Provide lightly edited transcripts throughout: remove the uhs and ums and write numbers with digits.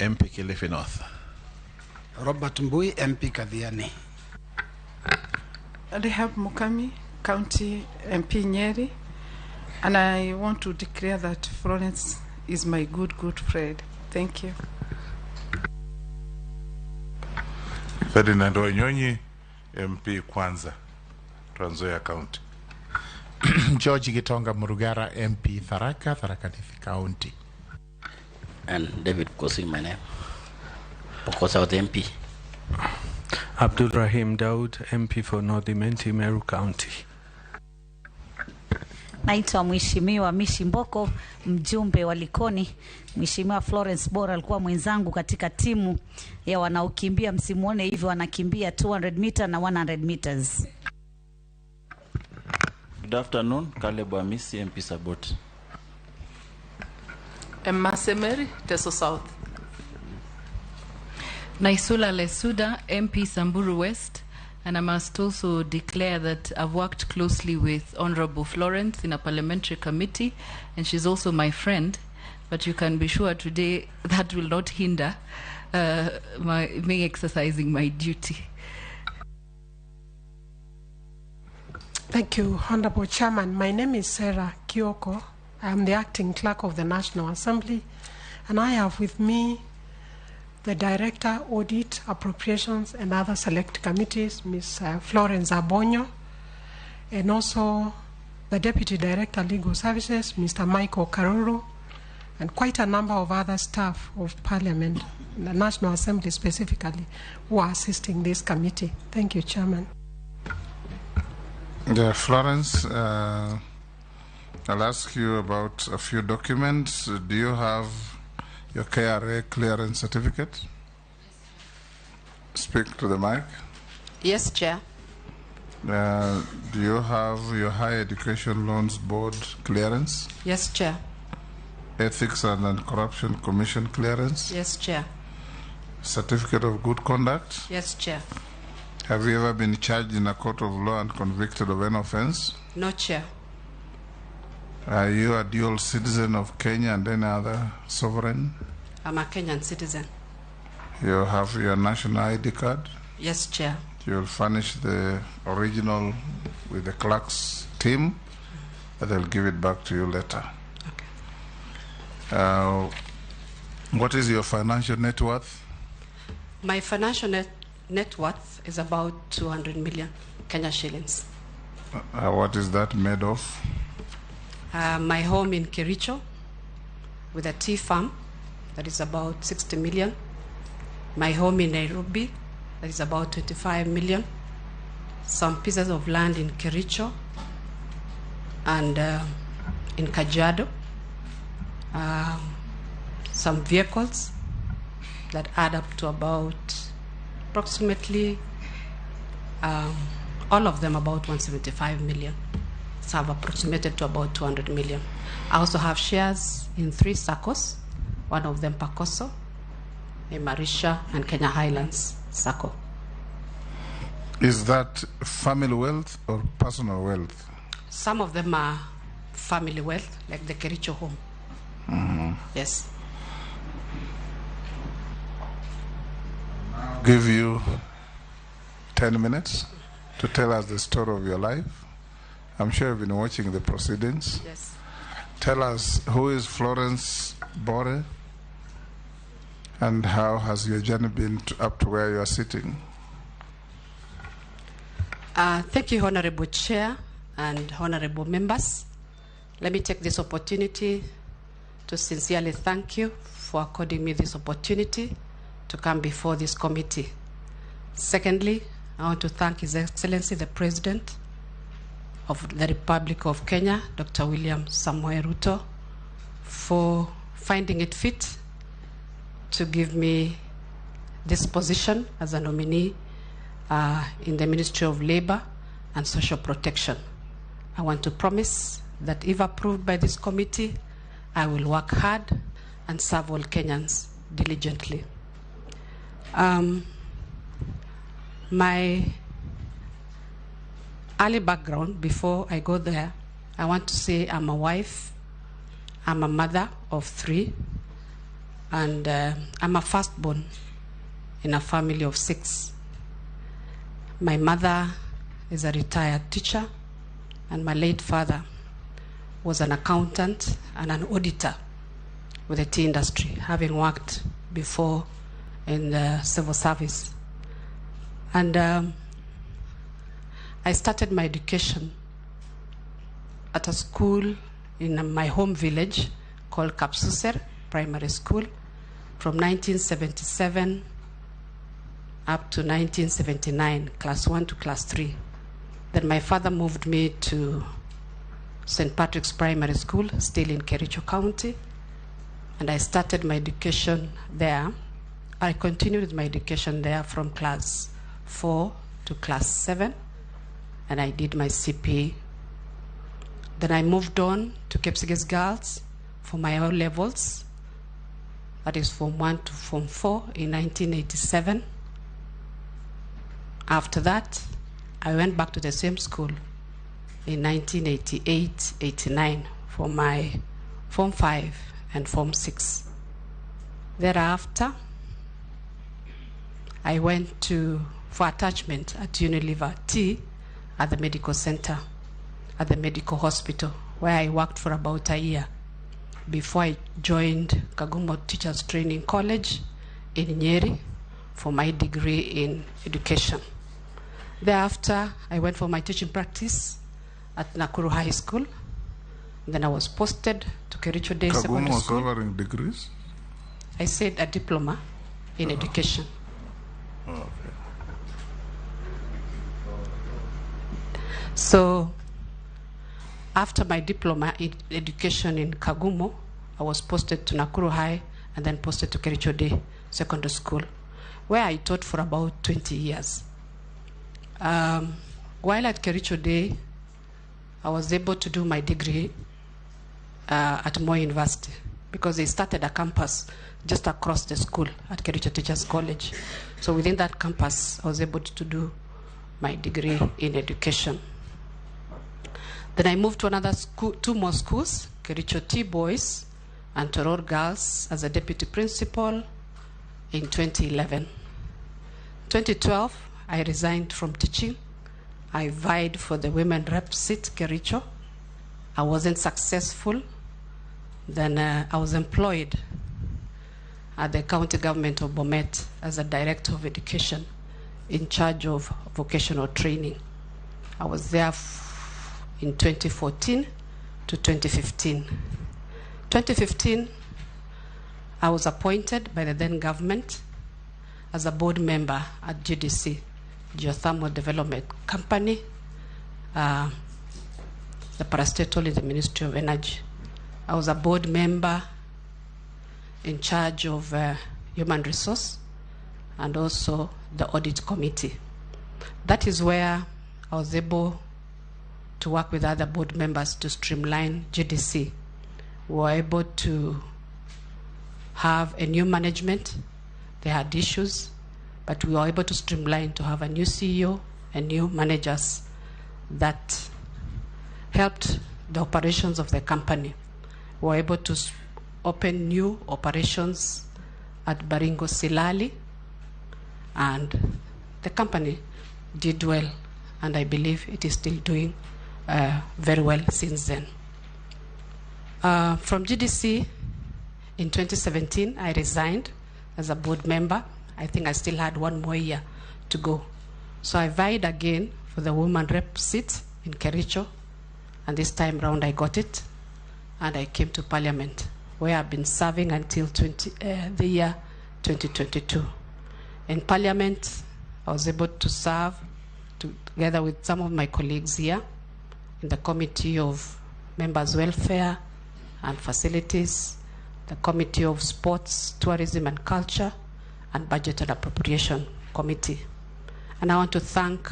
MP Kilifi North. Robert Mbui, MP Kadhiani. Rehab Mukami, County MP Nyeri, and I want to declare that Florence is my good friend. Thank you. Ferdinand Wanyonyi, MP Kwanza, Trans Nzoia County. George Gitonga Murugara, MP Tharaka Nithi County. And David Kosi, my name. Pokosa the MP. Abdul Rahim Daud, MP for North Imenti, Meru County. Naitwa Mheshimiwa Mishi Mboko, mjumbe wa Likoni. Mheshimiwa Florence Bora alikuwa mwenzangu katika timu ya wanaokimbia, msimuone hivyo wanakimbia 200 meter na 100 meters. Good afternoon, Caleb Amisi, MP Sabot. Emma Semeri, Teso South. Naisula Lesuda, MP Samburu West, and I must also declare that I've worked closely with Honorable Florence in a parliamentary committee, and she's also my friend, but you can be sure today that will not hinder me exercising my duty. Thank you, Honorable Chairman. My name is Sarah Kioko. I'm the acting clerk of the National Assembly, and I have with me the Director, Audit, Appropriations, and other select committees, Ms. Florence Abonyo, and also the Deputy Director, Legal Services, Mr. Michael Karuru, and quite a number of other staff of Parliament, the National Assembly specifically, who are assisting this committee. Thank you, Chairman. Florence, I'll ask you about a few documents. Do you have your KRA clearance certificate? Speak to the mic. Yes, Chair. Do you have your Higher Education Loans Board clearance? Yes, Chair. Ethics and Corruption Commission clearance? Yes, Chair. Certificate of Good Conduct? Yes, Chair. Have you ever been charged in a court of law and convicted of an offense? No, Chair. Are you a dual citizen of Kenya and any other sovereign? I'm a Kenyan citizen. You have your national ID card? Yes, Chair. You'll furnish the original with the clerk's team, but they'll give it back to you later. Okay. What is your financial net worth? My financial net worth is about 200 million Kenya shillings. What is that made of? My home in Kericho with a tea farm, that is about 60 million. My home in Nairobi, that is about 25 million. Some pieces of land in Kericho and in Kajiado. Some vehicles that add up to about approximately, all of them about 175 million. So I've approximated to about 200 million. I also have shares in 3 SACCOs, one of them Pacoso, Marisha, and Kenya Highlands SACCO. Is that family wealth or personal wealth? Some of them are family wealth, like the Kericho home. Mm-hmm. Yes. I'll give you 10 minutes to tell us the story of your life. I'm sure you've been watching the proceedings. Yes. Tell us, who is Florence Bore, and how has your journey been up to where you are sitting? Thank you, Honorable Chair and Honorable members. Let me take this opportunity to sincerely thank you for according me this opportunity to come before this committee. Secondly, I want to thank His Excellency the President of the Republic of Kenya, Dr. William Samoei Ruto, for finding it fit to give me this position as a nominee in the Ministry of Labor and Social Protection. I want to promise that if approved by this committee, I will work hard and serve all Kenyans diligently. My early background, before I go there, I want to say I'm a wife, I'm a mother of 3. And I'm a firstborn in a family of 6. My mother is a retired teacher, and my late father was an accountant and an auditor with the tea industry, having worked before in the civil service. And I started my education at a school in my home village called Kapsuser Primary School from 1977 up to 1979, class 1 to class 3. Then my father moved me to St. Patrick's Primary School, still in Kericho County, and I started my education there. I continued with my education there from class 4 to class 7, and I did my CP. Then I moved on to Kipsigis Girls for my O levels, that is Form 1 to Form 4 in 1987. After that, I went back to the same school in 1988-89 for my Form 5 and Form 6. Thereafter, I went for attachment at Unilever T at the medical center, at the medical hospital, where I worked for about a year before I joined Kagumo Teachers Training College in Nyeri for my degree in education. Thereafter, I went for my teaching practice at Nakuru High School. Then I was posted to Kericho Day Secondary Kagumo School. covering degrees? I said a diploma in education. Okay. So after my diploma in education in Kagumo, I was posted to Nakuru High and then posted to Kericho Day Secondary School, where I taught for about 20 years. While at Kericho Day, I was able to do my degree at Moi University because they started a campus just across the school at Kericho Teachers College. So within that campus, I was able to do my degree in education. Then I moved to another school, 2 more schools, Kericho T Boys and Toror Girls as a deputy principal in 2011. 2012, I resigned from teaching. I vied for the women rep seat, Kericho. I wasn't successful. Then I was employed at the county government of Bomet as a director of education in charge of vocational training. I was there in 2014 to 2015. 2015, I was appointed by the then government as a board member at GDC, Geothermal Development Company, the parastatal in the Ministry of Energy. I was a board member in charge of human resource and also the audit committee. That is where I was able to work with other board members to streamline GDC. We were able to have a new management. They had issues, but we were able to streamline to have a new CEO and new managers that helped the operations of the company. We were able to open new operations at Baringo Silali, and the company did well, and I believe it is still doing very well since then. From GDC in 2017, I resigned as a board member. I think I still had 1 more year to go. So I vied again for the woman rep seat in Kericho, and this time round I got it, and I came to Parliament, where I've been serving until the year 2022. In Parliament, I was able to serve together with some of my colleagues here in the Committee of Members' Welfare and Facilities, the Committee of Sports, Tourism and Culture, and Budget and Appropriation Committee. And I want to thank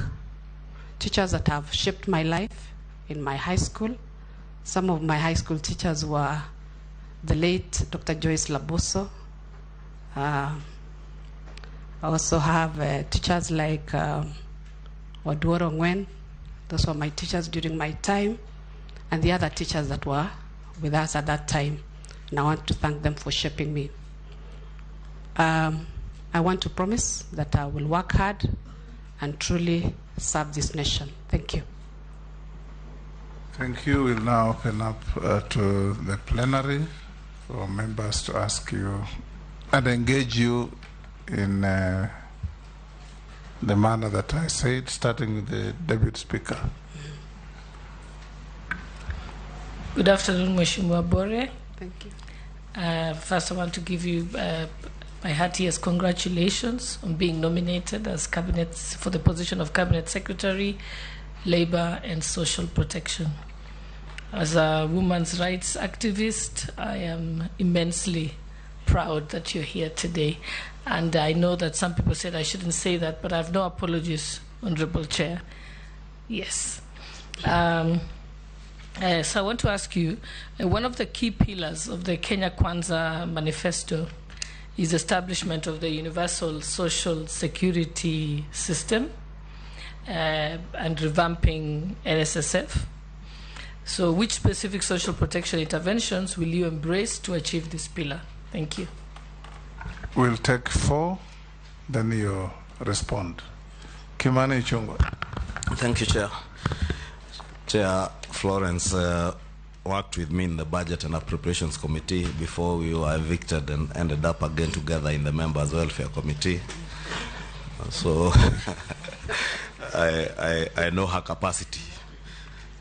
teachers that have shaped my life in my high school. Some of my high school teachers were the late Dr. Joyce Laboso. I also have teachers like Oduoro Ngwen. Those were my teachers during my time, and the other teachers that were with us at that time. And I want to thank them for shaping me. I want to promise that I will work hard and truly serve this nation. Thank you. Thank you. We'll now open up to the plenary for members to ask you and engage you in the manner that I said, starting with the Deputy Speaker. Good afternoon, Mheshimiwa Bore. Thank you. First, I want to give you my heartiest congratulations on being nominated as cabinet for the position of Cabinet Secretary, Labor and Social Protection. As a women's rights activist, I am immensely proud that you're here today. And I know that some people said I shouldn't say that, but I have no apologies, Honorable Chair. Yes. So I want to ask you, one of the key pillars of the Kenya Kwanza Manifesto is establishment of the universal social security system and revamping NSSF. So which specific social protection interventions will you embrace to achieve this pillar? Thank you. We'll take 4, then you respond. Kimani Ichung'wa. Thank you, Chair. Chair Florence worked with me in the Budget and Appropriations Committee before we were evicted and ended up again together in the Members' Welfare Committee. So I know her capacity.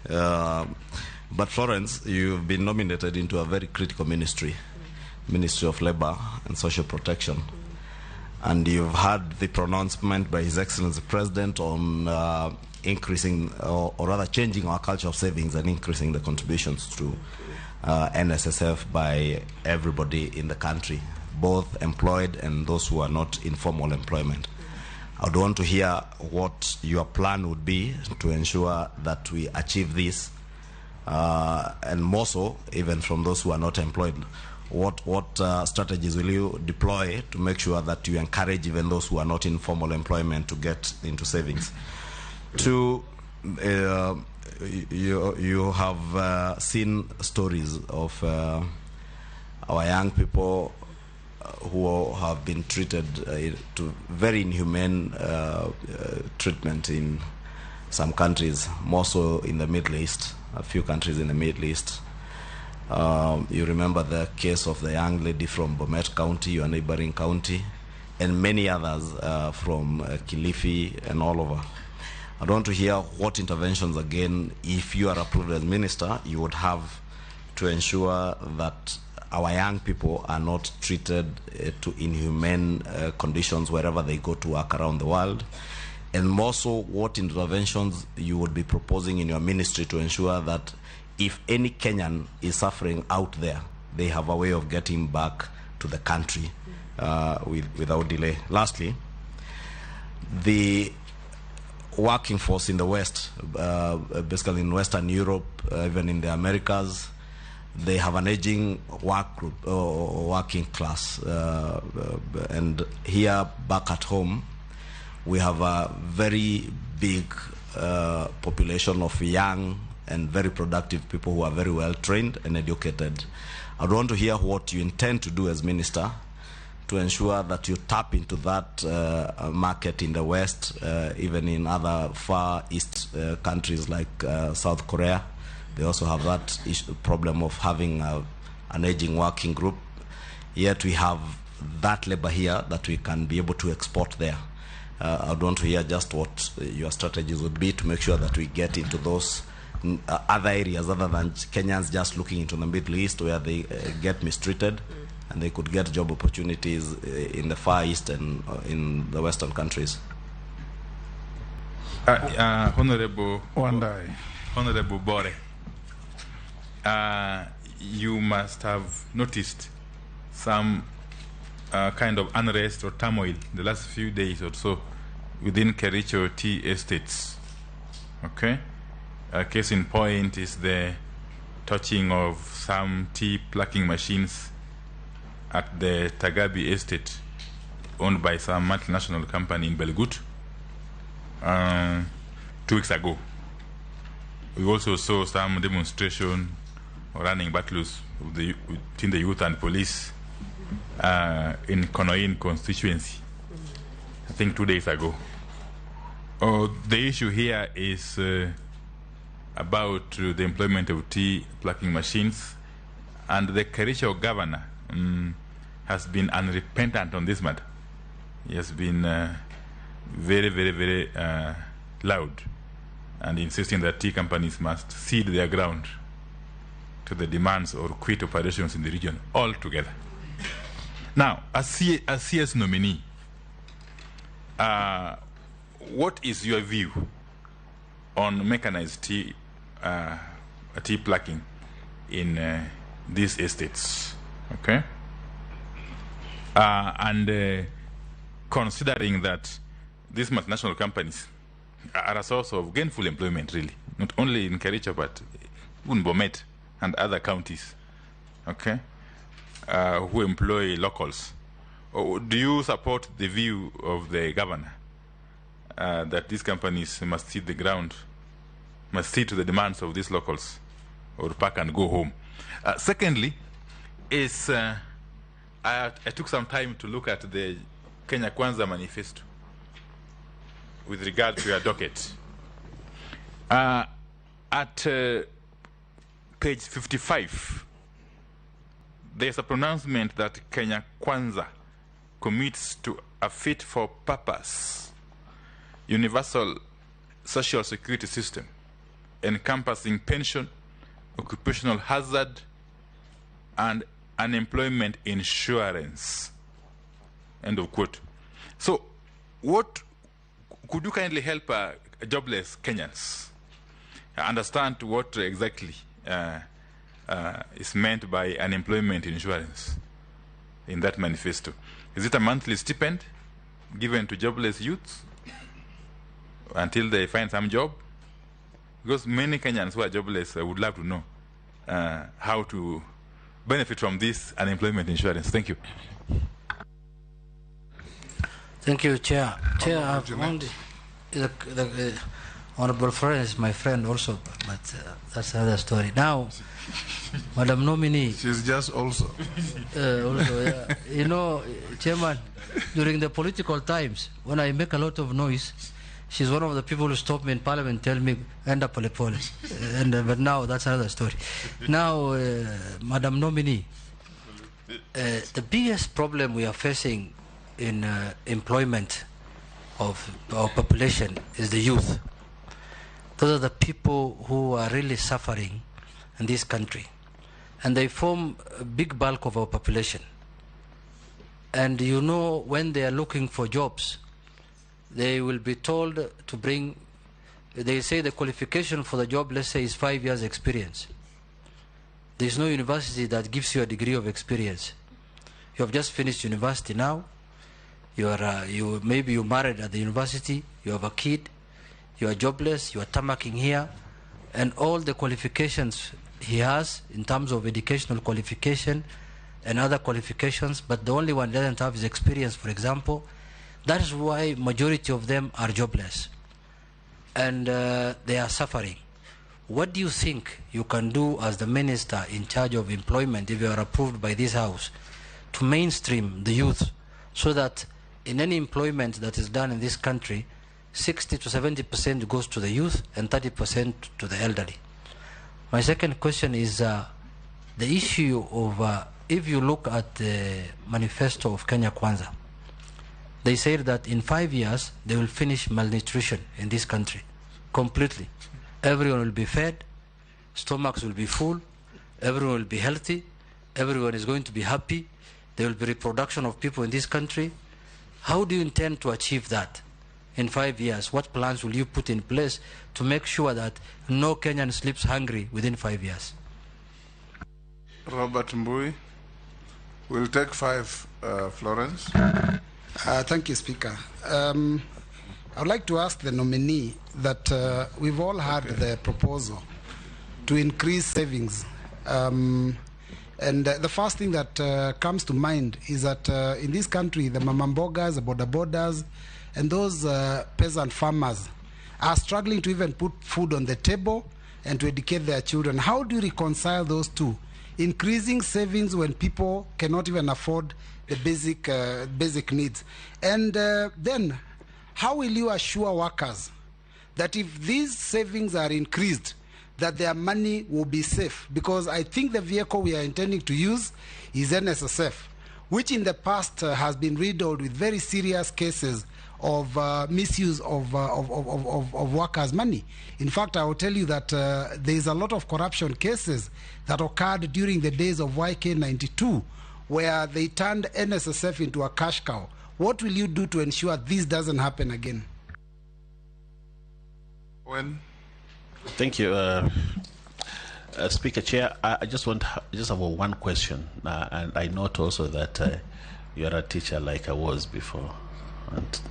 But Florence, you've been nominated into a very critical ministry, Ministry of Labor and Social Protection. And you've had the pronouncement by His Excellency the President on increasing, or rather changing our culture of savings and increasing the contributions to NSSF by everybody in the country, both employed and those who are not in formal employment. I would want to hear what your plan would be to ensure that we achieve this, and more so, even from those who are not employed. What strategies will you deploy to make sure that you encourage even those who are not in formal employment to get into savings? 2, you have seen stories of our young people who have been treated to very inhumane treatment in some countries, more so in the Middle East, a few countries in the Middle East. You remember the case of the young lady from Bomet County, your neighboring county, and many others from Kilifi and all over. I want to hear what interventions, again, if you are approved as minister, you would have to ensure that our young people are not treated to inhumane conditions wherever they go to work around the world. And more so, what interventions you would be proposing in your ministry to ensure that if any Kenyan is suffering out there, they have a way of getting back to the country without delay. Lastly, the working force in the West, basically in Western Europe, even in the Americas, they have an aging work group or working class. And here back at home, we have a very big population of young and very productive people who are very well trained and educated. I want to hear what you intend to do as minister to ensure that you tap into that market in the West, even in other Far East countries like South Korea. They also have that problem of having an aging working group. Yet we have that labor here that we can be able to export there. I would want to hear just what your strategies would be to make sure that we get into those other areas other than Kenyans just looking into the Middle East where they get mistreated, and they could get job opportunities in the Far East and in the Western countries. Honorable Wandai. Honorable Bore, you must have noticed some kind of unrest or turmoil the last few days or so within Kericho tea estates. Okay? A case in point is the touching of some tea plucking machines at the Tagabi estate owned by some multinational company in Belgut 2 weeks ago. We also saw some demonstration or running battles between the youth and police in Konoin constituency, I think 2 days ago. The issue here is about the employment of tea plucking machines, and the Kericho governor has been unrepentant on this matter. He has been very, very, very loud and insisting that tea companies must cede their ground to the demands or quit operations in the region altogether. Now, as CS nominee, what is your view on mechanized tea plucking in these estates? Okay, and considering that these multinational companies are a source of gainful employment, really, not only in Kericho but in Bomet and other counties, okay, who employ locals. Do you support the view of the governor that these companies must cede the ground, must cede to the demands of these locals, or pack and go home? Secondly, is I took some time to look at the Kenya Kwanza manifesto with regard to your docket. At page 55, there's a pronouncement that Kenya Kwanza commits to a fit-for-purpose universal social security system encompassing pension, occupational hazard, and unemployment insurance. End of quote. So, what could you kindly help jobless Kenyans understand what exactly is meant by unemployment insurance in that manifesto? Is it a monthly stipend given to jobless youths until they find some job? Because many Kenyans who are jobless would love to know how to benefit from this unemployment insurance. Thank you. Thank you, Chair. Chair, the Honorable Friend is my friend also, but that's another story. Now, Madam Nominee. She's just also. Also, yeah. You know, Chairman, during the political times, when I make a lot of noise, she's one of the people who stop me in Parliament and tell me, end up pole. But now, that's another story. Now, Madam Nominee, the biggest problem we are facing in employment of our population is the youth. Those are the people who are really suffering in this country, and they form a big bulk of our population. And you know, when they are looking for jobs, they will be told to bring, they say the qualification for the job, let's say, is 5 years experience. There is no university that gives you a degree of experience. You have just finished university now. Maybe you married at the university, you have a kid, you are jobless, you are tamarking here, and all the qualifications he has in terms of educational qualification and other qualifications, but the only one he doesn't have is experience, for example. That is why majority of them are jobless, and they are suffering. What do you think you can do as the minister in charge of employment, if you are approved by this House, to mainstream the youth so that in any employment that is done in this country, 60 to 70% goes to the youth and 30% to the elderly? My second question is the issue of, if you look at the manifesto of Kenya Kwanza, they say that in 5 years they will finish malnutrition in this country completely. Everyone will be fed, stomachs will be full, everyone will be healthy, everyone is going to be happy, there will be reproduction of people in this country. How do you intend to achieve that in 5 years? What plans will you put in place to make sure that no Kenyan sleeps hungry within 5 years? Robert Mbui. We'll take 5, Florence. Thank you, Speaker. I would like to ask the nominee that we've all had the proposal to increase savings. And the first thing that comes to mind is that in this country, the mamambogas, the bodabodas, and those peasant farmers are struggling to even put food on the table and to educate their children. How do you reconcile those two? increasing savings when people cannot even afford the basic needs. And then, how will you assure workers that if these savings are increased, that their money will be safe? Because I think the vehicle we are intending to use is NSSF, which in the past has been riddled with very serious cases of misuse of workers' money. In fact, I will tell you that there is a lot of corruption cases that occurred during the days of YK92, where they turned NSSF into a cash cow. What will you do to ensure this doesn't happen again? When? Thank you, Speaker Chair. I just have one question, and I note also that you are a teacher like I was before. And,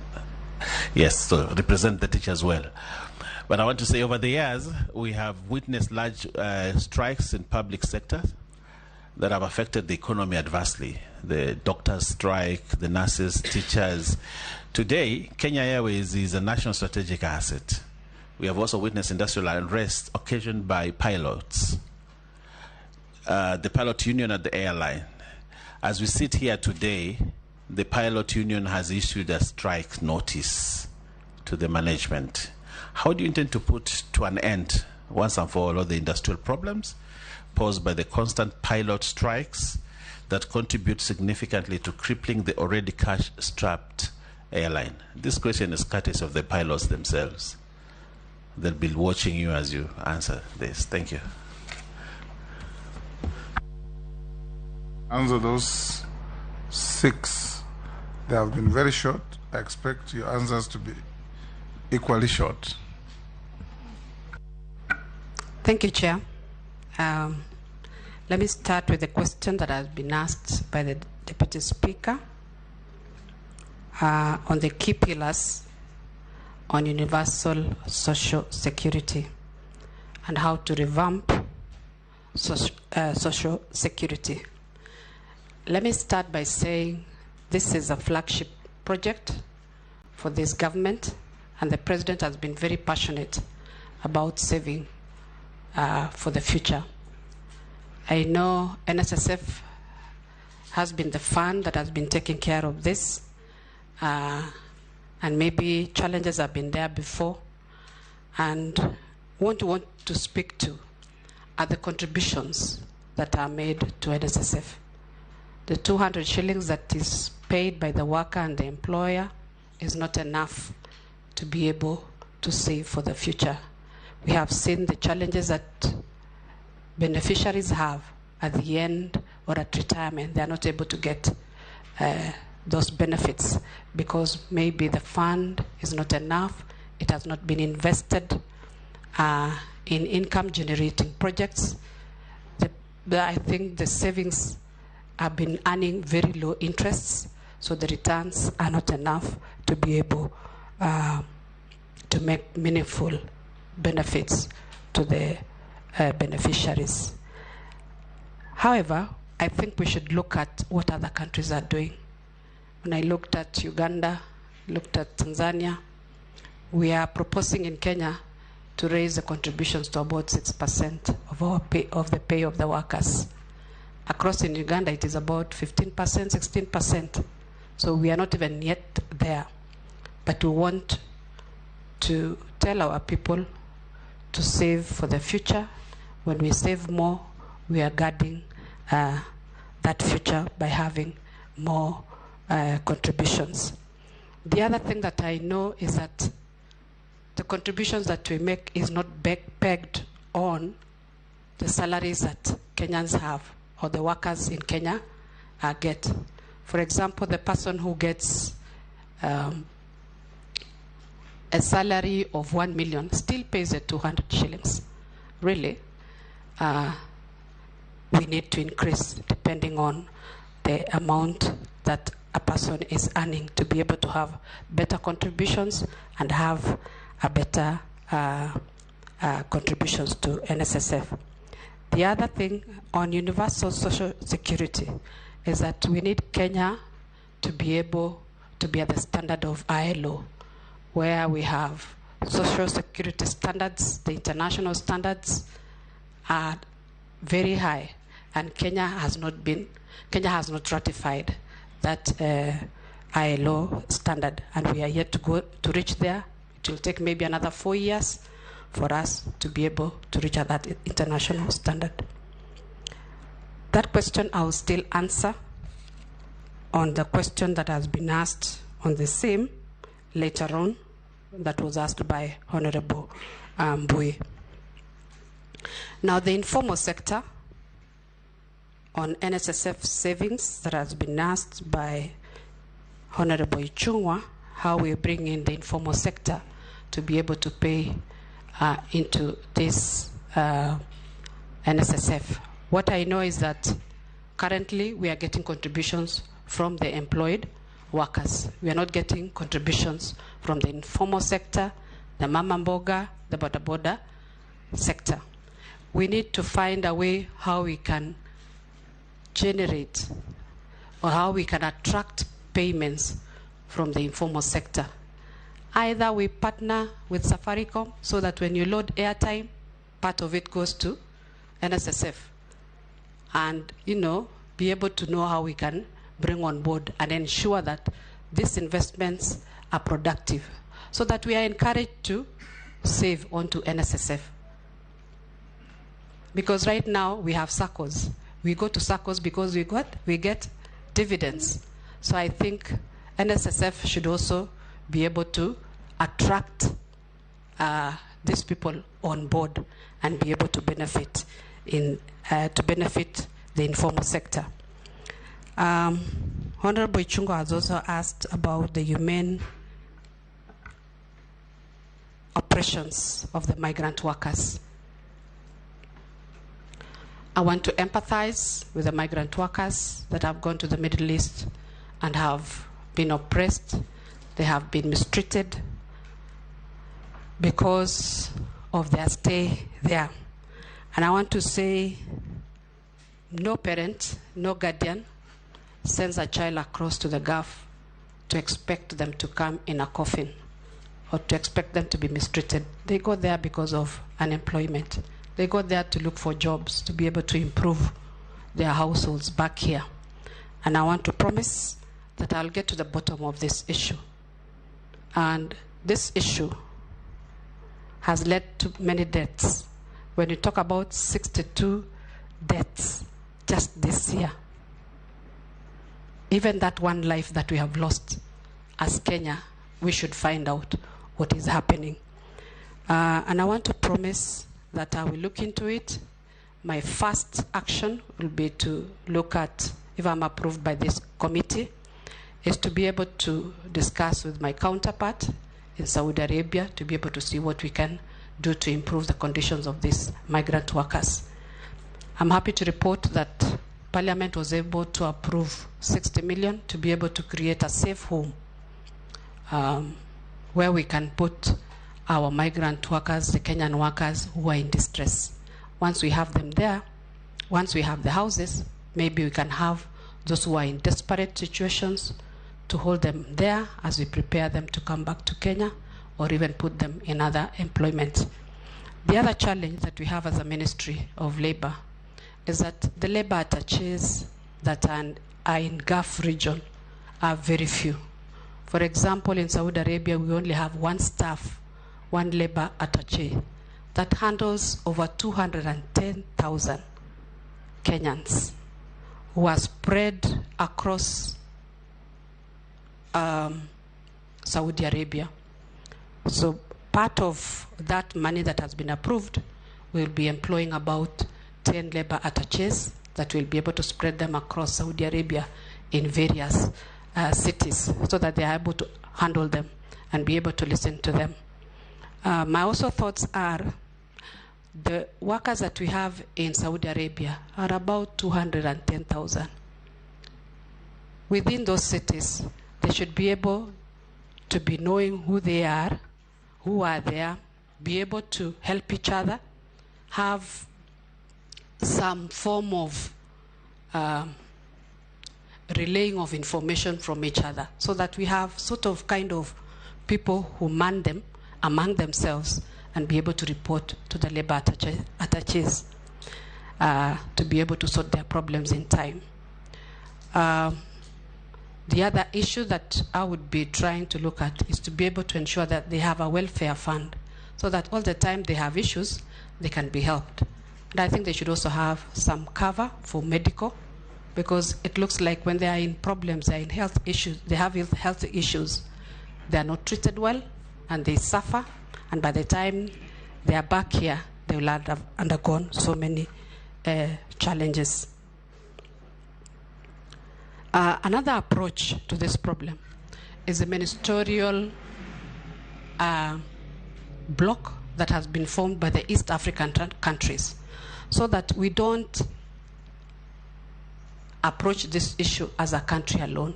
yes, so represent the teachers well. But I want to say, over the years, we have witnessed large strikes in public sector that have affected the economy adversely. The doctors strike, the nurses, teachers. Today, Kenya Airways is a national strategic asset. We have also witnessed industrial unrest occasioned by pilots. The pilot union at the airline. As we sit here today, the pilot union has issued a strike notice to the management. How do you intend to put to an end, once and for all the industrial problems posed by the constant pilot strikes that contribute significantly to crippling the already cash-strapped airline? This question is courtesy of the pilots themselves. They'll be watching you as you answer this. Thank you. Answer those 6. They have been very short. I expect your answers to be equally short. Thank you, Chair. Let me start with the question that has been asked by the Deputy Speaker on the key pillars on universal social security and how to revamp social security. Let me start by saying this is a flagship project for this government, and the President has been very passionate about saving for the future. I know NSSF has been the fund that has been taking care of this, and maybe challenges have been there before. And what we want to speak to are the contributions that are made to NSSF. The 200 shillings that is paid by the worker and the employer is not enough to be able to save for the future. We have seen the challenges that beneficiaries have at the end or at retirement. They are not able to get those benefits because maybe the fund is not enough, it has not been invested in income generating projects. I think the savings have been earning very low interests, so the returns are not enough to be able to make meaningful benefits to the beneficiaries. However, I think we should look at what other countries are doing. When I looked at Uganda, looked at Tanzania, we are proposing in Kenya to raise the contributions to about 6% of our pay, of the pay of the workers. Across in Uganda, it is about 15%, 16%. So we are not even yet there. But we want to tell our people to save for the future. When we save more, we are guarding that future by having more contributions. The other thing that I know is that the contributions that we make is not pegged on the salaries that Kenyans have or the workers in Kenya get. For example, the person who gets a salary of 1 million still pays the 200 shillings. Really, we need to increase depending on the amount that a person is earning to be able to have better contributions and have a better contributions to NSSF. The other thing on universal social security is that we need Kenya to be able to be at the standard of ILO, where we have social security standards. The international standards are very high, and Kenya has not ratified that ILO standard, and we are yet to reach there. It will take maybe another 4 years for us to be able to reach that international standard. That question I will still answer on the question that has been asked on the same later on, that was asked by Honorable Mbui. Now, the informal sector on NSSF savings that has been asked by Honorable Ichung'wa, how we bring in the informal sector to be able to pay into this NSSF. What I know is that currently we are getting contributions from the employed workers. We are not getting contributions from the informal sector, the mama mboga, the boda boda sector. We need to find a way how we can generate or how we can attract payments from the informal sector. Either we partner with Safaricom so that when you load airtime, part of it goes to NSSF, and be able to know how we can bring on board and ensure that these investments are productive, so that we are encouraged to save onto NSSF. Because right now we have SACCOs. We go to SACCOs because we get dividends. So I think NSSF should also be able to attract these people on board and be able to benefit the informal sector. Honorable Ichung'wa has also asked about the humane operations of the migrant workers. I want to empathize with the migrant workers that have gone to the Middle East and have been oppressed. They have been mistreated because of their stay there. And I want to say, no parent, no guardian sends a child across to the Gulf to expect them to come in a coffin or to expect them to be mistreated. They go there because of unemployment. They go there to look for jobs, to be able to improve their households back here. And I want to promise that I'll get to the bottom of this issue. And this issue has led to many deaths. When you talk about 62 deaths just this year, even that one life that we have lost as Kenya, we should find out what is happening. And I want to promise that I will look into it. My first action will be to look at, if I'm approved by this committee, is to be able to discuss with my counterpart in Saudi Arabia to be able to see what we can do to improve the conditions of these migrant workers. I'm happy to report that Parliament was able to approve 60 million to be able to create a safe home where we can put our migrant workers, the Kenyan workers who are in distress. Once we have them there, once we have the houses, maybe we can have those who are in desperate situations to hold them there as we prepare them to come back to Kenya, or even put them in other employment. The other challenge that we have as a Ministry of Labor is that the labor attaches that are in Gulf region are very few. For example, in Saudi Arabia, we only have one labor attaché that handles over 210,000 Kenyans who are spread across Saudi Arabia. So part of that money that has been approved will be employing about 10 labor attachés that will be able to spread them across Saudi Arabia in various cities so that they are able to handle them and be able to listen to them. My also thoughts are the workers that we have in Saudi Arabia are about 210,000. Within those cities, they should be able to be knowing who they are, who are there, be able to help each other, have some form of relaying of information from each other, so that we have sort of kind of people who man them among themselves and be able to report to the labor attachés. to be able to sort their problems in time. The other issue that I would be trying to look at is to be able to ensure that they have a welfare fund so that all the time they have issues, they can be helped. And I think they should also have some cover for medical, because it looks like when they are in problems, they are in health issues, they have health issues, they are not treated well and they suffer, and by the time they are back here, they will have undergone so many challenges. Another approach to this problem is a ministerial bloc that has been formed by the East African countries, so that we don't approach this issue as a country alone.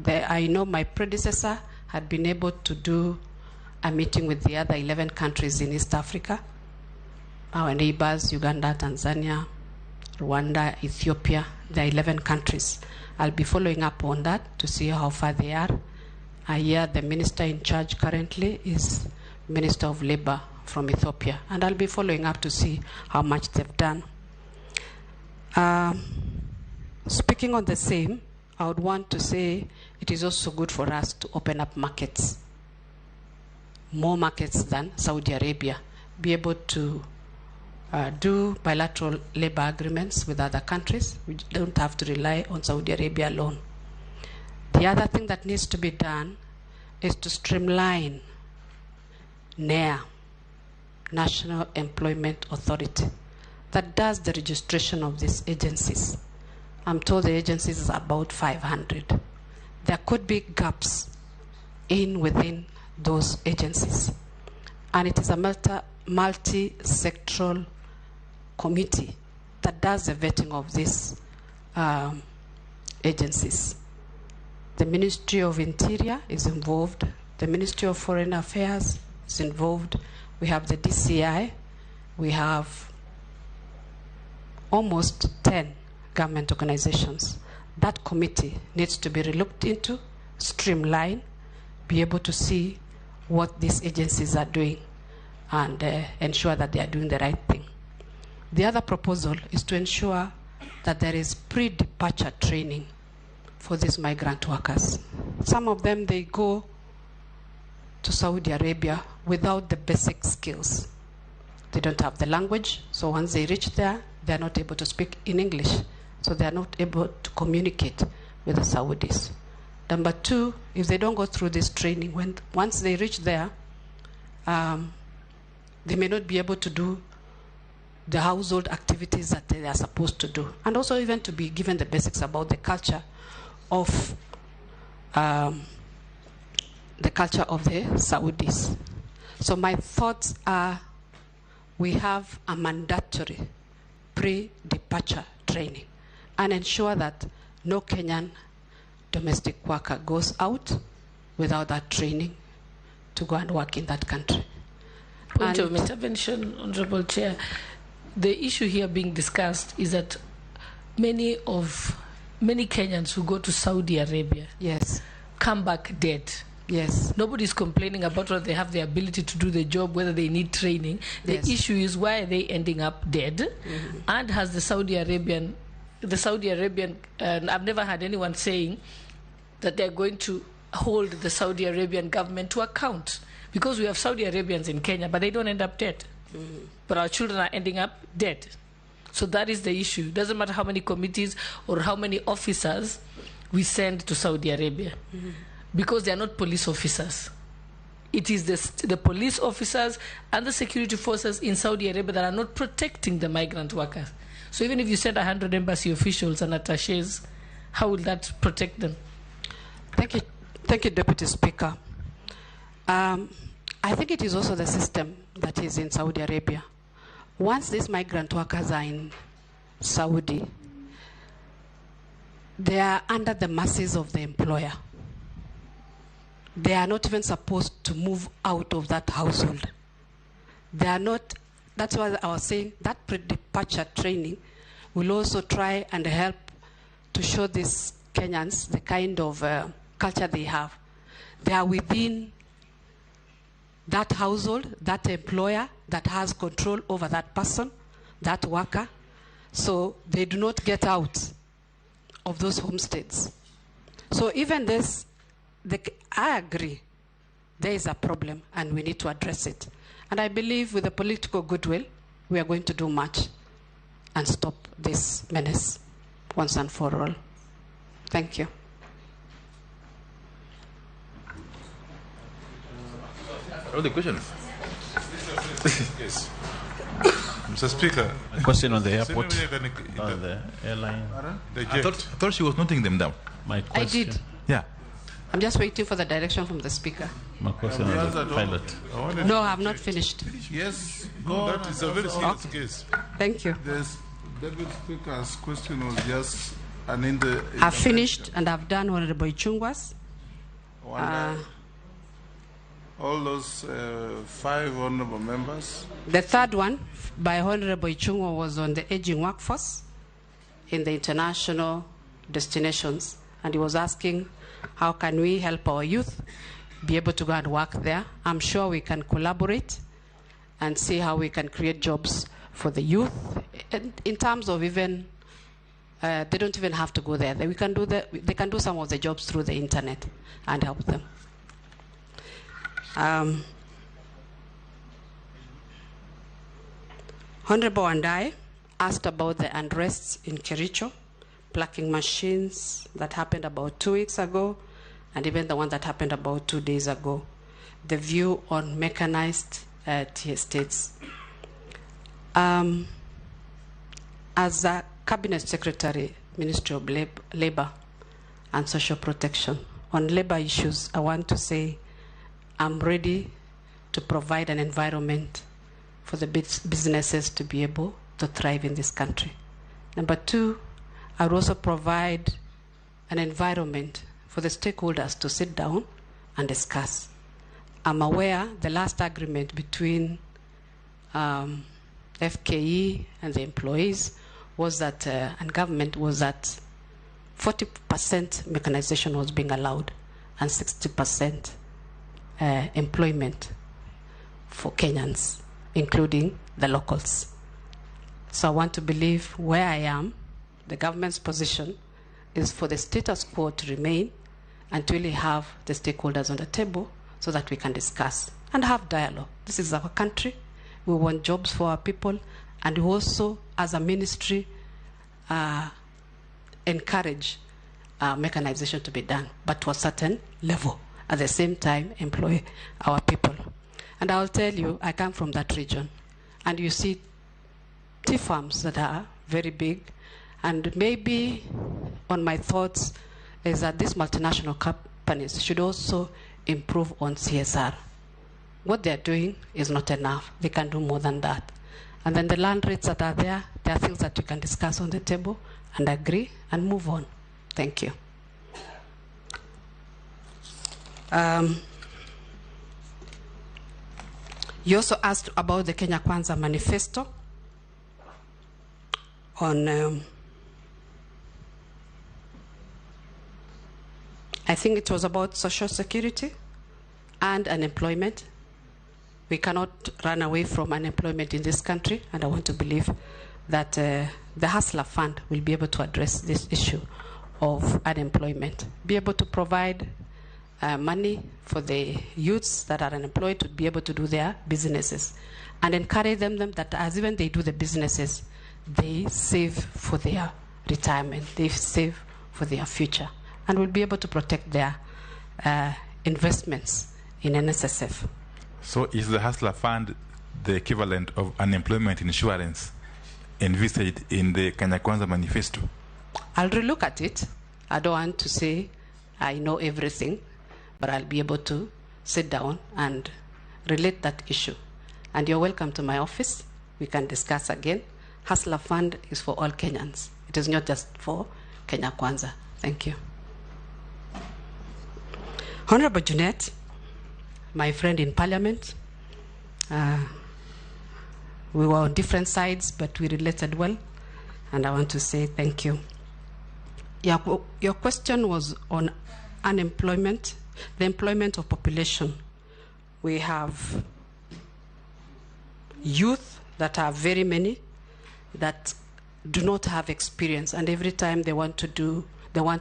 I know my predecessor had been able to do a meeting with the other 11 countries in East Africa, our neighbors, Uganda, Tanzania, Rwanda, Ethiopia, the 11 countries. I'll be following up on that to see how far they are. I hear the minister in charge currently is Minister of Labor from Ethiopia, and I'll be following up to see how much they've done. Speaking on the same, I would want to say it is also good for us to open up markets, more markets than Saudi Arabia, be able to do bilateral labor agreements with other countries. We don't have to rely on Saudi Arabia alone. The other thing that needs to be done is to streamline NEA, National Employment Authority, that does the registration of these agencies. I'm told the agencies is about 500. There could be gaps within those agencies. And it is a multi-sectoral committee that does the vetting of these agencies. The Ministry of Interior is involved. The Ministry of Foreign Affairs is involved. We have the DCI. We have almost 10 government organizations. That committee needs to be relooked into, streamlined, be able to see what these agencies are doing, and ensure that they are doing the right thing. The other proposal is to ensure that there is pre-departure training for these migrant workers. Some of them, they go to Saudi Arabia without the basic skills. They don't have the language, so once they reach there, they are not able to speak in English, so they are not able to communicate with the Saudis. Number two, if they don't go through this training, once they reach there, they may not be able to do the household activities that they are supposed to do, and also even to be given the basics about the culture of the Saudis. So my thoughts are, we have a mandatory pre-departure training and ensure that no Kenyan domestic worker goes out without that training to go and work in that country. Point of intervention, Honorable Chair. The issue here being discussed is that many Kenyans who go to Saudi Arabia, yes, come back dead. Yes. Nobody's complaining about whether they have the ability to do the job, whether they need training. The issue is, why are they ending up dead? Mm-hmm. And has the Saudi Arabian, and I've never heard anyone saying that they're going to hold the Saudi Arabian government to account, because we have Saudi Arabians in Kenya, but they don't end up dead. Mm-hmm. But our children are ending up dead. So that is the issue. It doesn't matter how many committees or how many officers we send to Saudi Arabia, because they are not police officers. It is the police officers and the security forces in Saudi Arabia that are not protecting the migrant workers. So even if you send 100 embassy officials and attachés, how will that protect them? Thank you, Deputy Speaker. I think it is also the system that is in Saudi Arabia. Once these migrant workers are in Saudi, they are under the mercies of the employer. They are not even supposed to move out of that household. They are not, that's why I was saying that pre-departure training will also try and help to show these Kenyans the kind of culture they have. They are within that household, that employer that has control over that person, that worker. so they do not get out of those homesteads. So even this, I agree, there is a problem and we need to address it. And I believe with the political goodwill, we are going to do much and stop this menace once and for all. Thank you. All the questions. Yes. Mr. Speaker. A question on the airport, on the airline. I thought she was noting them down. My question. I did. Yeah. I'm just waiting for the direction from the speaker. My question on the pilot. No, I have not finished. Yes, No, that is a very serious case. Thank you. David Speaker's question was just I've finished and I've done Honorable Ichung'wa's. All those 5 honorable members. The third one by Honorable Ichung'wa was on the aging workforce in the international destinations. And he was asking, how can we help our youth be able to go and work there? I'm sure we can collaborate and see how we can create jobs for the youth. And in terms of even, they don't even have to go there. They can do some of the jobs through the internet and help them. Honorable Andai asked about the unrests in Kericho, plucking machines that happened about 2 weeks ago, and even the one that happened about 2 days ago. The view on mechanized tea estates. As a Cabinet Secretary, Ministry of Labor and Social Protection, on labor issues, I want to say I'm ready to provide an environment for the businesses to be able to thrive in this country. Number 2, I would also provide an environment for the stakeholders to sit down and discuss. I'm aware the last agreement between FKE and the employees was that, and government was that 40% mechanization was being allowed and 60% employment for Kenyans, including the locals. So I want to believe where I am, the government's position is for the status quo to remain until we have the stakeholders on the table so that we can discuss and have dialogue. This is our country. We want jobs for our people, and we also, as a ministry, encourage mechanization to be done, but to a certain level. At the same time, employ our people. And I'll tell you, I come from that region, and you see tea farms that are very big, and maybe on my thoughts is that these multinational companies should also improve on CSR. What they're doing is not enough. They can do more than that. And then the land rates that are there are things that you can discuss on the table and agree and move on. Thank you. You also asked about the Kenya Kwanza manifesto on, I think it was about social security and unemployment. We cannot run away from unemployment in this country, and I want to believe that the Hustler Fund will be able to address this issue of unemployment, be able to provide money for the youths that are unemployed to be able to do their businesses, and encourage them that as even they do the businesses, they save for their retirement, they save for their future, and will be able to protect their investments in NSSF. So is the Hustler Fund the equivalent of unemployment insurance envisaged in the Kenya Kwanza manifesto? I'll relook at it. I don't want to say I know everything, but I'll be able to sit down and relate that issue. And you're welcome to my office. We can discuss again. Hustler Fund is for all Kenyans. It is not just for Kenya Kwanza. Thank you. Honorable Junet, my friend in Parliament, we were on different sides, but we related well, and I want to say thank you. Your question was on unemployment, the employment of population. We have youth that are very many that do not have experience, and every time they want to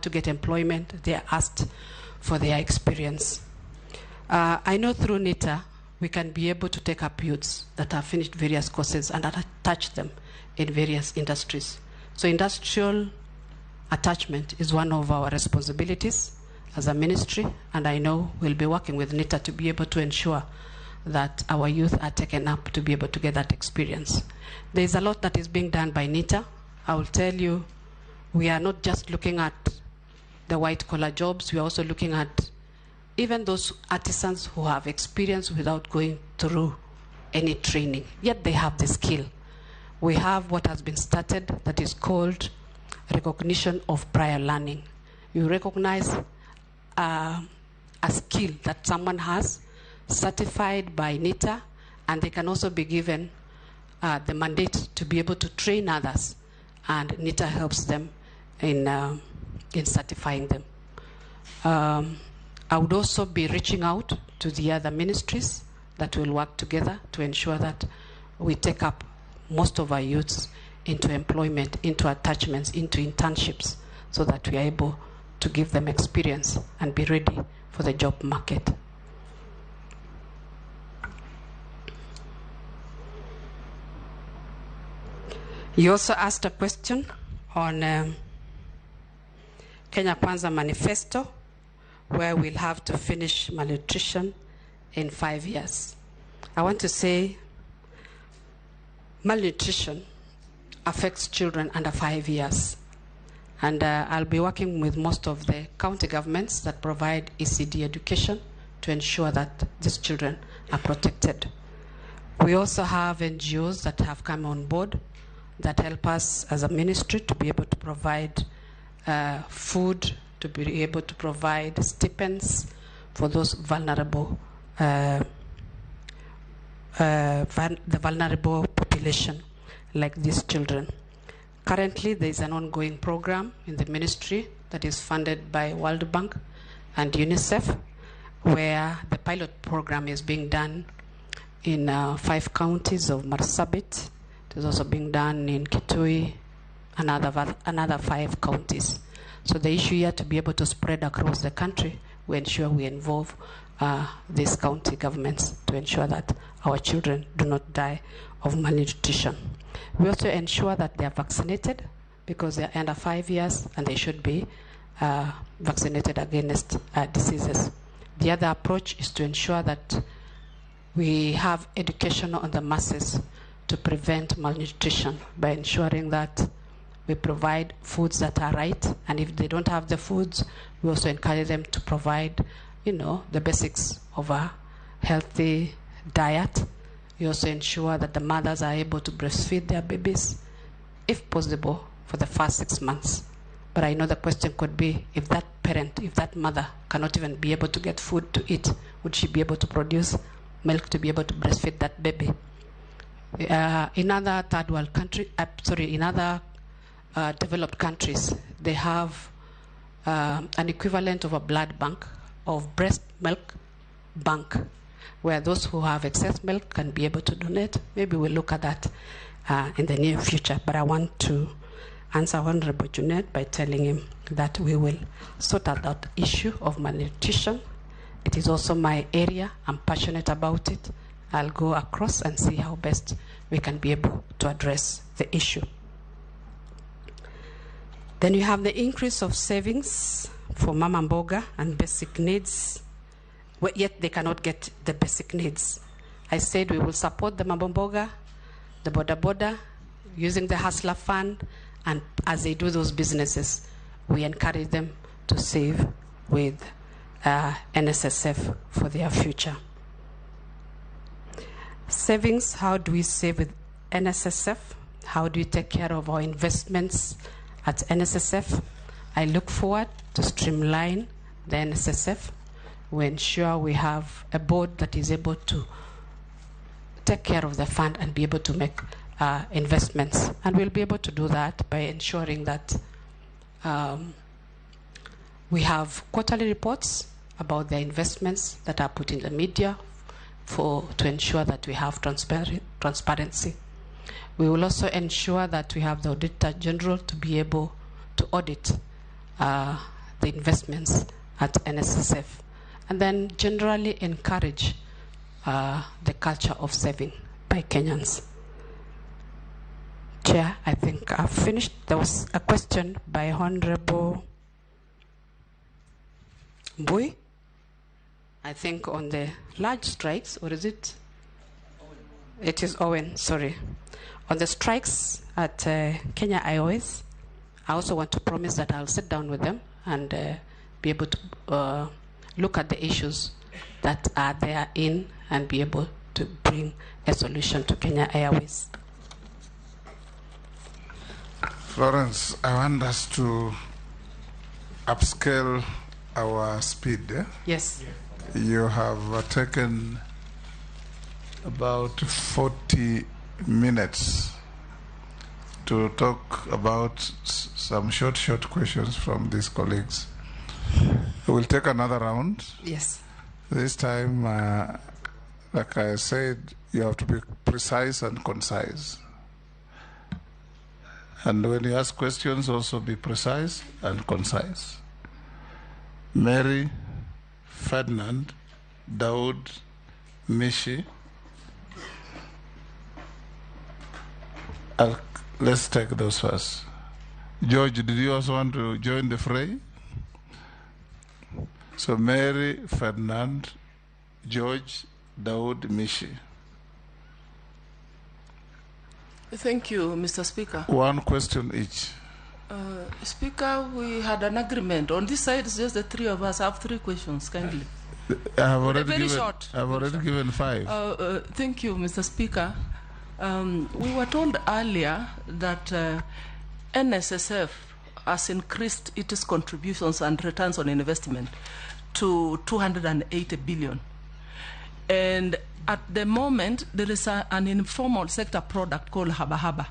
get employment, they are asked for their experience. I know through NITA, we can be able to take up youths that have finished various courses and attach them in various industries. So industrial attachment is one of our responsibilities as a ministry, and I know we'll be working with NITA to be able to ensure that our youth are taken up to be able to get that experience. There's a lot that is being done by NITA. I will tell you, we are not just looking at the white-collar jobs, we are also looking at even those artisans who have experience without going through any training, yet they have the skill. We have what has been started that is called recognition of prior learning. You recognize a skill that someone has, certified by NITA, and they can also be given the mandate to be able to train others, and NITA helps them in certifying them. I would also be reaching out to the other ministries that will work together to ensure that we take up most of our youths into employment, into attachments, into internships, so that we are able to give them experience and be ready for the job market. You also asked a question on Kenya Kwanza Manifesto, where we'll have to finish malnutrition in 5 years. I want to say malnutrition affects children under 5 years. And I'll be working with most of the county governments that provide ECD education to ensure that these children are protected. We also have NGOs that have come on board that help us as a ministry to be able to provide food, to be able to provide stipends for those vulnerable, the vulnerable population like these children. Currently, there is an ongoing program in the ministry that is funded by World Bank and UNICEF, where the pilot program is being done in 5 counties of Marsabit. It is also being done in Kitui, another 5 counties. So the issue here to be able to spread across the country, we ensure we involve these county governments to ensure that our children do not die of malnutrition. We also ensure that they are vaccinated because they are under 5 years and they should be vaccinated against diseases. The other approach is to ensure that we have education on the masses to prevent malnutrition by ensuring that we provide foods that are right, and if they don't have the foods, we also encourage them to provide, the basics of a healthy diet. We also ensure that the mothers are able to breastfeed their babies, if possible, for the first 6 months. But I know the question could be, if that parent, if that mother cannot even be able to get food to eat, would she be able to produce milk to be able to breastfeed that baby? In other third world countries, in other developed countries, they have an equivalent of a blood bank, of breast milk bank, where those who have excess milk can be able to donate. Maybe we'll look at that in the near future. But I want to answer Honorable Junet by telling him that we will sort out that issue of malnutrition. It is also my area. I'm passionate about it. I'll go across and see how best we can be able to address the issue. Then you have the increase of savings for Mama Mboga and basic needs, yet they cannot get the basic needs. I said we will support the Mama Mboga, the Boda Boda, using the Hustler Fund, and as they do those businesses, we encourage them to save with NSSF for their future. Savings, how do we save with NSSF? How do we take care of our investments at NSSF? I look forward to streamline the NSSF. We ensure we have a board that is able to take care of the fund and be able to make investments. And we'll be able to do that by ensuring that we have quarterly reports about the investments that are put in the media to ensure that we have transparency. We will also ensure that we have the Auditor General to be able to audit the investments at NSSF, and then generally encourage the culture of saving by Kenyans. Chair, I think I've finished. There was a question by Honorable Bui, I think on the large strikes, or is it? It is Owen, sorry. On the strikes at Kenya IOS, I also want to promise that I'll sit down with them and be able to look at the issues that are there in and be able to bring a solution to Kenya Airways. Florence, I want us to upscale our speed. Yes. You have taken about 40 minutes to talk about some short questions from these colleagues. We'll take another round. Yes. This time, like I said, you have to be precise and concise. And when you ask questions, also be precise and concise. Mary, Ferdinand, Daud, Mishi. Let's take those first. George, did you also want to join the fray? So Mary, Ferdinand, George, Daud, Mishi. Thank you, Mr. Speaker. One question each. Speaker, we had an agreement. On this side, it's just the three of us. I have 3 questions, kindly. I have already Very given, short. I've already given 5. Thank you, Mr. Speaker. We were told earlier that NSSF has increased its contributions and returns on investment to 280 billion. And at the moment, there is an informal sector product called Haba Haba,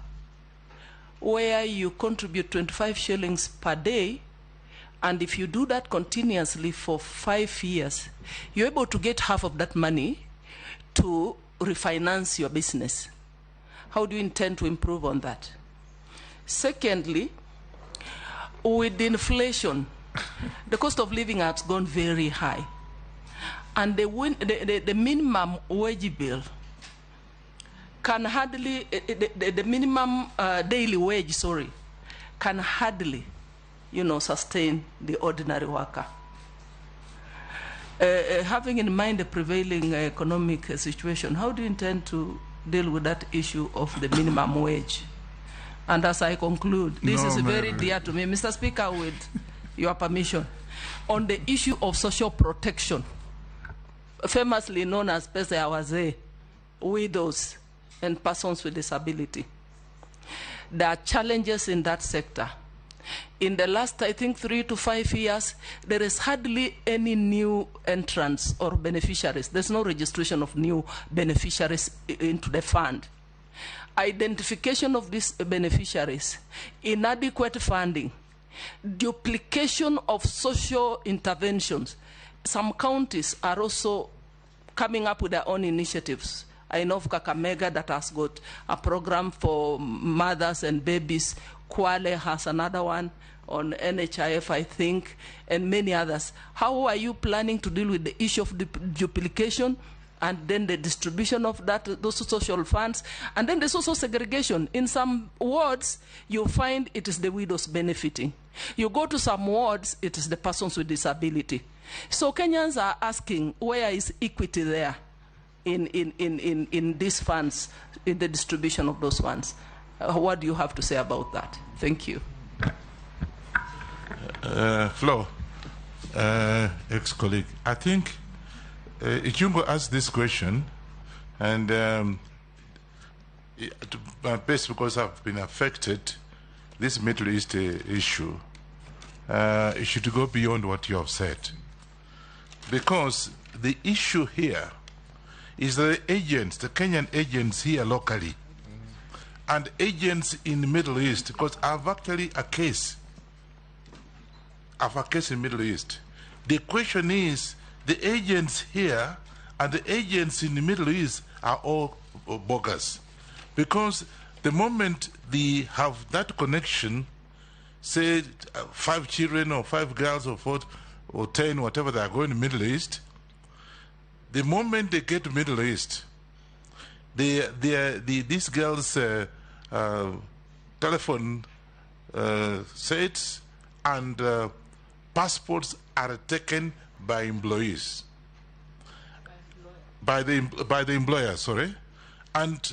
where you contribute 25 shillings per day, and if you do that continuously for 5 years, you're able to get half of that money to refinance your business. How do you intend to improve on that? Secondly, with inflation, the cost of living has gone very high. And the minimum wage bill can hardly, the minimum daily wage, can hardly, sustain the ordinary worker. Having in mind the prevailing economic situation, how do you intend to deal with that issue of the minimum wage? And as I conclude, this is very dear to me, Mr. Speaker, with your permission, on the issue of social protection, famously known as Pesa ya Wazee, widows, and persons with disability. There are challenges in that sector. In the last, I think, 3 to 5 years, there is hardly any new entrants or beneficiaries. There's no registration of new beneficiaries into the fund. Identification of these beneficiaries, inadequate funding, duplication of social interventions. Some counties are also coming up with their own initiatives. I know of Kakamega that has got a program for mothers and babies. Kwale has another one on NHIF, I think, and many others. How are you planning to deal with the issue of duplication and then the distribution of those social funds? And then there's also segregation. In some wards, you find it is the widows benefiting. You go to some wards, it is the persons with disability. So Kenyans are asking, where is equity there in these funds, in the distribution of those funds? What do you have to say about that? Thank you. Flo, ex-colleague, I think Ichungo asked this question, and based because I've been affected, this Middle East issue, it should go beyond what you have said. Because the issue here is the agents, the Kenyan agents here locally, and agents in the Middle East, because I have actually a case. I have a case in the Middle East. The question is, the agents here and the agents in the Middle East are all bogus. Because The moment they have that connection, say 5 children or 5 girls or 4 or 10, whatever they are going to Middle East, the moment they get to Middle East, these girls' telephone sets and passports are taken by employees, by the employer, sorry, and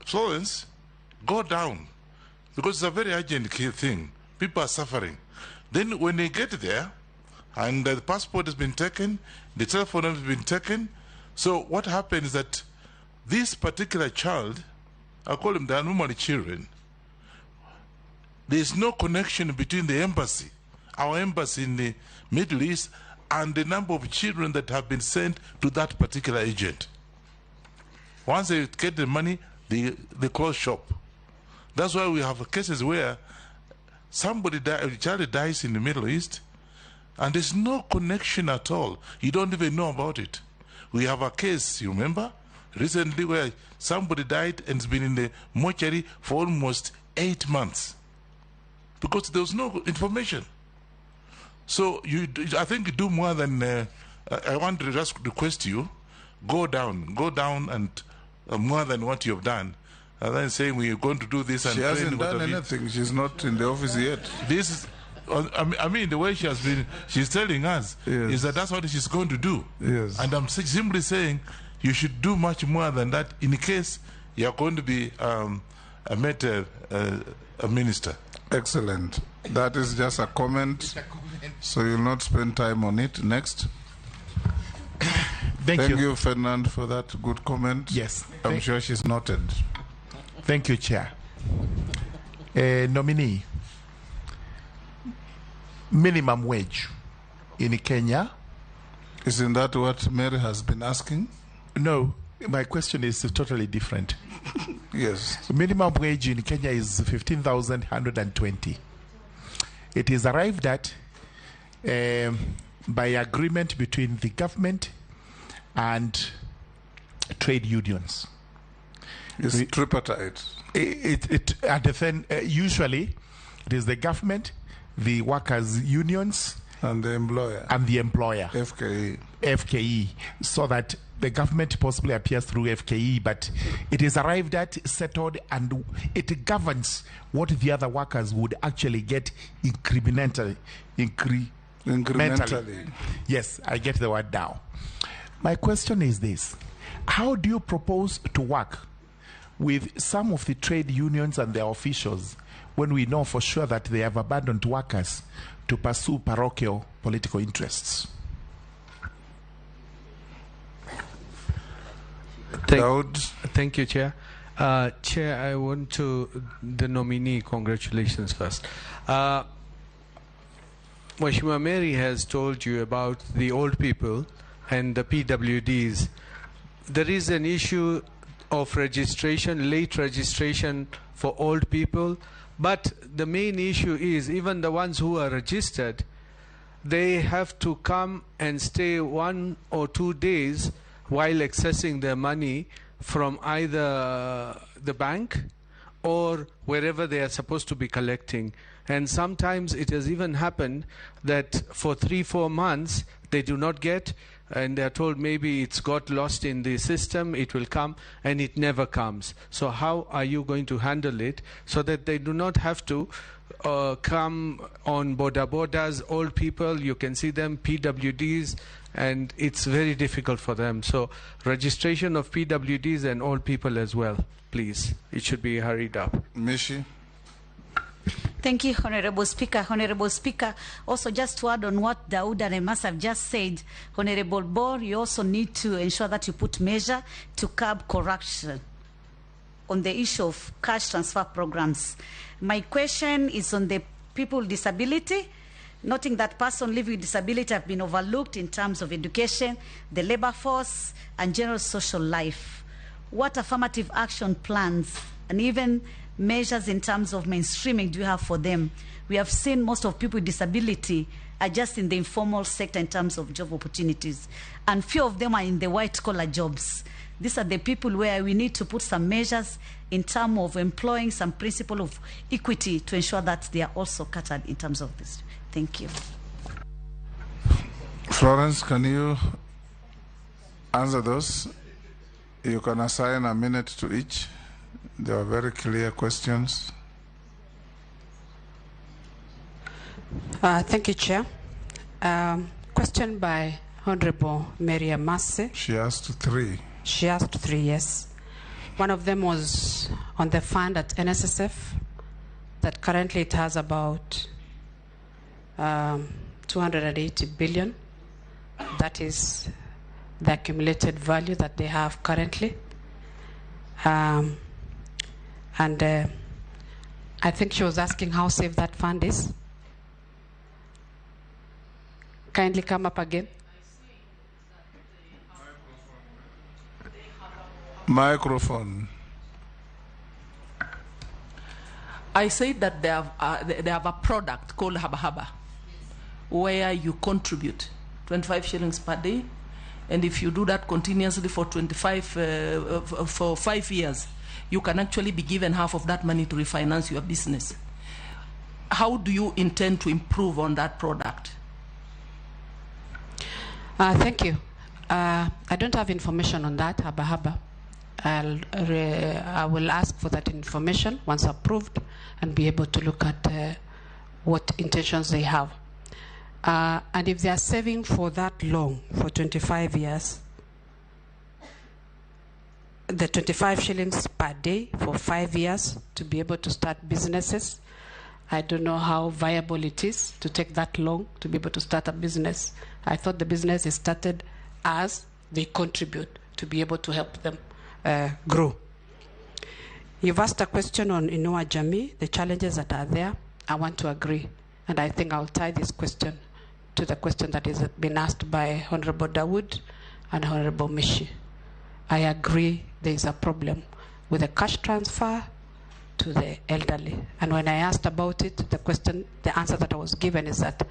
Florence, go down, because it's a very urgent thing. People are suffering. Then when they get there, and the passport has been taken, the telephone has been taken, so what happens is that this particular child, I call them, they are normally children, there is no connection between the embassy, our embassy in the Middle East, and the number of children that have been sent to that particular agent. Once they get the money, they close shop. That's why we have cases where a child dies in the Middle East, and there's no connection at all. You don't even know about it. We have a case, you remember, recently where somebody died and has been in the mortuary for almost 8 months because there was no information. So I think you do more than, I want to just request you, go down and more than what you have done. And then saying we're going to do this and she hasn't done anything. She's not in the office yet. This is, I mean, the way she's telling us is that that's what she's going to do. Yes. And I'm simply saying you should do much more than that in case you're going to be a minister. Excellent. That is just a comment. So you'll not spend time on it. Next. Thank you, Fernand, for that good comment. Yes. I'm sure she's noted. Thank you, Chair. Nominee, minimum wage in Kenya. Isn't that what Mary has been asking? No, my question is totally different. Yes. So minimum wage in Kenya is 15,120. It is arrived at by agreement between the government and trade unions. It's tripartite. And then usually it is the government, the workers' unions, and the employer. FKE. So that the government possibly appears through FKE, but it is arrived at, settled, and it governs what the other workers would actually get incrementally. Yes, I get the word now. My question is this: how do you propose to work with some of the trade unions and their officials when we know for sure that they have abandoned workers to pursue parochial political interests? Thank you, Chair. Chair, I want the nominee, congratulations first. Mheshimiwa Mary has told you about the old people and the PWDs. There is an issue of registration, late registration for old people, but the main issue is even the ones who are registered, they have to come and stay 1 or 2 days while accessing their money from either the bank or wherever they are supposed to be collecting. And sometimes it has even happened that for 3-4 months they do not get, and they are told maybe it's got lost in the system, it will come, and it never comes. So how are you going to handle it so that they do not have to come on borders, old people, you can see them, PWDs, and it's very difficult for them. So registration of PWDs and old people as well, please. It should be hurried up. Mishi. Thank you, Honorable Speaker. Honorable Speaker, also just to add on what Daud and Emas have just said, Honorable Bor, you also need to ensure that you put measure to curb corruption on the issue of cash transfer programs. My question is on the people with disability, noting that persons living with disability have been overlooked in terms of education, the labor force, and general social life. What affirmative action plans and even measures in terms of mainstreaming do you have for them? We have seen most of people with disability are just in the informal sector in terms of job opportunities, and few of them are in the white-collar jobs. These are the people where we need to put some measures in terms of employing some principle of equity to ensure that they are also catered in terms of this. Thank you. Florence, can you answer those? You can assign a minute to each. They are very clear questions. Thank you, Chair. Question by Honorable Mary Massey. She asked 3. She asked 3, yes. One of them was on the fund at NSSF, that currently it has about 280 billion. That is the accumulated value that they have currently. I think she was asking how safe that fund is. Kindly come up again. Microphone. I said that they have a product called Haba Haba, where you contribute 25 shillings per day, and if you do that continuously for 5 years, you can actually be given half of that money to refinance your business. How do you intend to improve on that product? Thank you. I don't have information on that, Haba Haba. I will ask for that information once approved and be able to look at what intentions they have. And if they are saving for that long, for 25 years, the 25 shillings per day for 5 years to be able to start businesses, I don't know how viable it is to take that long to be able to start a business. I thought the business is started as they contribute to be able to help them grow. You've asked a question on Inua Jamii, the challenges that are there. I want to agree, and I think I'll tie this question to the question that has been asked by Honorable Dawood and Honorable Mishi. I agree there is a problem with the cash transfer to the elderly. And when I asked about it, the answer that I was given is that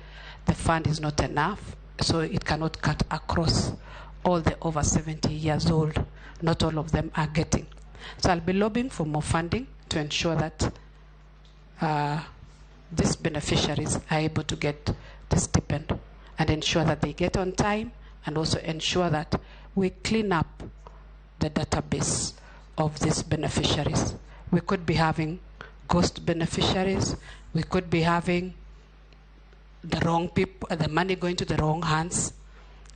the fund is not enough, so it cannot cut across all the over 70 years old. Not all of them are getting. So I'll be lobbying for more funding to ensure that these beneficiaries are able to get the stipend and ensure that they get on time, and also ensure that we clean up the database of these beneficiaries. We could be having ghost beneficiaries. We could be having the wrong people, the money going to the wrong hands.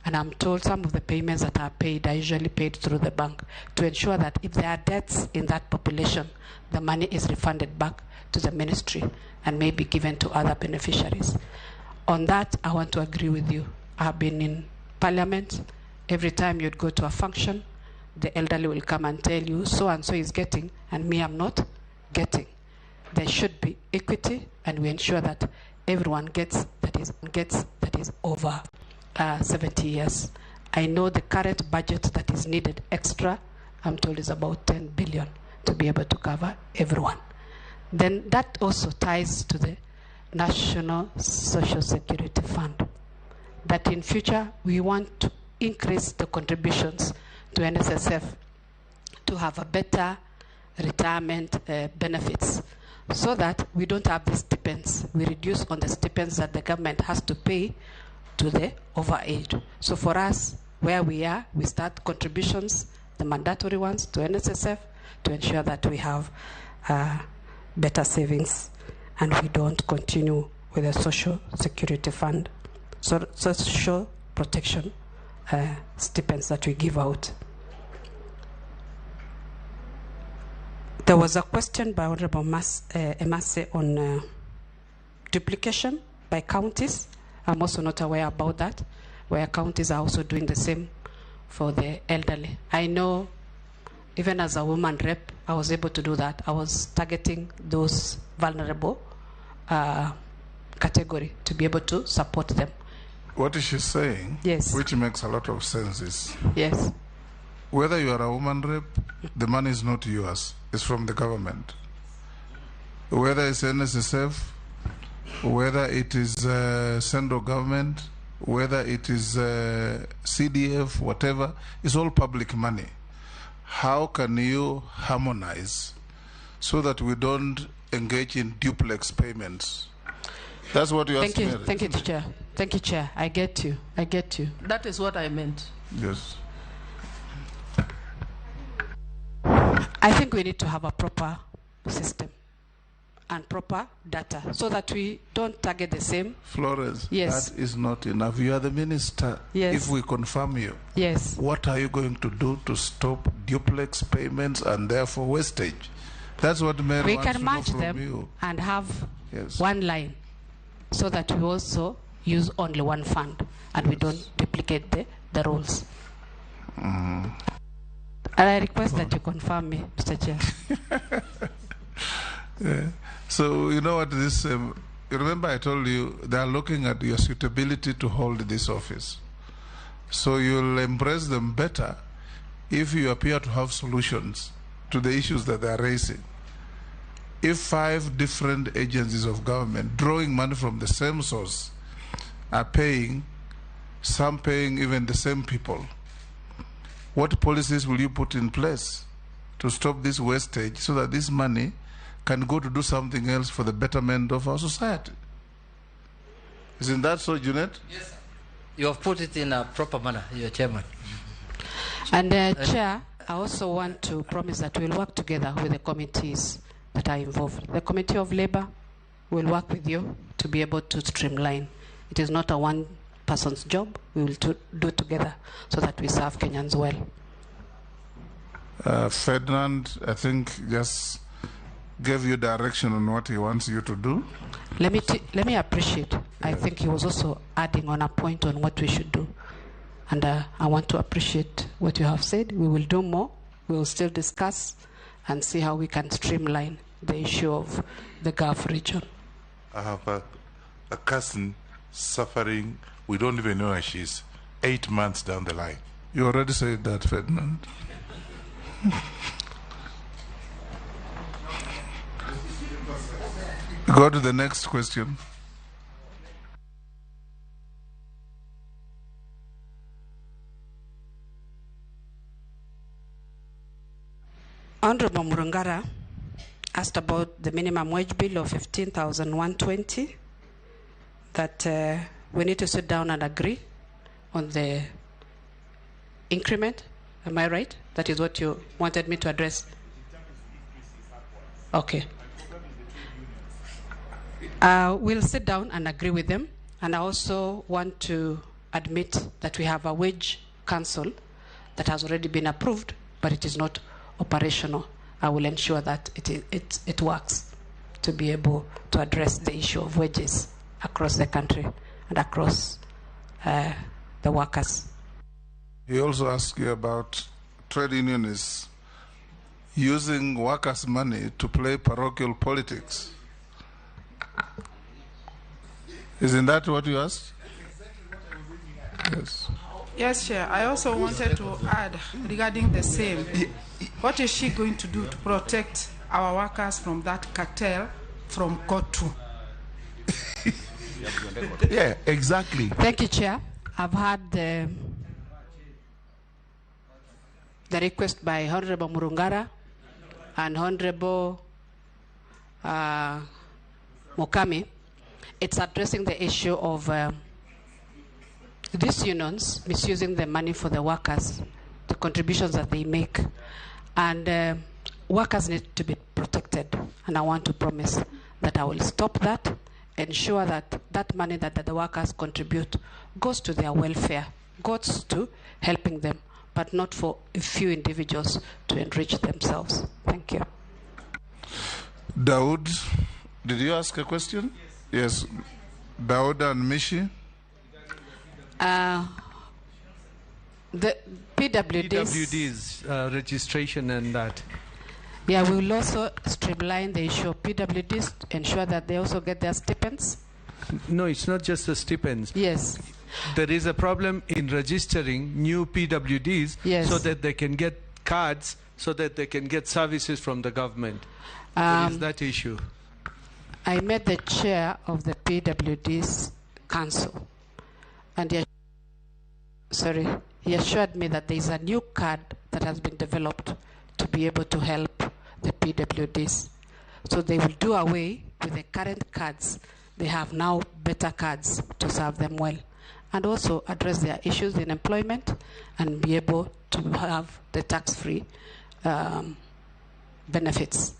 And I'm told some of the payments that are paid are usually paid through the bank, to ensure that if there are deaths in that population, the money is refunded back to the ministry and may be given to other beneficiaries. On that, I want to agree with you. I've been in Parliament. Every time you'd go to a function, the elderly will come and tell you, so and so is getting, and me, I'm not getting. There should be equity, and we ensure that everyone gets that is over 70 years. I know the current budget that is needed extra, I'm told, is about 10 billion to be able to cover everyone. Then that also ties to the National Social Security Fund, that in future we want to increase the contributions to NSSF to have a better retirement benefits, so that we don't have the stipends. We reduce on the stipends that the government has to pay to the overage. So for us, where we are, we start contributions, the mandatory ones, to NSSF to ensure that we have better savings and we don't continue with the Social Security Fund, so social protection stipends that we give out. There was a question by Honorable Emase on duplication by counties. I'm also not aware about that, where counties are also doing the same for the elderly. I know, even as a woman rep, I was able to do that. I was targeting those vulnerable category to be able to support them. What is she saying, yes, which makes a lot of sense, is yes, whether you are a woman rep, the money is not yours, it's from the government. Whether it's NSSF, whether it is central government, whether it is CDF, whatever, it's all public money. how can you harmonize so that we don't engage in duplex payments? That's what you asked. Thank you, Chair. Thank you, Chair. I get you. That is what I meant. Yes. I think we need to have a proper system and proper data so that we don't target the same. Florence, yes. That is not enough. You are the minister. Yes. If we confirm you, yes. What are you going to do to stop duplex payments and therefore wastage? That's what Mary We wants can to match know from them you. and have Yes. one line so that we also use only one fund and we don't duplicate the rules. Mm. And I request that you confirm me, Mr. Chair. Yeah. So you know what this, you remember I told you they are looking at your suitability to hold this office. So you'll embrace them better if you appear to have solutions to the issues that they are raising. If 5 different agencies of government drawing money from the same source are paying, some paying even the same people, what policies will you put in place to stop this wastage so that this money can go to do something else for the betterment of our society? Isn't that so, Junet? Yes, sir. You have put it in a proper manner, your chairman. And Chair, I also want to promise that we'll work together with the committees that are involved. The Committee of Labor will work with you to be able to streamline. It is not a one person's job. We will do together so that we serve Kenyans well. Ferdinand, I think, just gave you direction on what he wants you to do. Let me appreciate. Yes. I think he was also adding on a point on what we should do. And I want to appreciate what you have said. We will do more. We will still discuss and see how we can streamline the issue of the Gulf region. I have a cousin suffering. We don't even know where she is. 8 months down the line. You already said that, Ferdinand. Go to the next question. Honorable Murungara asked about the minimum wage bill of 15,120, that we need to sit down and agree on the increment. Am I right? That is what you wanted me to address. Okay. We'll sit down and agree with them. And I also want to admit that we have a wage council that has already been approved, but it is not operational. I will ensure that it works to be able to address the issue of wages across the country and across the workers. He also asked you about trade unionists using workers' money to play parochial politics. Isn't that what you asked? Yes. Yes, Chair. I also wanted to add regarding the same. What is she going to do to protect our workers from that cartel from Kotu? Yeah, exactly. Thank you, Chair. I've had the request by Honorable Murungara and Honorable Mukami. It's addressing the issue of these unions misusing the money for the workers, the contributions that they make. And workers need to be protected. And I want to promise that I will stop that, ensure that that money that the workers contribute goes to their welfare, goes to helping them, but not for a few individuals to enrich themselves. Thank you. Daud, did you ask a question? Yes. Daud and Mishi? The PWD's registration and that. Yeah, we will also streamline the issue of PWDs to ensure that they also get their stipends. No, it's not just the stipends. Yes. There is a problem in registering new PWDs, yes, so that they can get cards, so that they can get services from the government. There is that issue. I met the chair of the PWD's council, and he assured me that there is a new card that has been developed to be able to help the PWDs. So they will do away with the current cards. They have now better cards to serve them well, and also address their issues in employment and be able to have the tax-free benefits.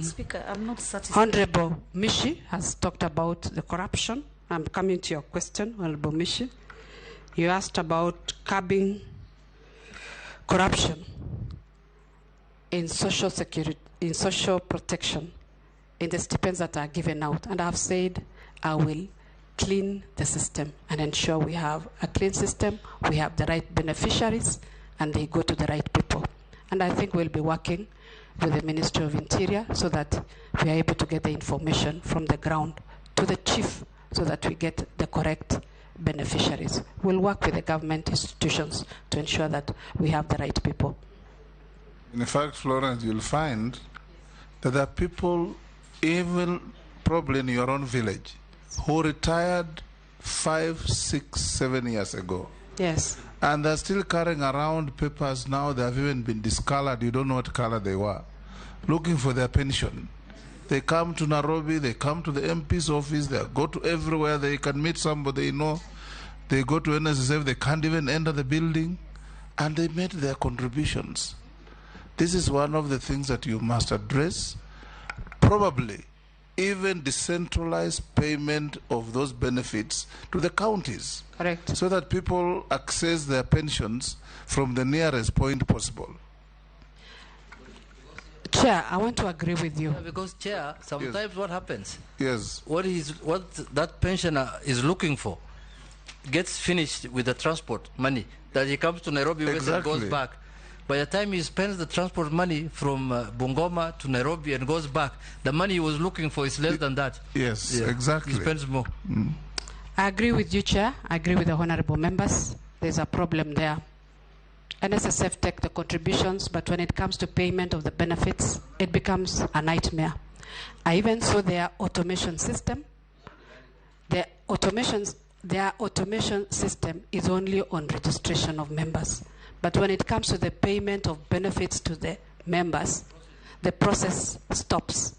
Speaker, I'm not satisfied. Honorable Mishi has talked about the corruption. I'm coming to your question, Honorable Mishi. You asked about curbing corruption in social security, in social protection, in the stipends that are given out. And I've said I will clean the system and ensure we have a clean system, we have the right beneficiaries, and they go to the right people. And I think we'll be working with the Ministry of Interior so that we are able to get the information from the ground to the chief so that we get the correct beneficiaries. We'll work with the government institutions to ensure that we have the right people. In fact, Florence, you'll find that there are people, even probably in your own village, who retired 5, 6, 7 years ago. Yes. And they're still carrying around papers now. They have even been discolored. You don't know what color they were. Looking for their pension. They come to Nairobi, they come to the MP's office, they go to everywhere they can meet somebody, They go to NSSF, they can't even enter the building. And they made their contributions. This is one of the things that you must address. Probably even decentralized payment of those benefits to the counties. Correct. So that people access their pensions from the nearest point possible. Chair, I want to agree with you. Because, Chair, sometimes what happens? Yes. What that pensioner is looking for gets finished with the transport money. That he comes to Nairobi West and goes back. By the time he spends the transport money from Bungoma to Nairobi and goes back, the money he was looking for is less than that. Yes, exactly. He spends more. I agree with you, Chair. I agree with the honorable members. There's a problem there. NSSF take the contributions, but when it comes to payment of the benefits, it becomes a nightmare. I even saw their automation system. Their automation system is only on registration of members. But when it comes to the payment of benefits to the members, the process stops.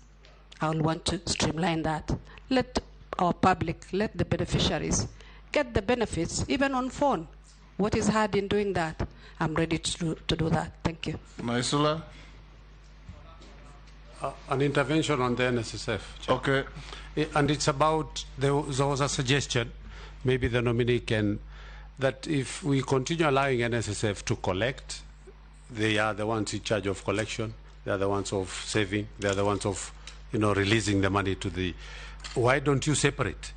I will want to streamline that. Let our public, let the beneficiaries get the benefits, even on phone. What is hard in doing that? I'm ready to do that. Thank you. Naisula? An intervention on the NSSF. Chair. Okay. And it's about, there was a suggestion, maybe the nominee can, that if we continue allowing NSSF to collect, they are the ones in charge of collection, they are the ones of saving, they are the ones of, releasing the money to the, why don't you separate?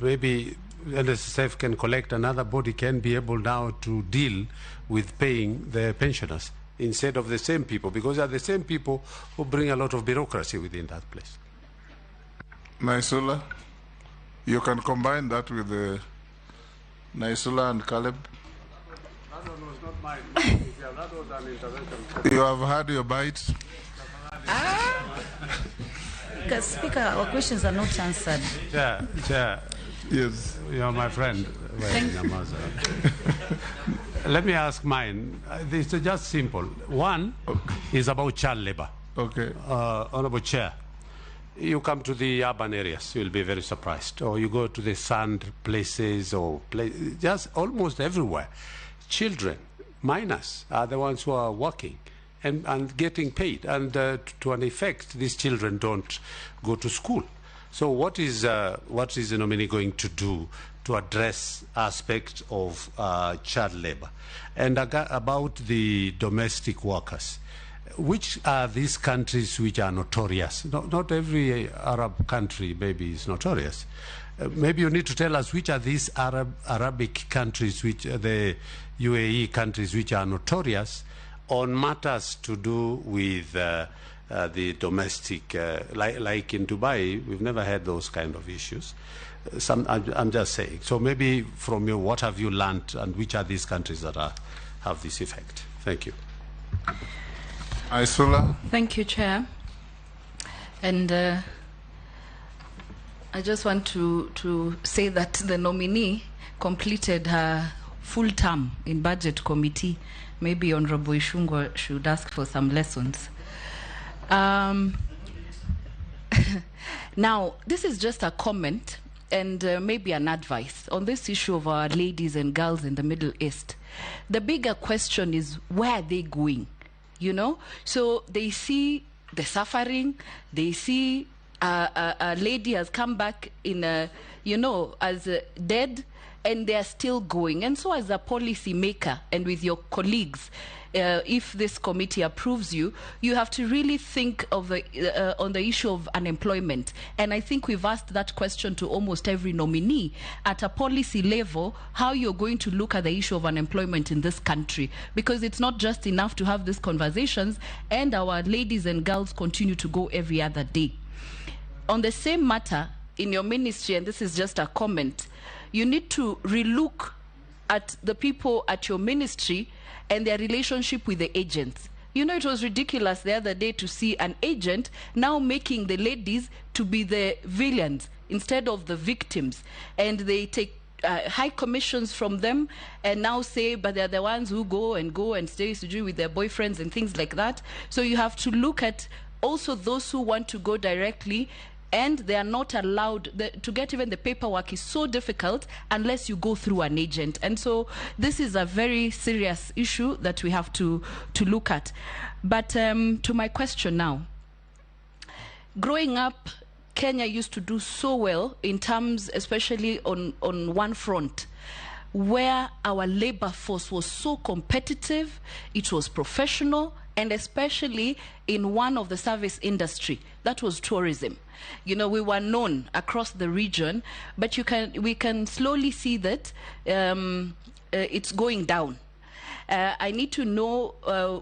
Maybe NSSF can collect, another body can be able now to deal with paying the pensioners instead of the same people, because they are the same people who bring a lot of bureaucracy within that place. Naisula, you can combine that with the Naisula and Caleb. That one was not mine. That was an intervention. You have had your bite. Speaker, our questions are not answered. Chair. Yes. You are my friend. Let me ask mine. It's just simple. One is about child labor. Okay. Honorable Chair, you come to the urban areas, you'll be very surprised. Or you go to the sand places or just almost everywhere. Children, minors, are the ones who are working and getting paid. And to an effect, these children don't go to school. So what is the nominee going to do to address aspects of child labor? And about the domestic workers, which are these countries which are notorious? Not every Arab country maybe is notorious. Maybe you need to tell us which are these Arabic countries, which are the UAE countries which are notorious on matters to do with the domestic, like in Dubai, we've never had those kind of issues. I'm just saying. So maybe from you, what have you learned, and which are these countries that have this effect? Thank you. Aisula. Thank you, Chair. And I just want to say that the nominee completed her full term in budget committee. Maybe Honorable Ishungwa should ask for some lessons. Now, this is just a comment and maybe an advice on this issue of our ladies and girls in the Middle East. The bigger question is, where are they going? You know, so they see the suffering, they see a lady has come back in a, you know, as dead, and they are still going. And so as a policy maker and with your colleagues, if this committee approves you, you have to really think of the, on the issue of unemployment. And I think we've asked that question to almost every nominee at a policy level, how you're going to look at the issue of unemployment in this country. Because it's not just enough to have these conversations and our ladies and girls continue to go every other day. On the same matter, in your ministry, and this is just a comment, you need to relook at the people at your ministry and their relationship with the agents. You know, it was ridiculous the other day to see an agent now making the ladies to be the villains instead of the victims. And they take high commissions from them and now say, but they're the ones who go and stay with their boyfriends and things like that. So you have to look at also those who want to go directly, and they are not allowed to get even the paperwork is so difficult unless you go through an agent. And so this is a very serious issue that we have to look at. But to my question now, growing up, Kenya used to do so well in terms, especially on one front, where our labor force was so competitive, it was professional, and especially in one of the service industry, that was tourism. You know, we were known across the region, but we can slowly see that it's going down. I need to know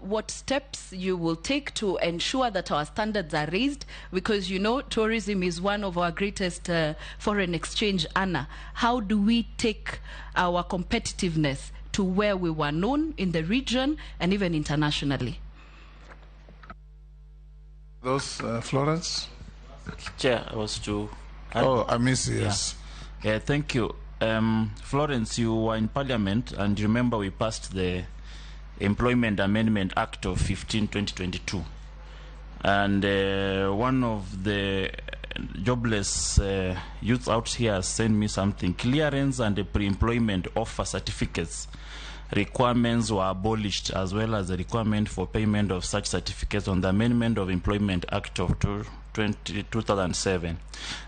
what steps you will take to ensure that our standards are raised, because, you know, tourism is one of our greatest foreign exchange earner. How do we take our competitiveness to where we were known in the region and even internationally? Those, Florence? Chair, I was to... Oh, I miss yes. Yeah, thank you. Florence, you were in Parliament, and remember we passed the Employment Amendment Act of 2022. And one of the jobless youths out here sent me something. Clearance and the pre-employment offer certificates requirements were abolished, as well as the requirement for payment of such certificates on the Amendment of Employment Act of 2007.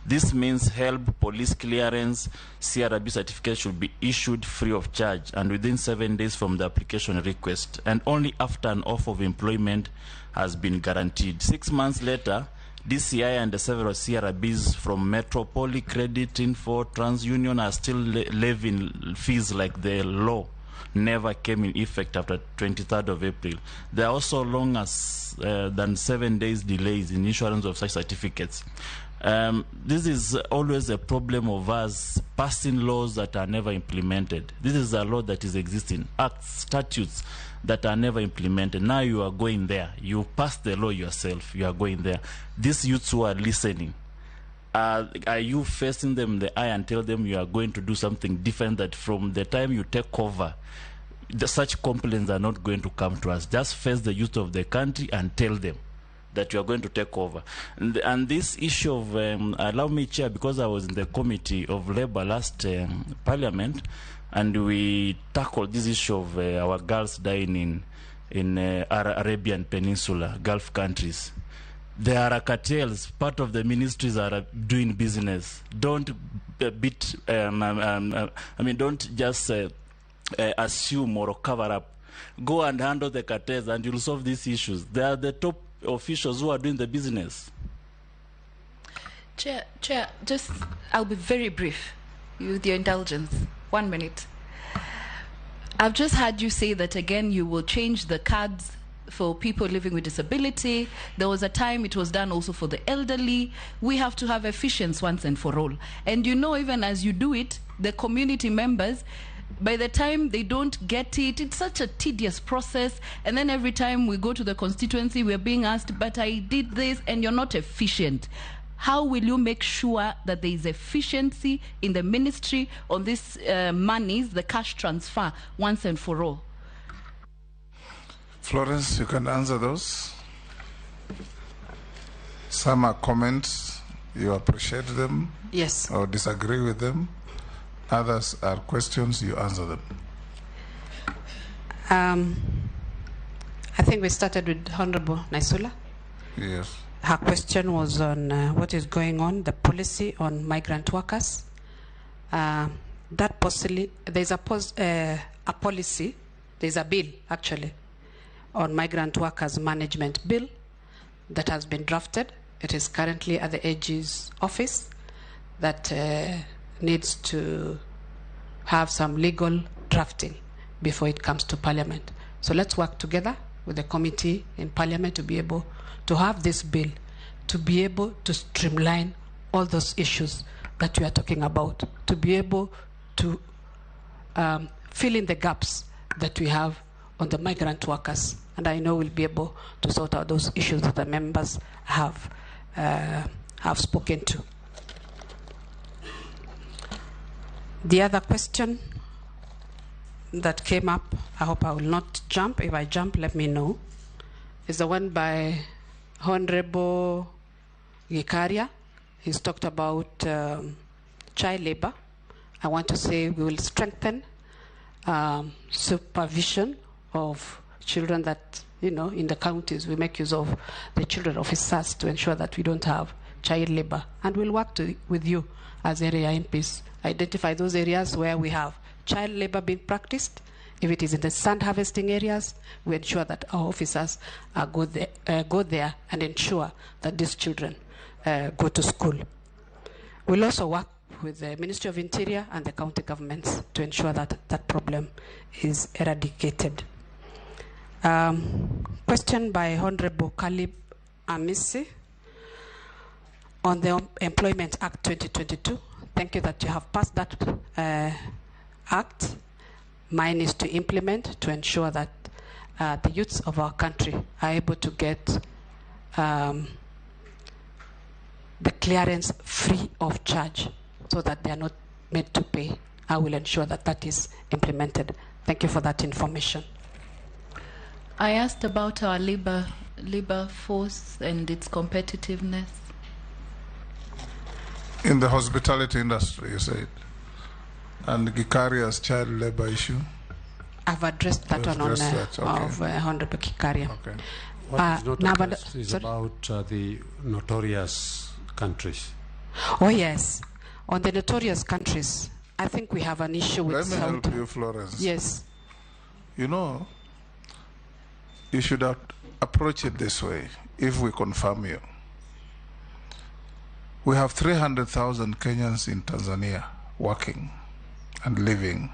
This means HELB, police clearance, CRB certificates should be issued free of charge and within 7 days from the application request, and only after an offer of employment has been guaranteed. 6 months later, DCI and the several CRBs from Metropoly, Credit Info, TransUnion are still levying fees like the law never came in effect after 23rd of April. There are also long as than 7 days delays in issuance of such certificates. This is always a problem of us passing laws that are never implemented. This is a law that is existing, acts, statutes that are never implemented. Now you are going there. You passed the law yourself. You are going there. These youths who are listening, are you facing them in the eye and tell them you are going to do something different, that from the time you take over, such complaints are not going to come to us? Just face the youth of the country and tell them that you are going to take over. And this issue of, allow me, Chair, because I was in the Committee of Labour last Parliament, and we tackled this issue of our girls dying in Arabian Peninsula, Gulf countries. There are cartels. Part of the ministries are doing business. Don't don't just assume or cover up. Go and handle the cartels, and you'll solve these issues. They are the top officials who are doing the business. Chair, I'll be very brief with your indulgence. 1 minute. I've just heard you say that again you will change the cards for people living with disability. There was a time it was done also for the elderly. We have to have efficiency once and for all. And you know, even as you do it, the community members, by the time they don't get it, it's such a tedious process. And then every time we go to the constituency, we're being asked, but I did this, and you're not efficient. How will you make sure that there is efficiency in the ministry on these monies, the cash transfer, once and for all? Florence, you can answer those. Some are comments, you appreciate them. Yes. Or disagree with them. Others are questions, you answer them. I think we started with Honorable Naisula. Yes. Her question was on what is going on, the policy on migrant workers. That possibly, there's a policy, there's a bill actually, on migrant workers management bill that has been drafted. It is currently at the AG's office that needs to have some legal drafting before it comes to Parliament. So let's work together with the committee in Parliament to be able to have this bill, to be able to streamline all those issues that we are talking about, to be able to fill in the gaps that we have on the migrant workers. And I know we'll be able to sort out those issues that the members have spoken to. The other question that came up, I hope I will not jump. If I jump, let me know, is the one by Honorable Gikaria. He's talked about child labor. I want to say we will strengthen supervision of children that, in the counties, we make use of the children officers to ensure that we don't have child labor. And we'll work with you as area MPs, identify those areas where we have child labor being practiced. If it is in the sand harvesting areas, we ensure that our officers go there and ensure that these children go to school. We'll also work with the Ministry of Interior and the county governments to ensure that that problem is eradicated. Question by Honorable Kalib Amisi on the Employment Act 2022. Thank you that you have passed that act. Mine is to implement to ensure that the youths of our country are able to get the clearance free of charge so that they are not made to pay. I will ensure that that is implemented. Thank you for that information. I asked about our labor force and its competitiveness. In the hospitality industry, you said, and Gikaria's child labor issue? I've addressed that one on of Honorable Gikaria. Okay. What is not addressed is about the notorious countries. Oh yes, on the notorious countries, I think we have an issue with Let me help you, Florence. Yes. You should approach it this way, if we confirm you. We have 300,000 Kenyans in Tanzania working and living.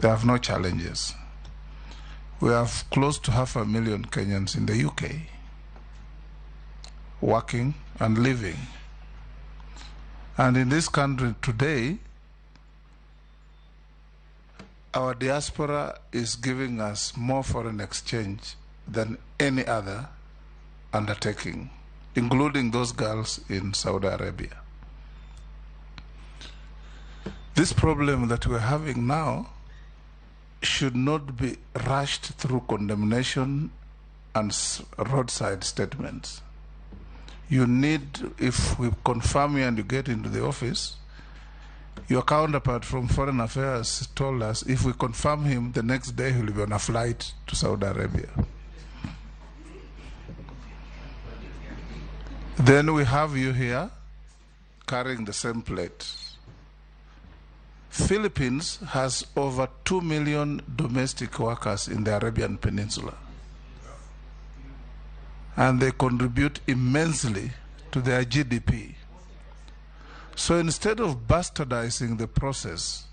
They have no challenges. We have close to 500,000 Kenyans in the UK working and living. And in this country today, our diaspora is giving us more foreign exchange than any other undertaking, including those girls in Saudi Arabia. This problem that we're having now should not be rushed through condemnation and roadside statements. You need, if we confirm you and you get into the office, your counterpart from Foreign Affairs told us if we confirm him, the next day he'll be on a flight to Saudi Arabia. Then we have you here carrying the same plate. Philippines has over 2 million domestic workers in the Arabian Peninsula. And they contribute immensely to their GDP. So instead of bastardizing the process,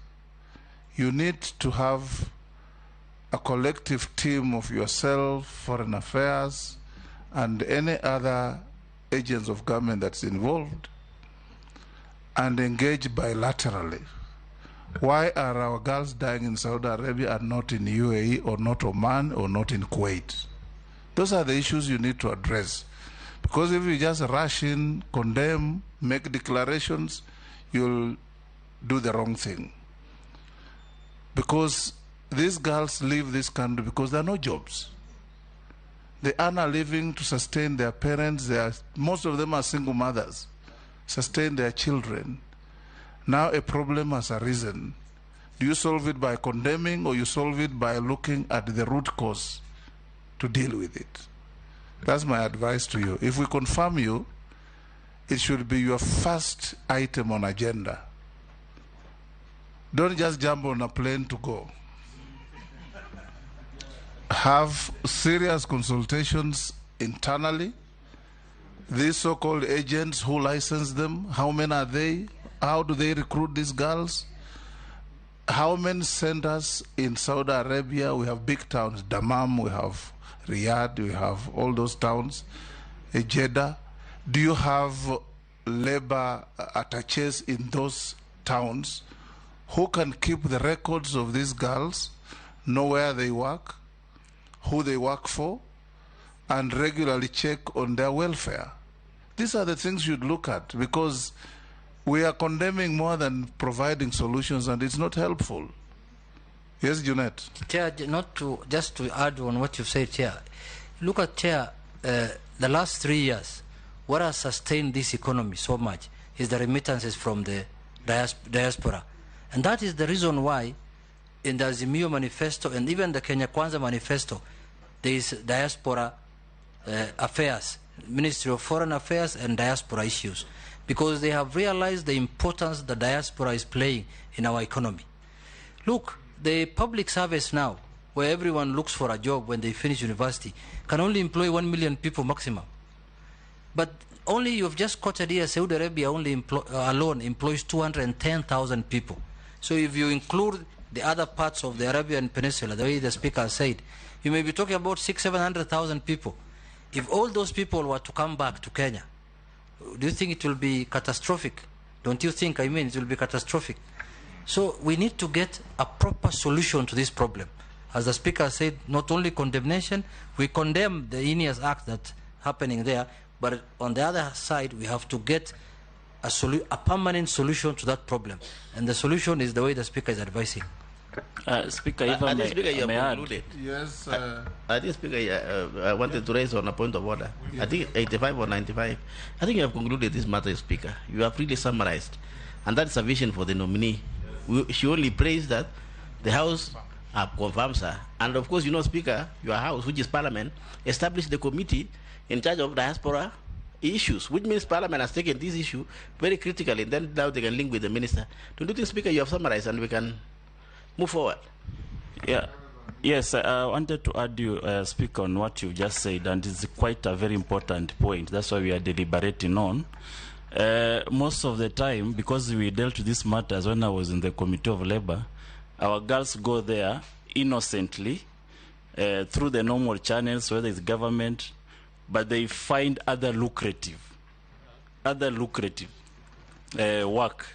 you need to have a collective team of yourself, Foreign Affairs, and any other agents of government that's involved, and engage bilaterally. Why are our girls dying in Saudi Arabia and not in UAE or not Oman or not in Kuwait? Those are the issues you need to address. Because if you just rush in, condemn, make declarations, you'll do the wrong thing. Because these girls leave this country because there are no jobs. They earn a living to sustain their parents. Most of them are single mothers, sustain their children. Now a problem has arisen. Do you solve it by condemning, or you solve it by looking at the root cause to deal with it? That's my advice to you. If we confirm you, it should be your first item on agenda. Don't just jump on a plane to go. Have serious consultations internally. These so-called agents, who license them? How many are they? How do they recruit these girls? How many centers in Saudi Arabia? We have big towns, Dammam, we have Riyadh, we have all those towns, Jeddah. Do you have labor attaches in those towns who can keep the records of these girls, know where they work, who they work for, and regularly check on their welfare? These are the things you'd look at, because we are condemning more than providing solutions, and it's not helpful. Yes, Junet? Chair, just to add on what you've said, Chair. Look at, Chair, the last 3 years, what has sustained this economy so much is the remittances from the diaspora. And that is the reason why in the Azimio Manifesto and even the Kenya Kwanza Manifesto, there is diaspora affairs, Ministry of Foreign Affairs and diaspora issues, because they have realized the importance the diaspora is playing in our economy. Look, the public service now, where everyone looks for a job when they finish university, can only employ 1 million people maximum. But only, you've just quoted here, Saudi Arabia only alone employs 210,000 people. So if you include the other parts of the Arabian Peninsula, the way the speaker said, you may be talking about 600,000-700,000 people. If all those people were to come back to Kenya, do you think it will be catastrophic? Don't you think, it will be catastrophic? So we need to get a proper solution to this problem. As the speaker said, not only condemnation, we condemn the heinous act that's happening there, but on the other side, we have to get a permanent solution to that problem. And the solution is the way the speaker is advising. Speaker, if I may add. Yes. I think, Speaker, I wanted to raise on a point of order. I think 85 or 95. I think you have concluded this matter, Speaker. You have really summarized. And that's a vision for the nominee. She only prays that the House confirms her. And of course, you know, Speaker, your House, which is Parliament, established the committee in charge of diaspora issues, which means Parliament has taken this issue very critically, and then now they can link with the minister. Don't you think, Speaker, you have summarized and we can move forward? Yeah. Yes, I wanted to add you, Speaker, on what you just said, and it's quite a very important point. That's why we are deliberating on. Most of the time, because we dealt with these matters when I was in the Committee of Labor, our girls go there innocently through the normal channels, whether it's government, but they find other lucrative work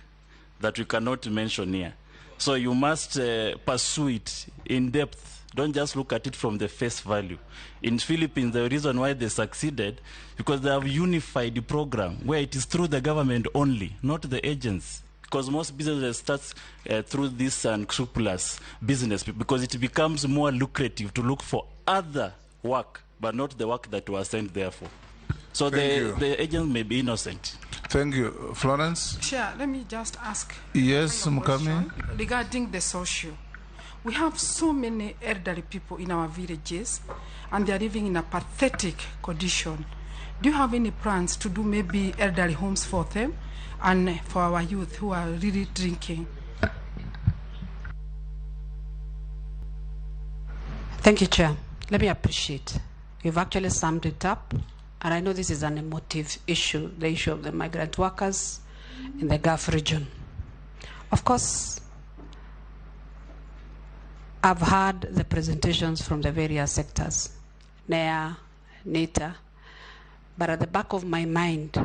that we cannot mention here. So you must pursue it in depth. Don't just look at it from the face value. In Philippines, the reason why they succeeded, because they have unified the program where it is through the government only, not the agents. Because most businesses start through this unscrupulous business, because it becomes more lucrative to look for other work, but not the work that was sent there for. So the agents may be innocent. Thank you. Florence? Chair, let me just ask. Yes, Mukami. Regarding the social. We have so many elderly people in our villages, and they are living in a pathetic condition. Do you have any plans to do maybe elderly homes for them and for our youth who are really drinking? Thank you, Chair. Let me appreciate. You've actually summed it up, and I know this is an emotive issue, the issue of the migrant workers in the Gulf region. Of course, I've heard the presentations from the various sectors, NEA, NITA, but at the back of my mind,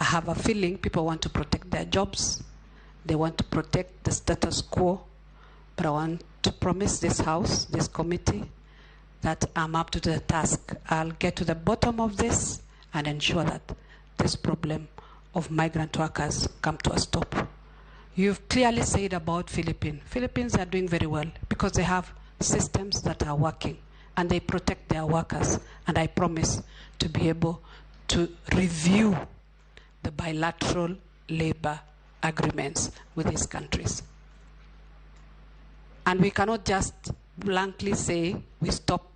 I have a feeling people want to protect their jobs, they want to protect the status quo, but I want to promise this House, this committee, that I'm up to the task. I'll get to the bottom of this, and ensure that this problem of migrant workers come to a stop. You've clearly said about Philippines. Philippines are doing very well because they have systems that are working and they protect their workers. And I promise to be able to review the bilateral labor agreements with these countries. And we cannot just blankly say we stop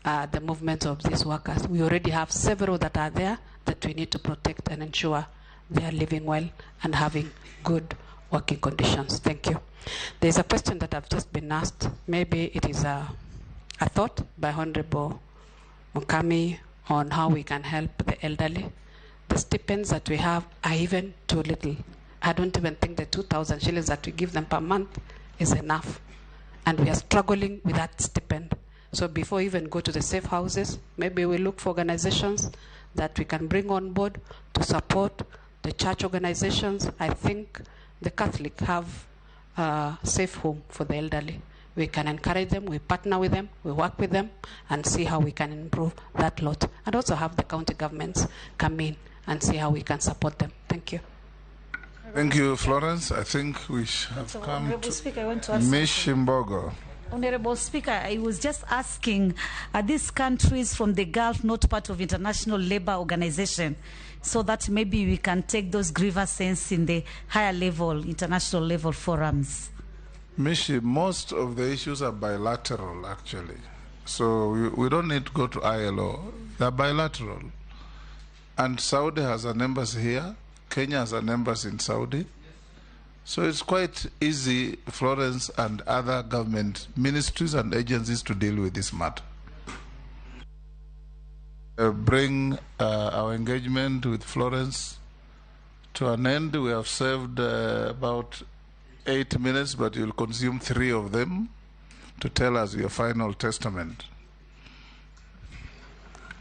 the movement of these workers. We already have several that are there that we need to protect and ensure they are living well and having good working conditions. Thank you. There's a question that I've just been asked. Maybe it is a thought by Honorable Mukami on how we can help the elderly. The stipends that we have are even too little. I don't even think the 2,000 shillings that we give them per month is enough. And we are struggling with that stipend. So before we even go to the safe houses, maybe we look for organizations that we can bring on board to support the church organizations. I think the Catholic have a safe home for the elderly. We can encourage them, we partner with them, we work with them, and see how we can improve that lot. And also have the county governments come in and see how we can support them. Thank you. Thank you, Florence. I think we have come to Speaker, I want to ask Ms. Shimbogo. Honorable Speaker, I was just asking, are these countries from the Gulf not part of International Labour Organization, so that maybe we can take those grievances in the higher level, international level forums? Mishi, most of the issues are bilateral, actually. So we don't need to go to ILO. They're bilateral. And Saudi has an embassy here. Kenya has an embassy in Saudi. So it's quite easy, Florence and other government ministries and agencies to deal with this matter. Bring our engagement with Florence to an end. We have served about 8 minutes, but you'll consume 3 of them to tell us your final testament.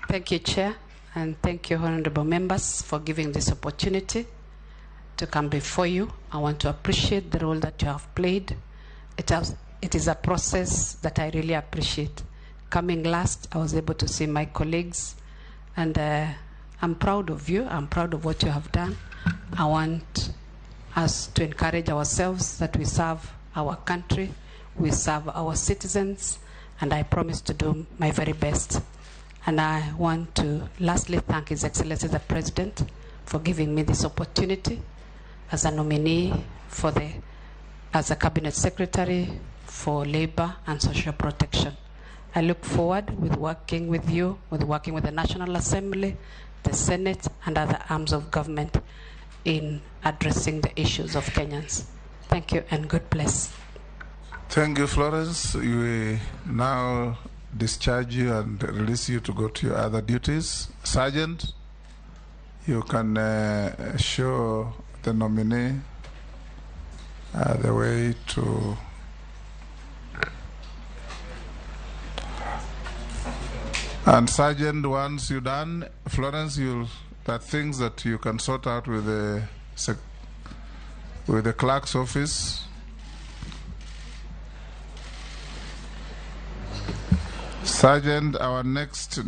Thank you, Chair, and thank you, honorable members, for giving this opportunity to come before you. I want to appreciate the role that you have played. It is a process that I really appreciate. Coming last, I was able to see my colleagues, and I'm proud of you. I'm proud of what you have done. I want us to encourage ourselves that we serve our country, we serve our citizens, and I promise to do my very best. And I want to lastly thank His Excellency the President for giving me this opportunity as a nominee as a Cabinet Secretary for Labor and Social Protection. I look forward with working with you, with working with the National Assembly, the Senate, and other arms of government in addressing the issues of Kenyans. Thank you and God bless. Thank you, Florence. We now discharge you and release you to go to your other duties. Sergeant, you can show the nominee the way to and Sergeant, once you're done, Florence, there are things that you can sort out with the clerk's office. Sergeant, our next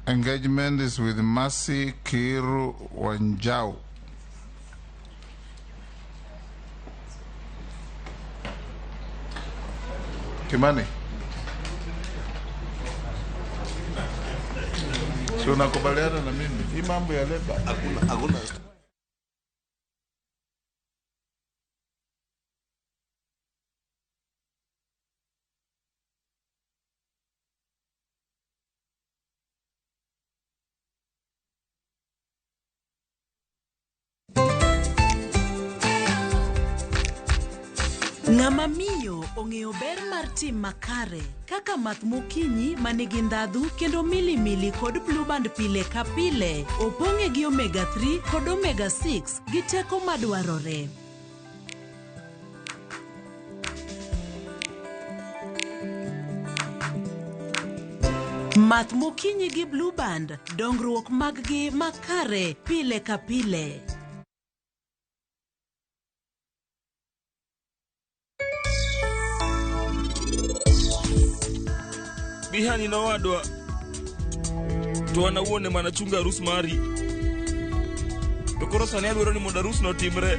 engagement is with Mercy Kiru Wanjau. Kimani, si unakubaliana na mimi hii mambo ya leba? Hakuna. Ng'ama miyo ong'eyo ber mar tim makare kaka math mokinyi manigi ndhadhu kendo milimili kod blue band pile ka pile opong'e gi omega 3 kod omega 6 gi teko madwarore. Math mokinyi gi blue band, dongruok maggi makare pile ka pile. Bihani no wadwa to wana uone mana chunga arus mari. To koro sani adwaro ni mondo arus no timre.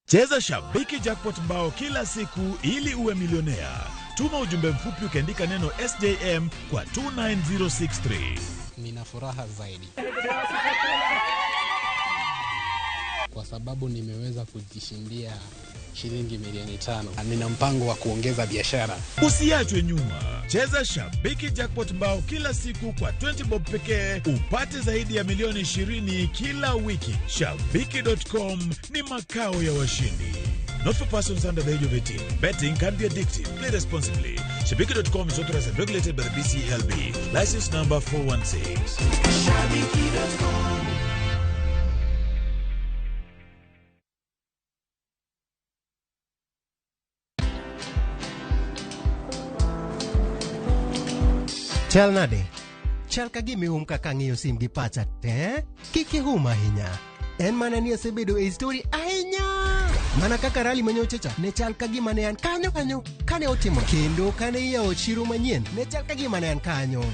Cheza Shabiki Jackpot Mbao kila siku ili uwe milionea. Tuma ujumbe mfupi ukiandika neno SJM kwa 29063. Nina furaha zaidi kwa sababu nimeweza kujishindia shilingi milioni 5. Nina mpango wa kuongeza biashara. Usiachwe nyuma. Cheza Shabiki Jackpot Mbao kila siku kwa 20 bob pekee upate zaidi ya milioni 20 kila wiki. Shabiki.com ni makao ya washindi. Not for persons under the age of 18. Betting can be addictive. Play responsibly. Shabiki.com is authorized and regulated by the BCLB. License number 416. Shabiki.com. Chal nade? Chal ka gimi kaka ng'iyo sim gi pacha te? Kiki ahinya. En mana ni asebedo e story ahinya. Mana kaka rally manyochacha ne chal ka gima ne an kanyo kane otimo. Kendo kane iyawo chiro manyien ne chal ka gima ne an kanyo.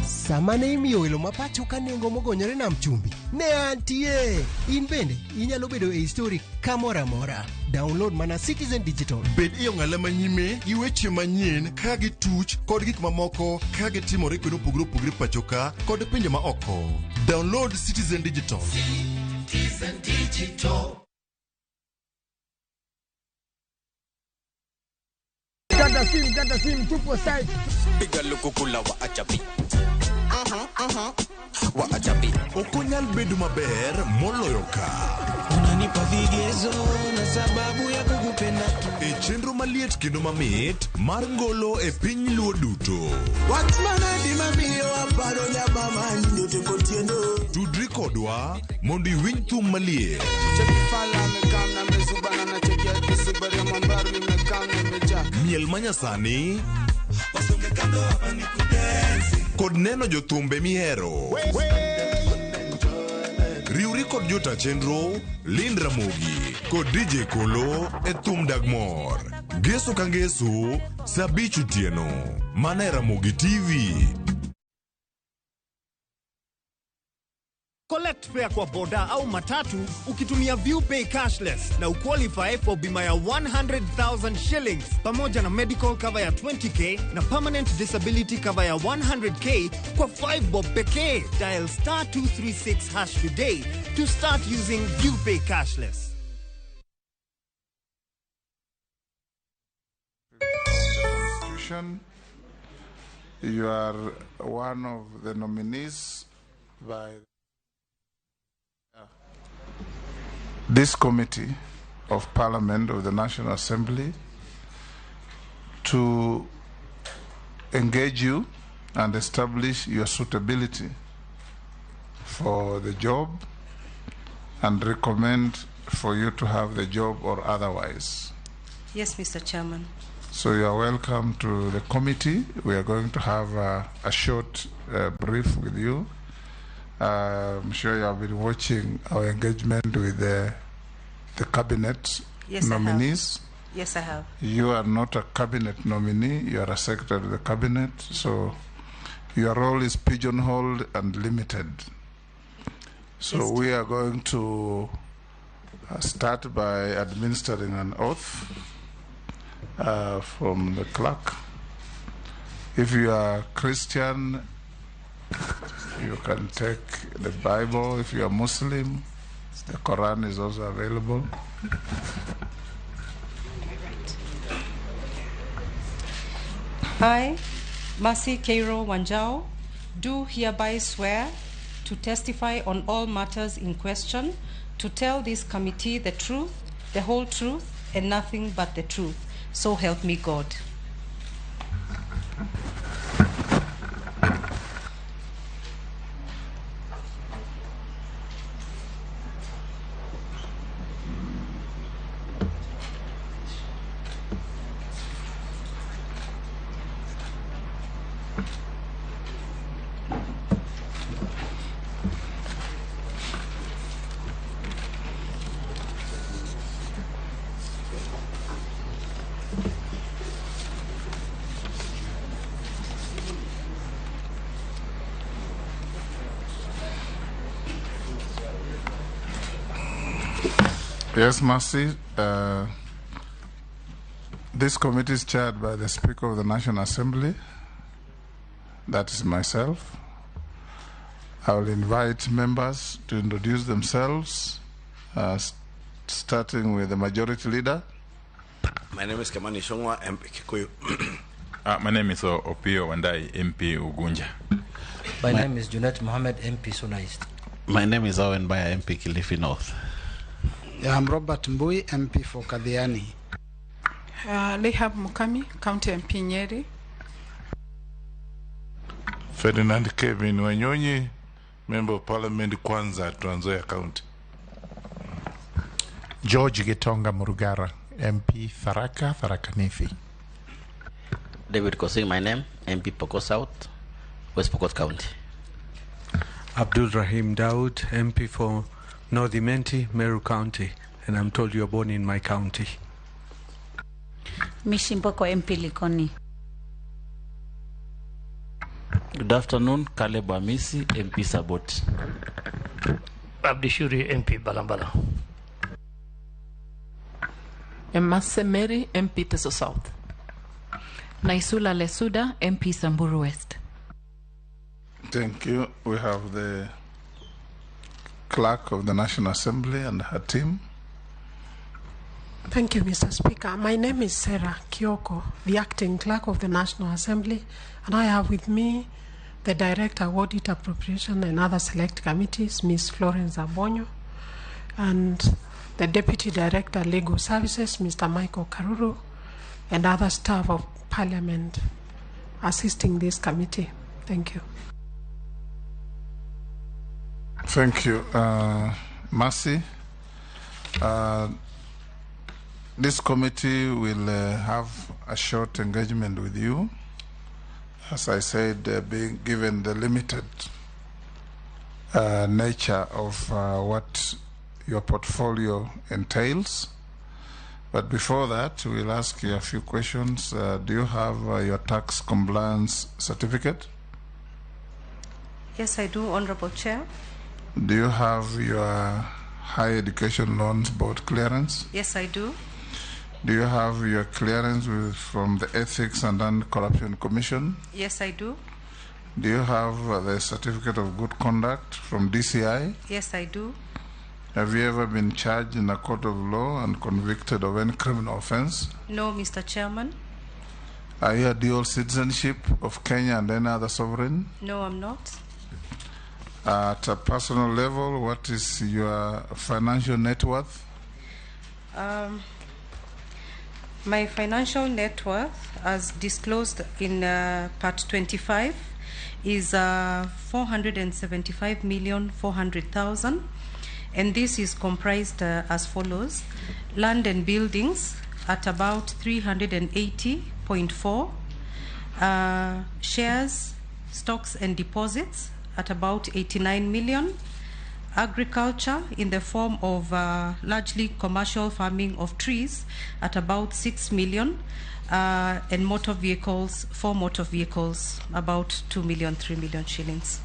Sama ne imiyo welo mapacho ka nengo mogonyore nam chumbi ne antie. In bende inyalo bedo e story kamora amora. Download mana Citizen Digital. Bed iyo ng'ala manyime gi weche manyien ka gi tuch kod gik mamoko ka gi timore kwedo pugre pachoka kod pinje ma oko. Download Citizen Digital. Citizen Digital. Ganda sim tupo side. Piga lukukula wa ajabi. Wa ajabi. Okonyal bedo maber moloyo ka. Unanipa vigezo na sababu ya kukupenda tu. E chenro maliet kendo mamit mar ngolo e piny luo duto. Wach manadi mamiyo aparo nyama manyo teko tiendo. Tudri kodwa mondo iwinj thum maliet. Miel manyasani kod neno jothumbe mihero. Riuri kod jota chenro Lind Ramogi kod DJ Kolo e thum Dagmor. Geso ka ngeso Sabichu Tieno. Mana e Ramogi TV. Collect fare kwa boda au matatu ukitumia ViewPay cashless na uqualify for bima ya 100,000 shillings pamoja na medical cover ya 20k na permanent disability cover ya 100k kwa 5 bob pekee. Dial *236# today to start using ViewPay cashless. You are one of the nominees by this committee of Parliament of the National Assembly to engage you and establish your suitability for the job and recommend for you to have the job or otherwise. Yes, Mr. Chairman. So you are welcome to the committee. We are going to have a short brief with you. I'm sure you have been watching our engagement with the cabinet nominees. Yes, I have. You are not a cabinet nominee. You are a secretary of the cabinet. So your role is pigeonholed and limited. So yes, we are going to start by administering an oath from the clerk. If you are Christian, you can take the Bible. If you are Muslim, the Quran is also available. I, Masi Keiro Wanjao, do hereby swear to testify on all matters in question, to tell this committee the truth, the whole truth, and nothing but the truth. So help me God. Yes, Mercy. This committee is chaired by the Speaker of the National Assembly. That is myself. I will invite members to introduce themselves, starting with the Majority Leader. My name is Kamani Shongwa, MP Kikuyu. My name is Opio Wandai, MP Ugunja. My name is Junet Mohammed, MP Suna East. My name is Owen Baya, MP Kilifi North. I'm Robert Mbui, MP for Kadhiani. Lehab Mukami, County MP Nyeri. Ferdinand Kevin Wanyonyi, Member of Parliament Kwanza, Trans Nzoia County. George Gitonga Murugara, MP Tharaka Nithi. David Kosing, my name, MP Pokot South, West Pokot County. Abdul Rahim Daud, MP for North Imenti, Meru County, and I'm told you're born in my county. Mishimboko, MP Likoni. Good afternoon, Caleb Amisi, MP Sabot. Abdishuri, MP Balambala. Emase Mary, MP Teso South. Naisula Lesuda, MP Samburu West. Thank you. We have the Clerk of the National Assembly and her team. Thank you, Mr. Speaker. My name is Sarah Kioko, the Acting Clerk of the National Assembly, and I have with me the Director of Audit, Appropriation and other select committees, Ms. Florence Abonyo, and the Deputy Director, Legal Services, Mr. Michael Karuru, and other staff of Parliament assisting this committee. Thank you. Thank you, Mercy. This committee will have a short engagement with you. As I said, being given the limited nature of what your portfolio entails. But before that, we'll ask you a few questions. Do you have your tax compliance certificate? Yes, I do, Honorable Chair. Do you have your Higher Education Loans Board clearance? Yes, I do. Do you have your clearance from the Ethics and Anti-Corruption Commission? Yes, I do. Do you have the Certificate of Good Conduct from DCI? Yes, I do. Have you ever been charged in a court of law and convicted of any criminal offense? No, Mr. Chairman. Are you a dual citizenship of Kenya and any other sovereign? No, I'm not. At a personal level, what is your financial net worth? My financial net worth, as disclosed in Part 25, is 475,400,000, and this is comprised as follows: land and buildings at about 380.4, shares, stocks and deposits at about 89 million, agriculture in the form of largely commercial farming of trees at about 6 million, and motor vehicles, 4 motor vehicles, about 2 million, 3 million shillings.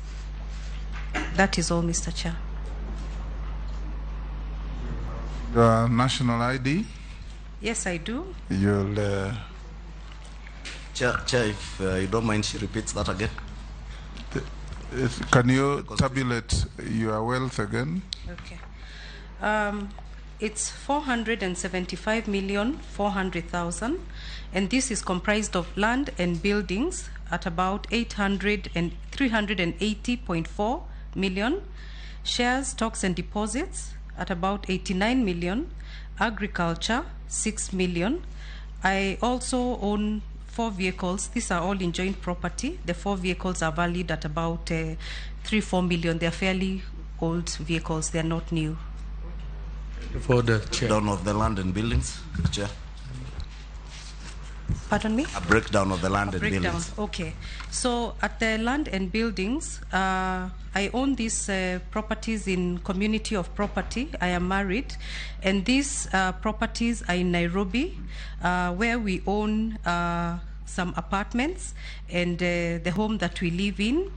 That is all, Mr. Chair. Your national ID? Yes, I do. You'll... Chair, if you don't mind, she repeats that again. Can you tabulate your wealth again? Okay. It's 475,400,000, and this is comprised of land and buildings at about 380.4 million, shares, stocks and deposits at about 89 million, agriculture 6 million. I also own 4 vehicles. These are all in joint property. The 4 vehicles are valued at about 3-4 million. They're fairly old vehicles. They're not new. For the chair. Breakdown of the land and buildings, Chair. Pardon me? A breakdown of the land and Breakdown. buildings. Okay. So at the land and buildings, I own these properties in community of property. I am married, and these properties are in Nairobi, where we own some apartments and the home that we live in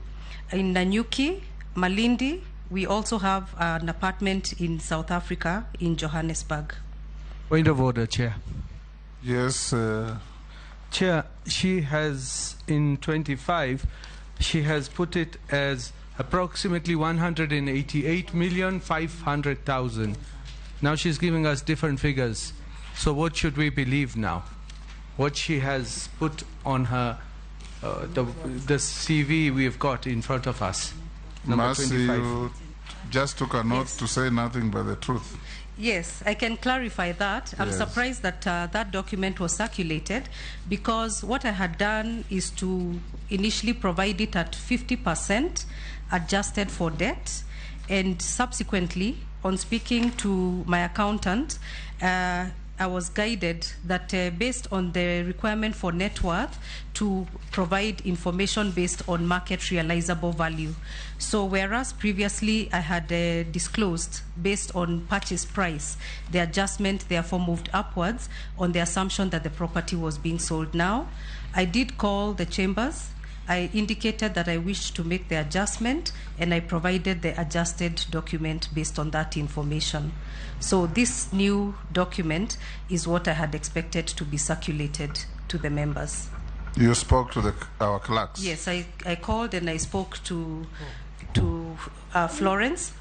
Nanyuki, Malindi, We also have an apartment in South Africa, in Johannesburg. Point of order, Chair. Yes. Chair, she has, in 25, she has put it as approximately 188,500,000. Now she's giving us different figures. So what should we believe now? What she has put on her, the CV we've got in front of us. Number Mercy, 25. you just took a note Yes. to say nothing but the truth. Yes, I can clarify that. I'm Yes. surprised that that document was circulated, because what I had done is to initially provide it at 50% adjusted for debt, and subsequently, on speaking to my accountant, I was guided that based on the requirement for net worth, to provide information based on market realizable value. So whereas previously I had disclosed based on purchase price, the adjustment therefore moved upwards on the assumption that the property was being sold. Now, I did call the chambers. I indicated that I wished to make the adjustment, and I provided the adjusted document based on that information. So this new document is what I had expected to be circulated to the members. You spoke to our clerks? Yes, I called and I spoke to Florence,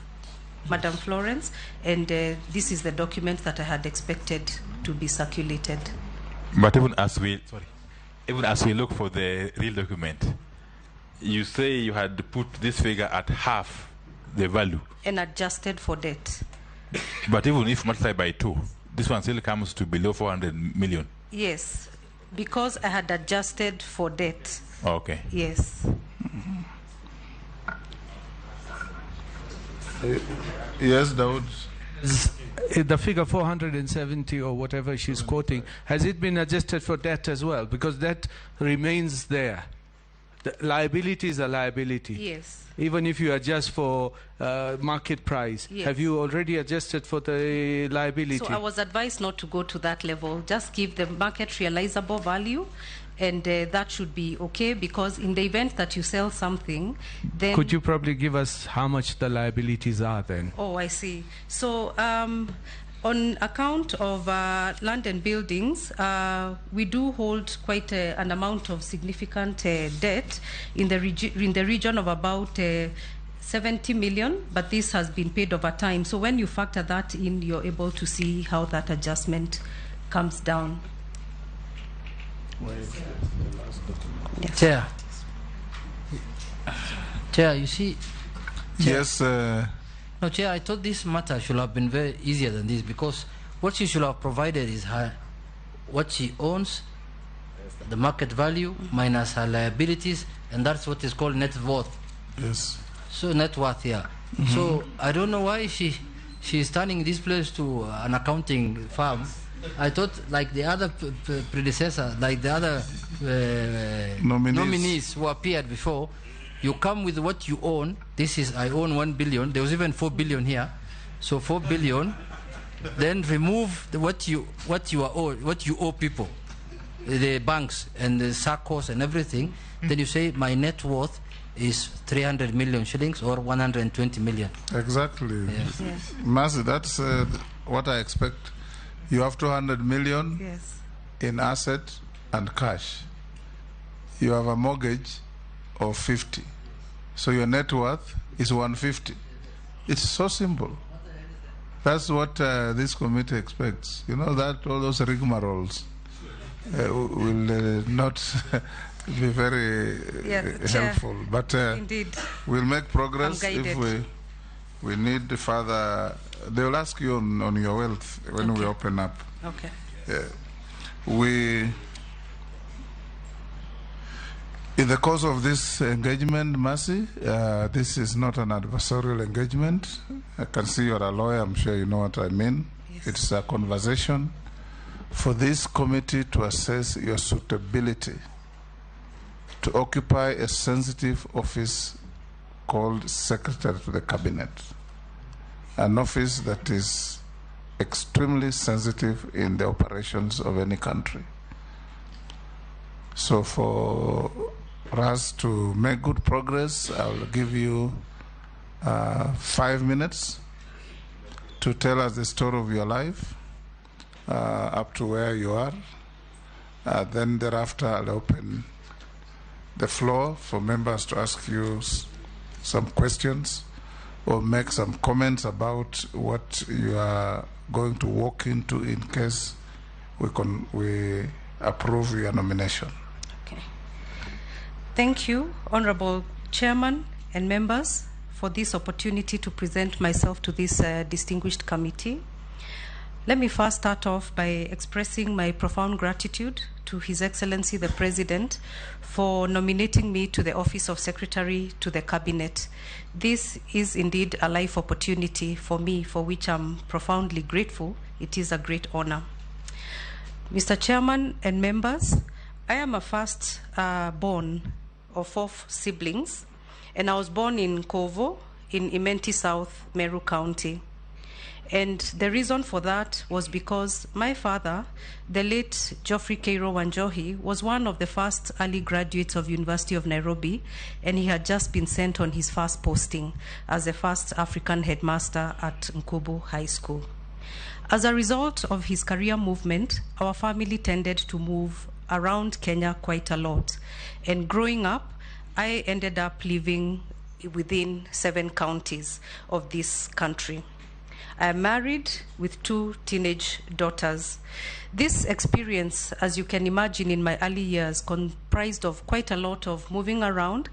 Madam Florence, and this is the document that I had expected to be circulated. But even as we look for the real document, you say you had put this figure at half the value. And adjusted for debt. But even if multiplied by 2, this one still comes to below 400 million. Yes, because I had adjusted for debt. Okay. Yes. Yes, Daud. The figure 470 or whatever she's quoting, has it been adjusted for debt as well? Because that remains there. The liability is a liability. Yes. Even if you adjust for market price, Yes. have you already adjusted for the liability? So I was advised not to go to that level. Just give the market realizable value, and that should be okay, because in the event that you sell something, then... Could you probably give us how much the liabilities are then? Oh, I see. So on account of land and buildings, we do hold quite an amount of significant debt in the region of about 70 million, but this has been paid over time. So when you factor that in, you're able to see how that adjustment comes down. Chair. Chair, you see. Chair. Yes. No, Chair, I thought this matter should have been very easier than this, because what she should have provided is her, what she owns, the market value minus her liabilities, and that's what is called net worth. Yes. So net worth, yeah. So I don't know why she's turning this place to an accounting firm. I thought, like the other predecessor, like the other nominees who appeared before, you come with what you own. This is, I own 1 billion. There was even 4 billion here. So 4 billion. Then remove what you owe people, the banks and the SACCOs and everything. Then you say my net worth is 300 million shillings or 120 million. Exactly. Yes. Mercy, that's what I expect. You have 200 million Yes. in asset and cash. You have a mortgage of 50. So your net worth is 150. It's so simple. That's what this committee expects. You know that all those rigmaroles will not be very helpful. But Indeed. we'll make progress I'm if guided. we need further. They will ask you on your wealth when we open up. Okay. In the course of this engagement, Mercy, this is not an adversarial engagement. I can see you're a lawyer. I'm sure you know what I mean. Yes. It's a conversation for this committee to assess your suitability to occupy a sensitive office called Secretary to the Cabinet, an office that is extremely sensitive in the operations of any country. So for us to make good progress, I'll give you 5 minutes to tell us the story of your life up to where you are. Then thereafter, I'll open the floor for members to ask you some questions or make some comments about what you are going to walk into in case we approve your nomination. Okay. Thank you, Honorable Chairman and members, for this opportunity to present myself to this distinguished committee. Let me first start off by expressing my profound gratitude to His Excellency the President for nominating me to the office of Secretary to the Cabinet. This is indeed a life opportunity for me, for which I'm profoundly grateful. It is a great honor. Mr. Chairman and members, I am a first born of 4 siblings, and I was born in Kovo in Imenti South, Meru County. And the reason for that was because my father, the late Geoffrey Keiro Wanjohi, was one of the first early graduates of University of Nairobi, and he had just been sent on his first posting as the first African headmaster at Nkubu High School. As a result of his career movement, our family tended to move around Kenya quite a lot. And growing up, I ended up living within 7 counties of this country. I am married with 2 teenage daughters. This experience, as you can imagine, in my early years, comprised of quite a lot of moving around,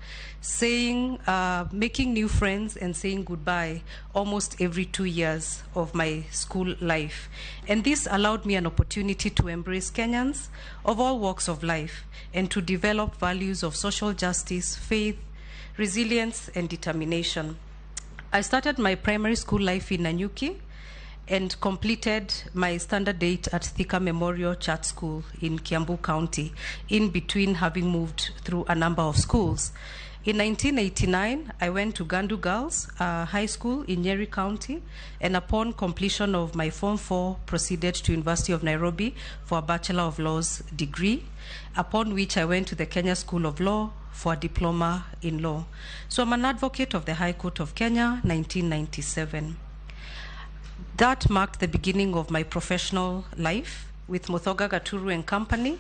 making new friends and saying goodbye almost every 2 years of my school life. And this allowed me an opportunity to embrace Kenyans of all walks of life and to develop values of social justice, faith, resilience, and determination. I started my primary school life in Nanyuki and completed my standard 8 at Thika Memorial Church School in Kiambu County, in between having moved through a number of schools. In 1989, I went to Gandu Girls High School in Nyeri County, and upon completion of my Form 4, proceeded to University of Nairobi for a Bachelor of Laws degree, upon which I went to the Kenya School of Law for a diploma in law. So I'm an advocate of the High Court of Kenya, 1997. That marked the beginning of my professional life with Muthoga Gaturu and Company.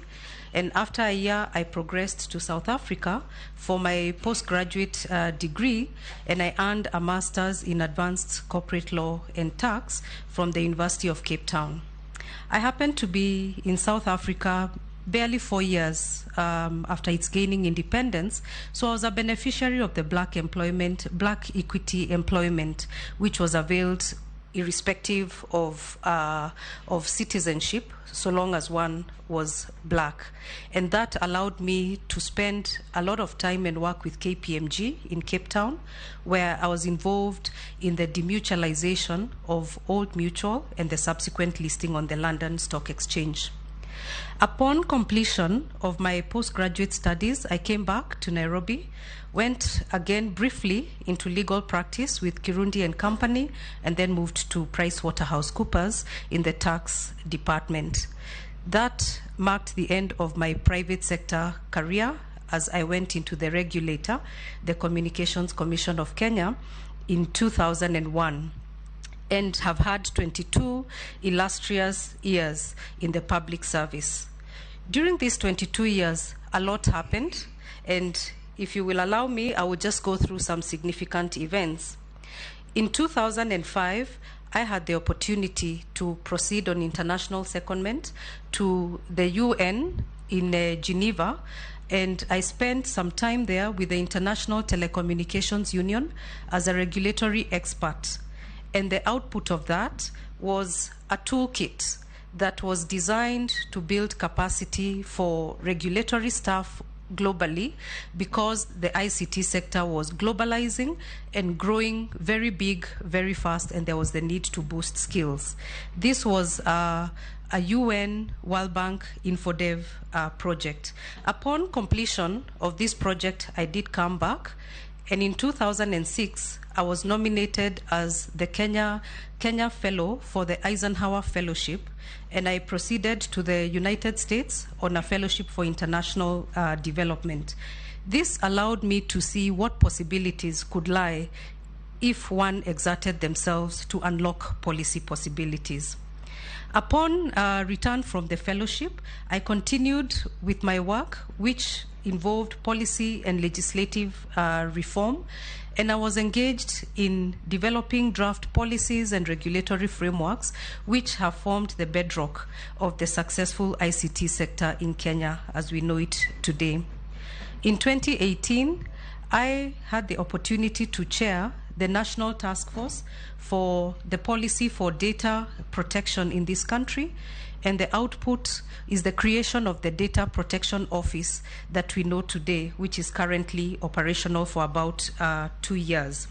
And after a year, I progressed to South Africa for my postgraduate degree, and I earned a master's in advanced corporate law and tax from the University of Cape Town. I happened to be in South Africa barely 4 years after its gaining independence, so I was a beneficiary of the black equity employment, which was availed irrespective of citizenship, so long as one was black. And that allowed me to spend a lot of time and work with KPMG in Cape Town, where I was involved in the demutualization of Old Mutual and the subsequent listing on the London Stock Exchange. Upon completion of my postgraduate studies, I came back to Nairobi, went again briefly into legal practice with Kirundi and Company, and then moved to PricewaterhouseCoopers in the tax department. That marked the end of my private sector career as I went into the regulator, the Communications Commission of Kenya, in 2001. And have had 22 illustrious years in the public service. During these 22 years, a lot happened, and if you will allow me, I will just go through some significant events. In 2005, I had the opportunity to proceed on international secondment to the UN in Geneva, and I spent some time there with the International Telecommunications Union as a regulatory expert. And the output of that was a toolkit that was designed to build capacity for regulatory staff globally, because the ICT sector was globalizing and growing very big, very fast, and there was the need to boost skills. This was a UN World Bank InfoDev project. Upon completion of this project, I did come back, and in 2006, I was nominated as the Kenya Fellow for the Eisenhower Fellowship, and I proceeded to the United States on a fellowship for international development. This allowed me to see what possibilities could lie if one exerted themselves to unlock policy possibilities. Upon return from the fellowship, I continued with my work, which involved policy and legislative reform, and I was engaged in developing draft policies and regulatory frameworks which have formed the bedrock of the successful ICT sector in Kenya as we know it today. In 2018, I had the opportunity to chair the National Task Force for the policy for data protection in this country, and the output is the creation of the Data Protection Office that we know today, which is currently operational for about 2 years.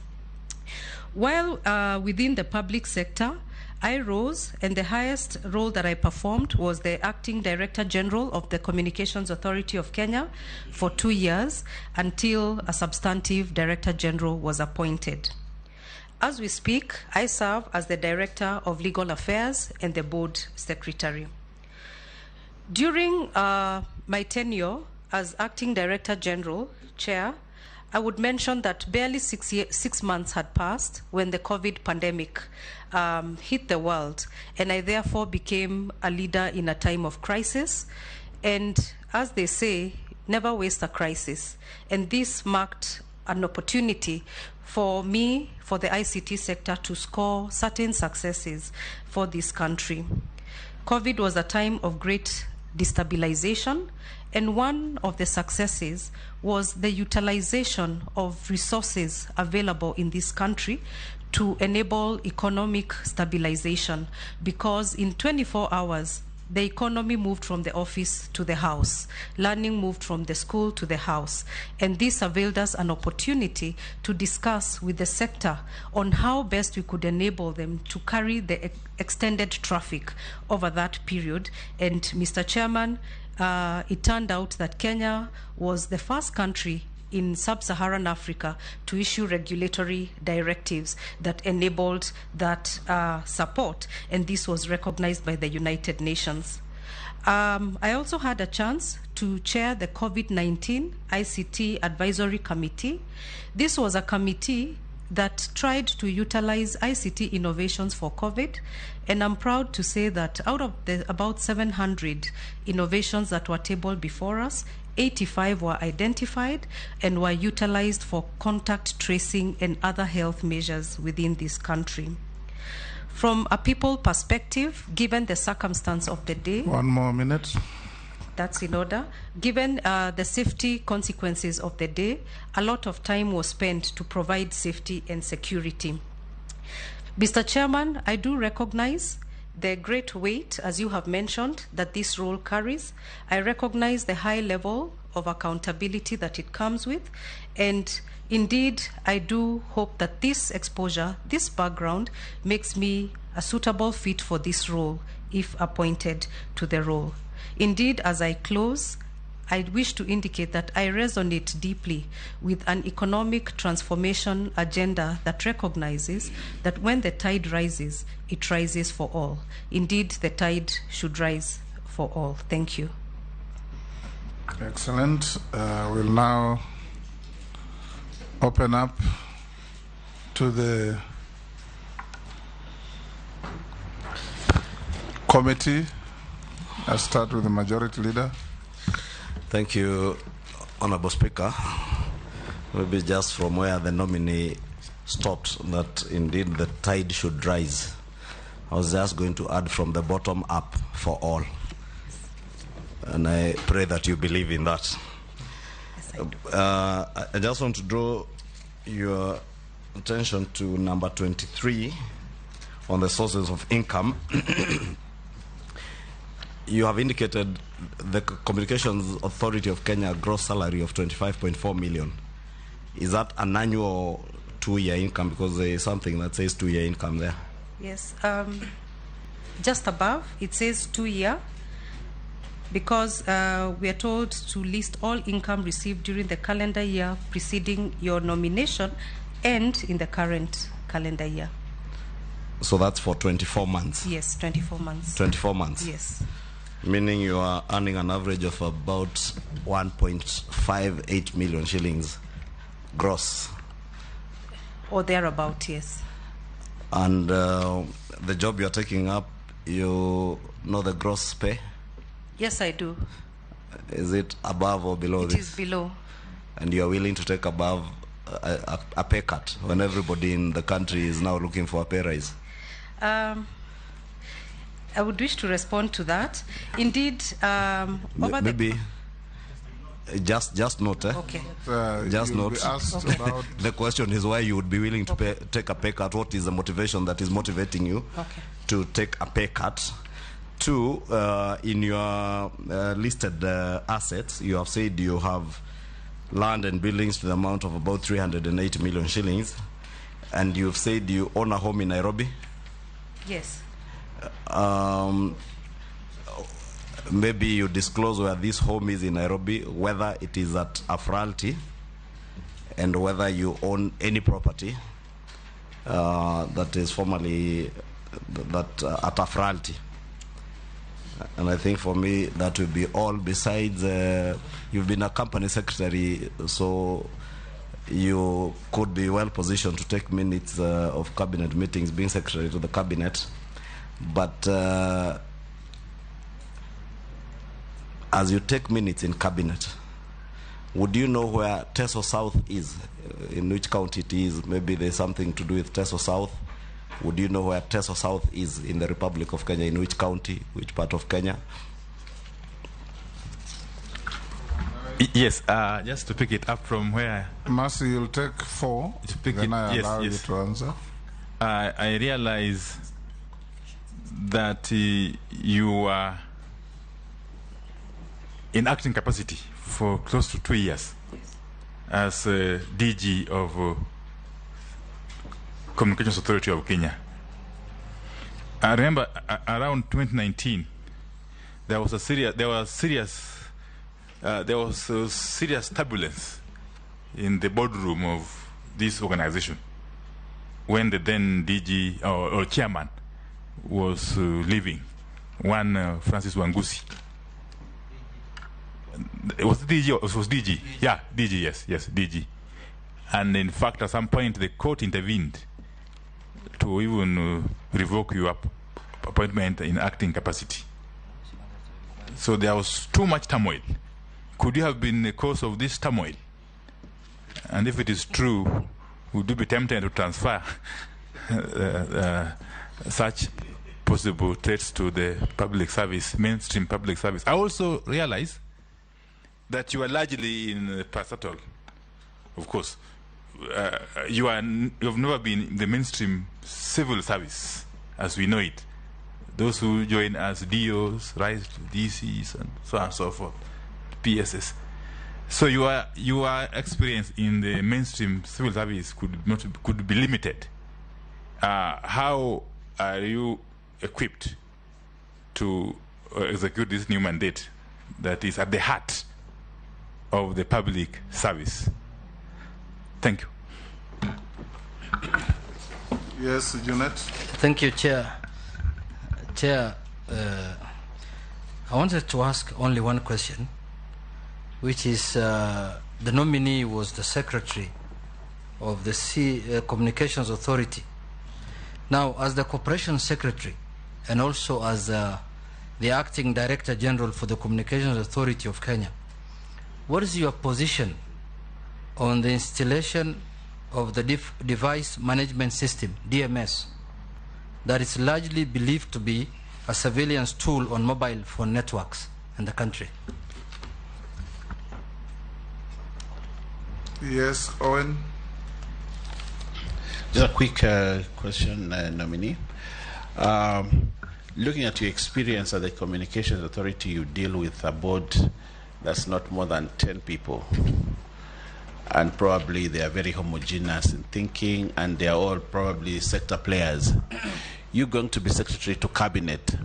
While within the public sector, I rose, and the highest role that I performed was the Acting Director General of the Communications Authority of Kenya for 2 years until a substantive Director General was appointed. As we speak, I serve as the Director of Legal Affairs and the Board Secretary. During my tenure as Acting Director General, Chair, I would mention that barely 6 months had passed when the COVID pandemic hit the world, and I therefore became a leader in a time of crisis. And as they say, never waste a crisis. And this marked an opportunity for me, for the ICT sector, to score certain successes for this country. COVID was a time of great destabilization, and one of the successes was the utilization of resources available in this country to enable economic stabilization, because in 24 hours, the economy moved from the office to the house. Learning moved from the school to the house. And this availed us an opportunity to discuss with the sector on how best we could enable them to carry the extended traffic over that period. And Mr. Chairman, it turned out that Kenya was the first country in sub-Saharan Africa to issue regulatory directives that enabled that support, and this was recognized by the United Nations. I also had a chance to chair the COVID-19 ICT Advisory Committee. This was a committee that tried to utilize ICT innovations for COVID, and I'm proud to say that out of the about 700 innovations that were tabled before us, 85 were identified and were utilized for contact tracing and other health measures within this country. From a people perspective, given the circumstance of the day— 1 more minute. That's in order. Given the safety consequences of the day, a lot of time was spent to provide safety and security. Mr. Chairman, I do recognize the great weight, as you have mentioned, that this role carries. I recognize the high level of accountability that it comes with, and indeed, I do hope that this exposure, this background, makes me a suitable fit for this role if appointed to the role. Indeed, as I close, I wish to indicate that I resonate deeply with an economic transformation agenda that recognizes that when the tide rises, it rises for all. Indeed, the tide should rise for all. Thank you. Excellent. We'll now open up to the committee. I'll start with the Majority Leader. Thank you, Honorable Speaker. Maybe just from where the nominee stopped, that indeed the tide should rise. I was just going to add from the bottom up for all. And I pray that you believe in that. I just want to draw your attention to number 23 on the sources of income. You have indicated the Communications Authority of Kenya gross salary of 25.4 million. Is that an annual 2-year income? Because there is something that says 2-year income there. Yes. Just above, it says 2-year, because we are told to list all income received during the calendar year preceding your nomination and in the current calendar year. So that's for 24 months? Yes, 24 months. 24 months? Yes. Meaning you are earning an average of about 1.58 million shillings gross. or thereabout, yes. And the job you're taking up, you know the gross pay? Yes, I do. Is it above or below It this? is below. And you are willing to take above a pay cut when everybody in the country is now looking for a pay rise? I would wish to respond to that. Indeed, over maybe just note. Okay. Just you'll note. be asked about- The question is why you would be willing to take a pay cut. What is the motivation that is motivating you to take a pay cut? Two, in your listed assets, you have said you have land and buildings to the amount of about 380 million shillings, and you've said you own a home in Nairobi. Yes. Maybe you disclose where this home is in Nairobi, whether it is at Afralty, and whether you own any property that is formerly at Afralty. And I think for me that will be all. Besides, you've been a company secretary, so you could be well positioned to take minutes of cabinet meetings, being secretary to the cabinet. But as you take minutes in cabinet, would you know where Teso South is, in which county it is? Maybe there's something to do with Teso South. Would you know where Teso South is in the Republic of Kenya, in which county, which part of Kenya? Yes, just to pick it up from where... Mercy, you'll take 4, then I allow you to answer. I realize that you are in acting capacity for close to 2 years as DG of Communications Authority of Kenya. I remember around 2019, there was serious turbulence in the boardroom of this organization when the then DG or chairman was leaving, one Francis Wangusi. It was DG, or it was DG? Yeah, DG, yes, DG. And in fact, at some point, the court intervened to even revoke your appointment in acting capacity. So there was too much turmoil. Could you have been the cause of this turmoil? And if it is true, would you be tempted to transfer such possible threats to the public service, mainstream public service? I also realize that you are largely in parastatal, of course. You have never been in the mainstream civil service as we know it. Those who join as DOs, rise to DCs, and so on and so forth, PSS. So your experience in the mainstream civil service could be limited. How are you equipped to execute this new mandate that is at the heart of the public service? Thank you. Yes, Junet. Thank you, Chair. Chair, I wanted to ask only one question, which is the nominee was the secretary of the Communications Authority. Now, as the Corporation Secretary and also as the Acting Director General for the Communications Authority of Kenya, what is your position on the installation of the Device Management System, DMS, that is largely believed to be a surveillance tool on mobile phone networks in the country? Yes, Owen. Just a quick question, nominee. Looking at your experience at the Communications Authority, you deal with a board that's not more than 10 people. And probably they are very homogeneous in thinking, and they are all probably sector players. You're going to be secretary to cabinet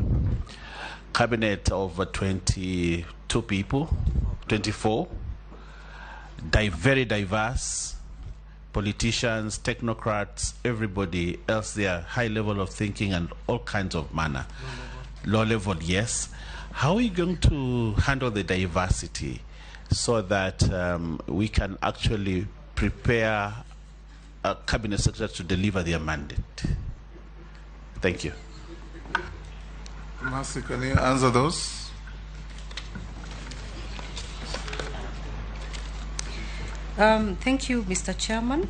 of 22 people, 24, very diverse, politicians, technocrats, everybody else there, high level of thinking and all kinds of manner. Low level, yes. How are you going to handle the diversity so that we can actually prepare cabinet secretary to deliver their mandate. Thank you. Mercy, can you answer those? Thank you, Mr. Chairman.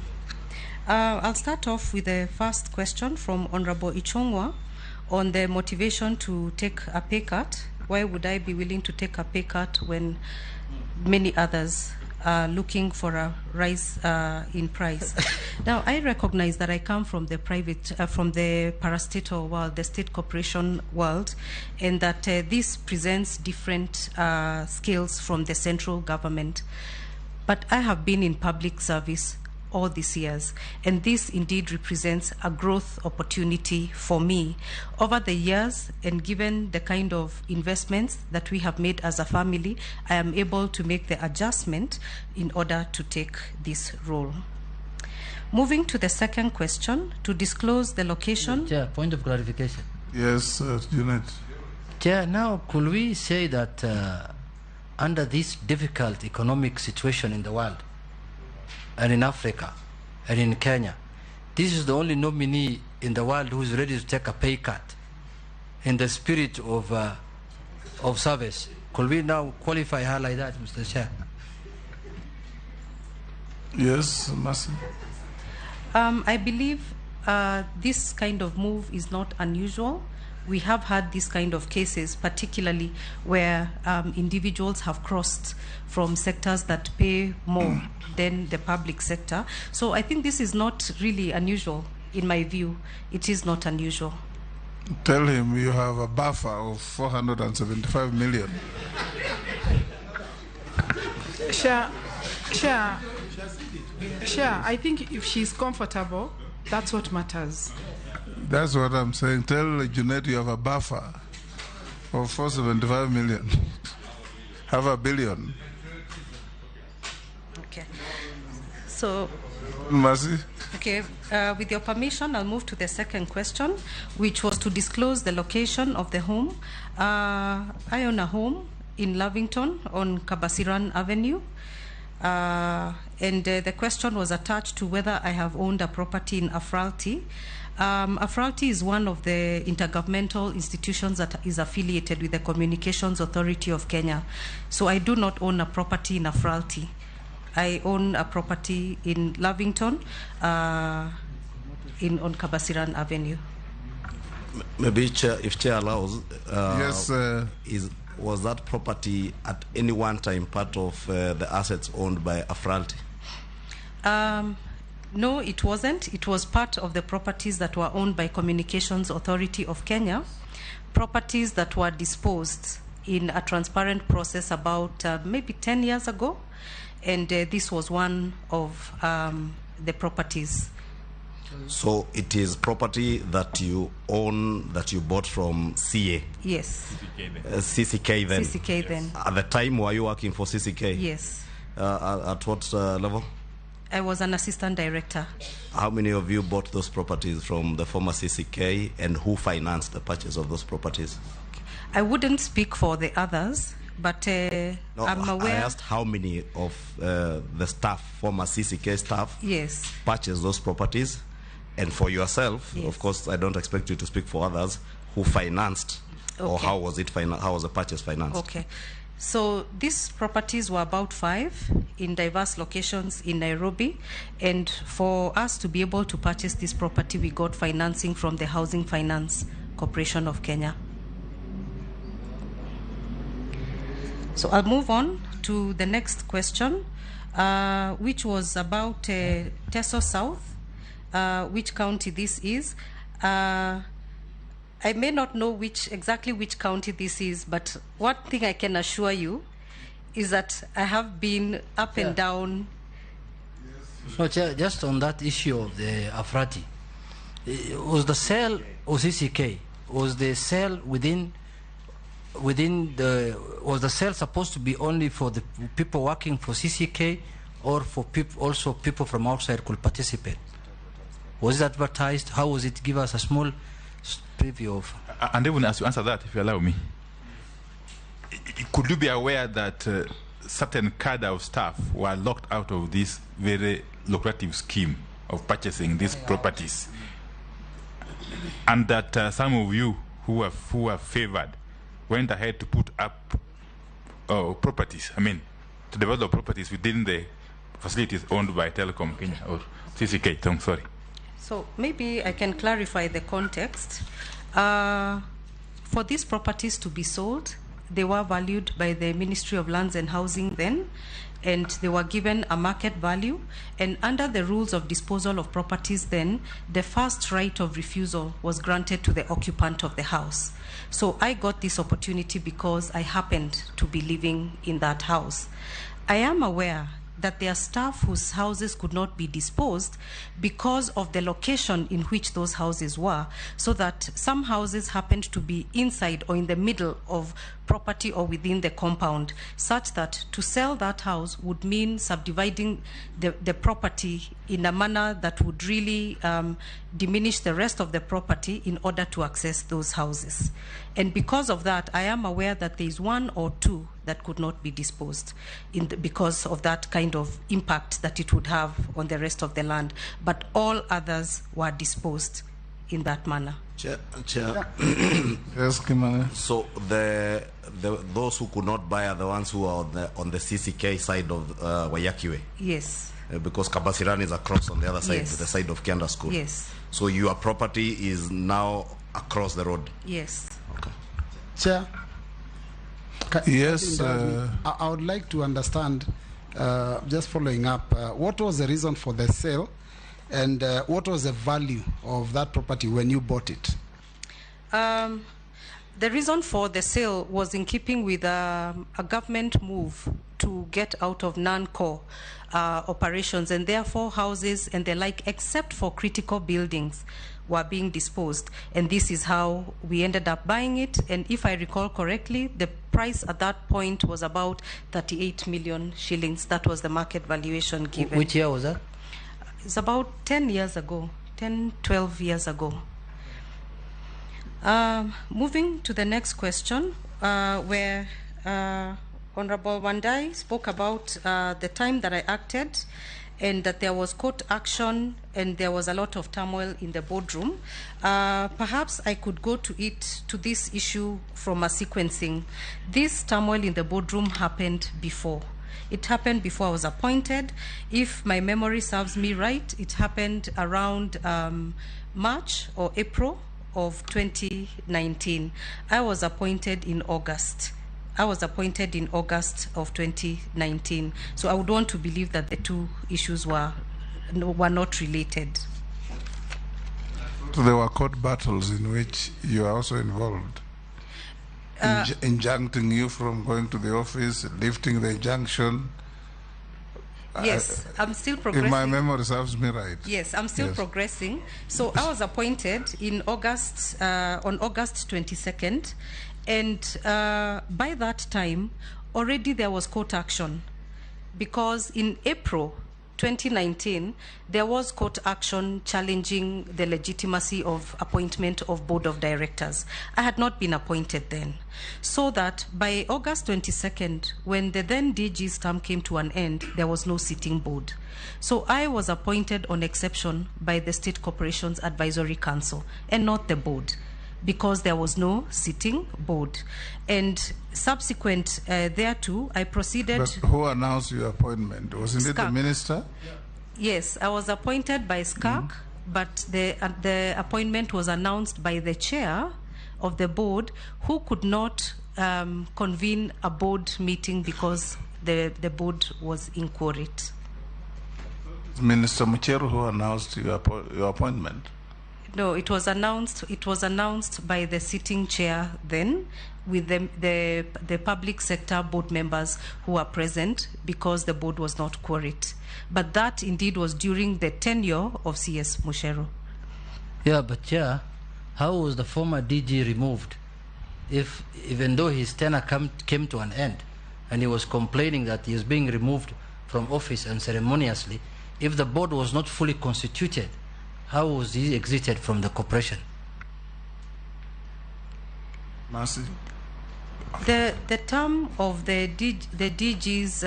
I'll start off with the first question from Honorable Ichongwa on the motivation to take a pay cut. Why would I be willing to take a pay cut when many others are looking for a rise in price? Now, I recognize that I come from the from the parastatal world, the state corporation world, and that this presents different skills from the central government. But I have been in public service all these years, and this indeed represents a growth opportunity for me over the years, and given the kind of investments that we have made as a family, I am able to make the adjustment in order to take this role. Moving to the second question, to disclose the location. Chair, point of clarification. Yes, Unit. Chair, now could we say that under this difficult economic situation in the world, and in Africa, and in Kenya, this is the only nominee in the world who is ready to take a pay cut in the spirit of service? Could we now qualify her like that, Mr. Chair? Yes, Mercy. I believe this kind of move is not unusual. We have had this kind of cases, particularly where individuals have crossed from sectors that pay more than the public sector. So I think this is not really unusual, in my view. It is not unusual. Tell him you have a buffer of 475 million. Sure, I think if she's comfortable, that's what matters. That's what I'm saying. Tell Junet you have a buffer of 475 million. Have a billion. Okay. So, Mercy. okay, with your permission, I'll move to the second question, which was to disclose the location of the home. I own a home in Lavington on Kabasiran Avenue. And the question was attached to whether I have owned a property in Afralti. Afralti is one of the intergovernmental institutions that is affiliated with the Communications Authority of Kenya. So I do not own a property in Afralti. I own a property in Lavington on Kabasiran Avenue. Maybe Chair, if Chair allows, yes, was that property at any one time part of the assets owned by Afralti? No, it wasn't. It was part of the properties that were owned by Communications Authority of Kenya, properties that were disposed in a transparent process about maybe 10 years ago, and this was one of the properties. So it is property that you own, that you bought from CA? Yes. CCK then? CCK then. At the time, were you working for CCK? Yes. At what level? I was an assistant director. How many of you bought those properties from the former CCK, and who financed the purchase of those properties? I wouldn't speak for the others, but no, I'm aware. I asked how many of the staff, former CCK staff, yes, purchased those properties, and for yourself, yes, of course, I don't expect you to speak for others, who financed, okay, or how was it how was the purchase financed? Okay. So these properties were about 5 in diverse locations in Nairobi, and for us to be able to purchase this property, we got financing from the Housing Finance Corporation of Kenya. So I'll move on to the next question, which was about Teso South, which county this is. I may not know exactly which county this is, but one thing I can assure you is that I have been up and down. No, just on that issue of the Afrati, was the sale of CCK, was the sale was the sale supposed to be only for the people working for CCK, or for also people from outside could participate? Was it advertised? How was it? Give us a small preview of. And even as you answer that, if you allow me, could you be aware that certain cadre of staff were locked out of this very lucrative scheme of purchasing these properties, and that some of you who are favored went ahead to put up properties, to develop properties within the facilities owned by Telecom Kenya or CCK. I'm sorry. So maybe I can clarify the context. For these properties to be sold, they were valued by the Ministry of Lands and Housing then, and they were given a market value. And under the rules of disposal of properties then, the first right of refusal was granted to the occupant of the house. So I got this opportunity because I happened to be living in that house. I am aware that there are staff whose houses could not be disposed because of the location in which those houses were, so that some houses happened to be inside or in the middle of property or within the compound, such that to sell that house would mean subdividing the property in a manner that would really diminish the rest of the property in order to access those houses. And because of that, I am aware that there is one or two that could not be disposed because of that kind of impact that it would have on the rest of the land. But all others were disposed in that manner. Chair. Yes, Kimani. So those who could not buy are the ones who are on the CCK side of Wayakiwe. Yes. Because Kabasiran is across on the other side, Yes. the side of Kianda School. Yes. So your property is now across the road. Yes. Okay. Chair. Yes. I would like to understand, just following up, what was the reason for the sale, and what was the value of that property when you bought it? The reason for the sale was in keeping with a government move to get out of non-core operations, and therefore houses and the like, except for critical buildings, were being disposed. And this is how we ended up buying it. And if I recall correctly, the price at that point was about 38 million shillings. That was the market valuation given. Which year was that? It's about 10 years ago, 10, 12 years ago. Moving to the next question, where Honorable Wandai spoke about the time that I acted and that there was court action and there was a lot of turmoil in the boardroom. Perhaps I could go to this issue from a sequencing. This turmoil in the boardroom happened before. It happened before I was appointed. If my memory serves me right, it happened around March or April of 2019. I was appointed in August. of 2019. So I would want to believe that the two issues were not related. So there were court battles in which you are also involved. Injuncting you from going to the office, lifting the injunction. Yes, I'm still progressing. If my memory serves me right. Yes, I'm still progressing. So I was appointed in August, on August 22nd, and by that time, already there was court action, because in April 2019, there was court action challenging the legitimacy of appointment of board of directors. I had not been appointed then. So that by August 22nd, when the then DG's term came to an end, there was no sitting board. So I was appointed on exception by the State Corporations Advisory Council and not the board, because there was no sitting board. And subsequent thereto, I proceeded... But who announced your appointment? Wasn't it the minister? Yes, I was appointed by SCAC, but the appointment was announced by the chair of the board, who could not convene a board meeting because the board was in quorum. Minister Mucheru who announced your appointment? No, it was announced. It was announced by the sitting chair then, with the public sector board members who were present, because the board was not quorate. But that indeed was during the tenure of CS Mucheru. Yeah, but Chair, how was the former DG removed? If even though his tenure came to an end, and he was complaining that he is being removed from office unceremoniously, if the board was not fully constituted, how was he exited from the corporation? Mercy. The term of the DG's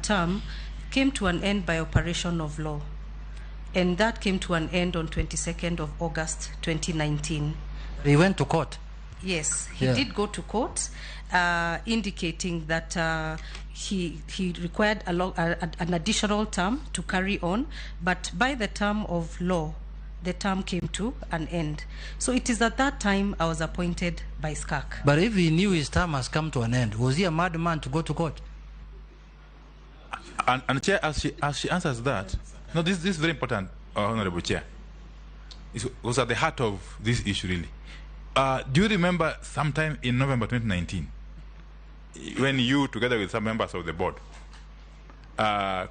term came to an end by operation of law. and that came to an end on 22nd of August 2019. He went to court. Yes, he Yeah. did go to court, indicating that he required an additional term to carry on, but by the term of law, the term came to an end. So it is at that time I was appointed by SCAC. But if he knew his term has come to an end, was he a madman to go to court? And Chair, as she answers that, no, this is very important, Honorable Chair. It was at the heart of this issue, really. Do you remember sometime in November 2019, when you, together with some members of the board,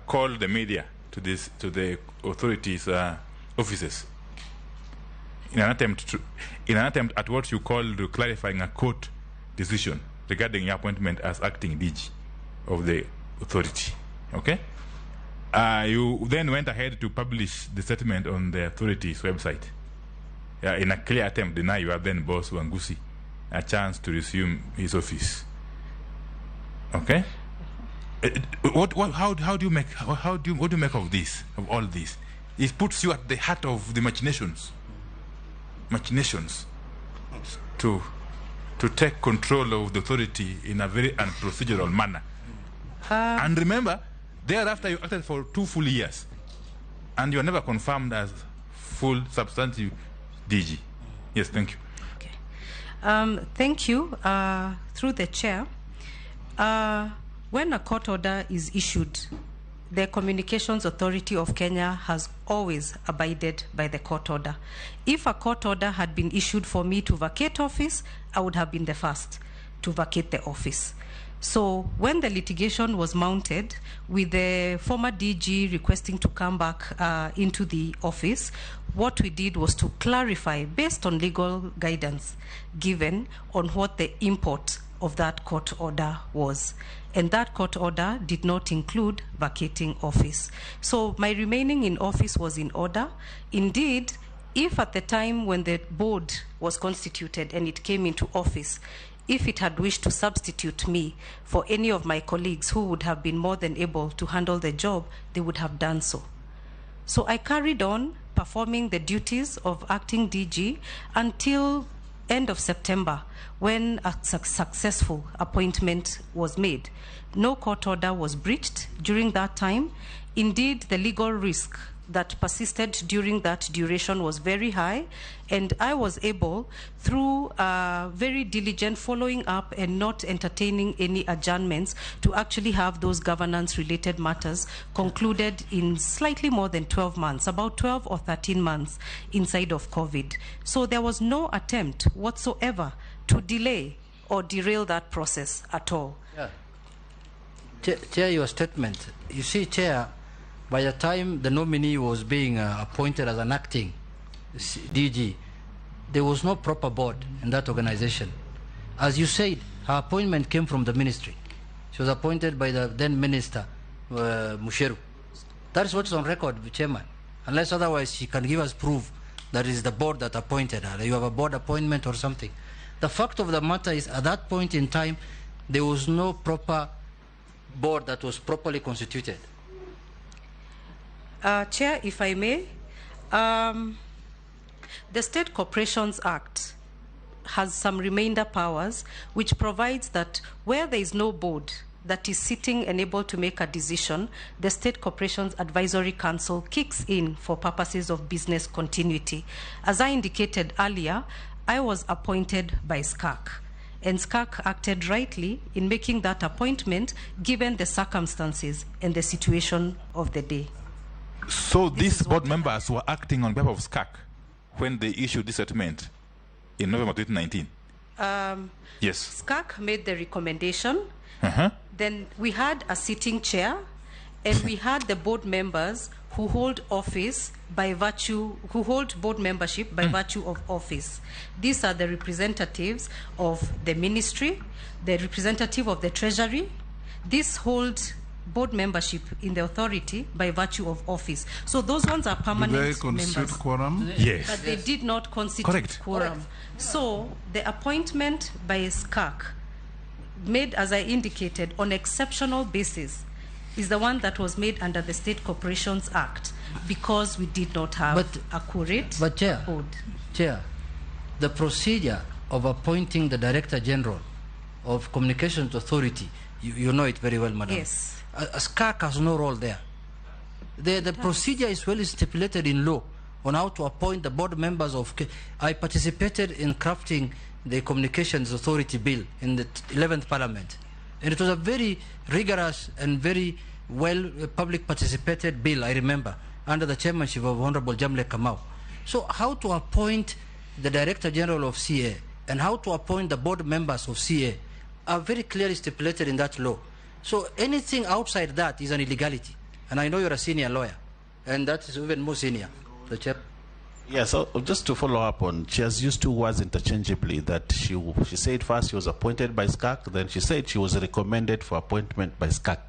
called the media to the authorities' offices in an attempt at what you called clarifying a court decision regarding your appointment as acting DG of the authority? Okay. You then went ahead to publish the statement on the authority's website in a clear attempt to deny your then boss Wangusi a chance to resume his office. Okay. What do you make of this, of all this? It puts you at the heart of the machinations to take control of the authority in a very unprocedural manner. And remember, thereafter you acted for 2 full years, and you are never confirmed as full substantive DG. Yes, thank you. Okay. Thank you. Through the chair, when a court order is issued, the Communications Authority of Kenya has always abided by the court order. If a court order had been issued for me to vacate office, I would have been the first to vacate the office. So when the litigation was mounted, with the former DG requesting to come back into the office, what we did was to clarify, based on legal guidance given, on what the import of that court order was. And that court order did not include vacating office. So my remaining in office was in order. Indeed, if at the time when the board was constituted and it came into office, if it had wished to substitute me for any of my colleagues who would have been more than able to handle the job, they would have done so. So I carried on performing the duties of acting DG until end of September, when a successful appointment was made. No court order was breached during that time. Indeed, the legal risk that persisted during that duration was very high, and I was able, through very diligent following up and not entertaining any adjournments, to actually have those governance-related matters concluded in slightly more than 12 months, about 12 or 13 months inside of COVID. So there was no attempt whatsoever to delay or derail that process at all. Yeah. Chair, your statement. You see, Chair, by the time the nominee was being appointed as an acting DG, there was no proper board in that organization. As you said, her appointment came from the ministry. She was appointed by the then minister, Musheru. That is what's on record, Chairman. Unless otherwise she can give us proof that it is the board that appointed her, that you have a board appointment or something. The fact of the matter is, at that point in time, there was no proper board that was properly constituted. Chair, if I may, the State Corporations Act has some remainder powers which provides that where there is no board that is sitting and able to make a decision, the State Corporations Advisory Council kicks in for purposes of business continuity. As I indicated earlier, I was appointed by SCAC, and SCAC acted rightly in making that appointment given the circumstances and the situation of the day. So these board members were acting on behalf of SCAC when they issued this statement in November 2019? Yes. SCAC made the recommendation. Then we had a sitting chair, and we had the board members who hold office by virtue, who hold board membership by virtue of office. These are the representatives of the ministry, the representative of the treasury. These hold board membership in the authority by virtue of office. So those ones are permanent members. Do they constitute quorum? Yes. But they did not constitute quorum. So the appointment by SCAC, made, as I indicated, on exceptional basis, is the one that was made under the State Corporations Act, because we did not have a curate board. Chair, the procedure of appointing the Director General of Communications Authority, you know it very well, Madam. Yes. SCAC has no role there. The procedure is well stipulated in law on how to appoint the board members of... I participated in crafting the Communications Authority Bill in the 11th Parliament. And it was a very rigorous and very well public participated bill, I remember, under the chairmanship of Honorable Jamle Kamau. So how to appoint the Director General of CA and how to appoint the board members of CA are very clearly stipulated in that law. So anything outside that is an illegality. And I know you're a senior lawyer, and that is even more senior, the chair. Yes, so just to follow up on, she has used two words interchangeably, that she said first she was appointed by SCAC, then she said she was recommended for appointment by SCAC.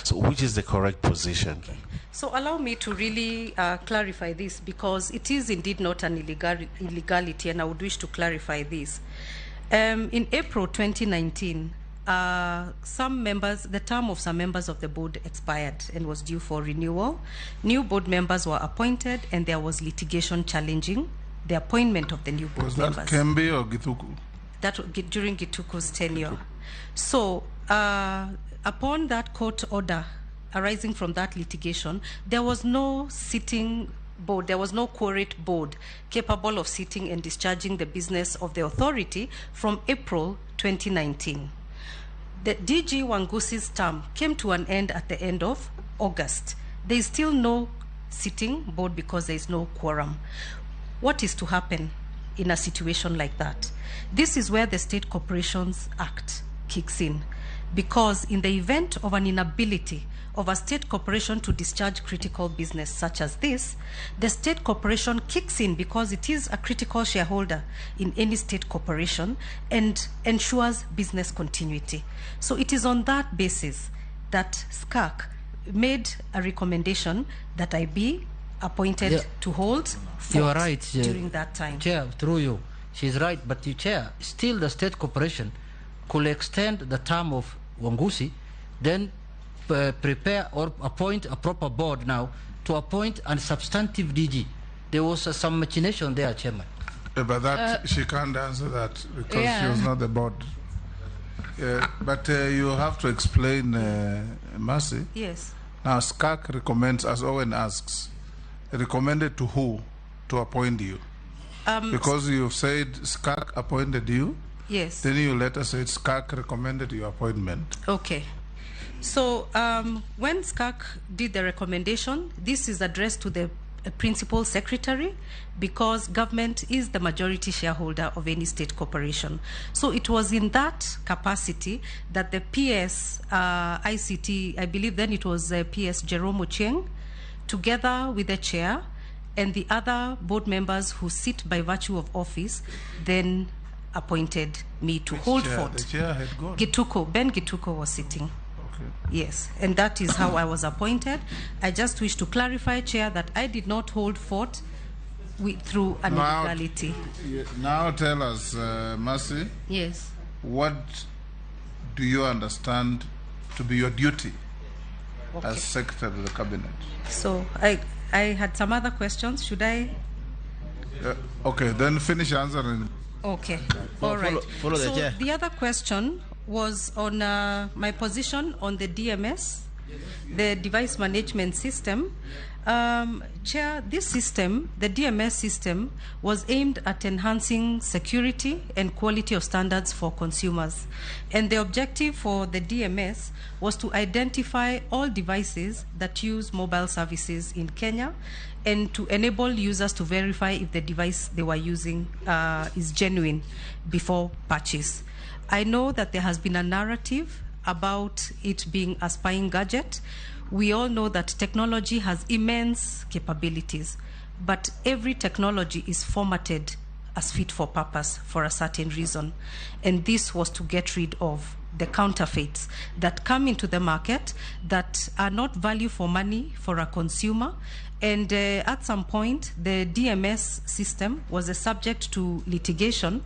So which is the correct position? Okay. So allow me to really clarify this, because it is indeed not an illegality, and I would wish to clarify this. In April 2019, some members, the term of some members of the board expired and was due for renewal. New board members were appointed, and there was litigation challenging the appointment of the new board members. Was that Kembe or Gituku? That during Gituku's tenure. So upon that court order arising from that litigation, there was no sitting board, there was no quorate board capable of sitting and discharging the business of the authority from April 2019. The DG Wangusi's term came to an end at the end of August. There is still no sitting board because there is no quorum. What is to happen in a situation like that? This is where the State Corporations Act kicks in, because in the event of an inability of a state corporation to discharge critical business such as this, the state corporation kicks in because it is a critical shareholder in any state corporation and ensures business continuity. So it is on that basis that SCAC made a recommendation that I be appointed to hold You are right, during that time. Chair, through you. She's right, but the Chair, still the state corporation could extend the term of Wangusi, then prepare or appoint a proper board now to appoint a substantive DG. There was some machination there, Chairman. But that she can't answer that because she was not the board. But you have to explain, Mercy. Yes. Now, SCAC recommends, as Owen asks, recommended to who to appoint you? Because you've said SCAC appointed you. Yes. Then you later said SCAC recommended your appointment. Okay. So when SCAC did the recommendation, this is addressed to the principal secretary, because government is the majority shareholder of any state corporation. So it was in that capacity that the PS ICT, I believe then it was PS Jerome Ochieng, together with the chair and the other board members who sit by virtue of office, then appointed me to hold fort. The chair had gone. Ben Gituko was sitting. Yes, and that is how I was appointed. I just wish to clarify, Chair, that I did not hold fort through an illegality. Now tell us, Mercy. Yes. What do you understand to be your duty as Secretary of the Cabinet? So I had some other questions. Should I? Okay, then finish answering. Okay. All right. Follow the chair. The other question was on my position on the DMS, the device management system. Chair, this system, the DMS system, was aimed at enhancing security and quality of standards for consumers. And the objective for the DMS was to identify all devices that use mobile services in Kenya and to enable users to verify if the device they were using is genuine before purchase. I know that there has been a narrative about it being a spying gadget. We all know that technology has immense capabilities, but every technology is formatted as fit for purpose for a certain reason. And this was to get rid of the counterfeits that come into the market that are not value for money for a consumer And at some point, the DMS system was a subject to litigation.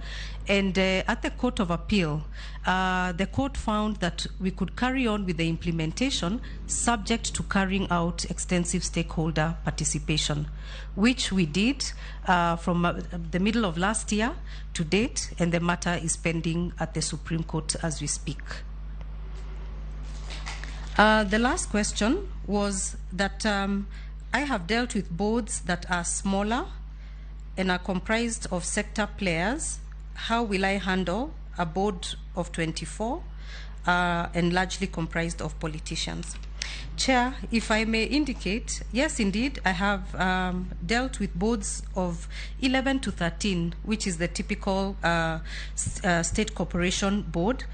And at the Court of Appeal, the court found that we could carry on with the implementation subject to carrying out extensive stakeholder participation, which we did from the middle of last year to date, and the matter is pending at the Supreme Court as we speak. The last question was that I have dealt with boards that are smaller and are comprised of sector players. How will I handle a board of 24 and largely comprised of politicians? Chair, if I may indicate, yes, indeed, I have dealt with boards of 11 to 13, which is the typical state corporation board.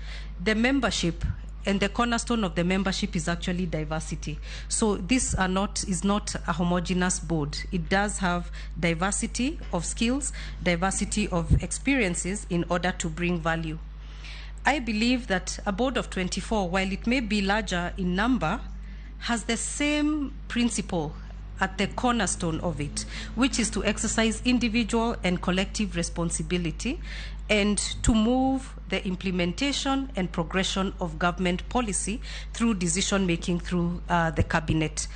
The membership and the cornerstone of the membership is actually diversity. So this is not a homogeneous board. It does have diversity of skills, diversity of experiences in order to bring value. I believe that a board of 24, while it may be larger in number, has the same principle at the cornerstone of it, which is to exercise individual and collective responsibility and to move the implementation and progression of government policy through decision-making through the cabinet.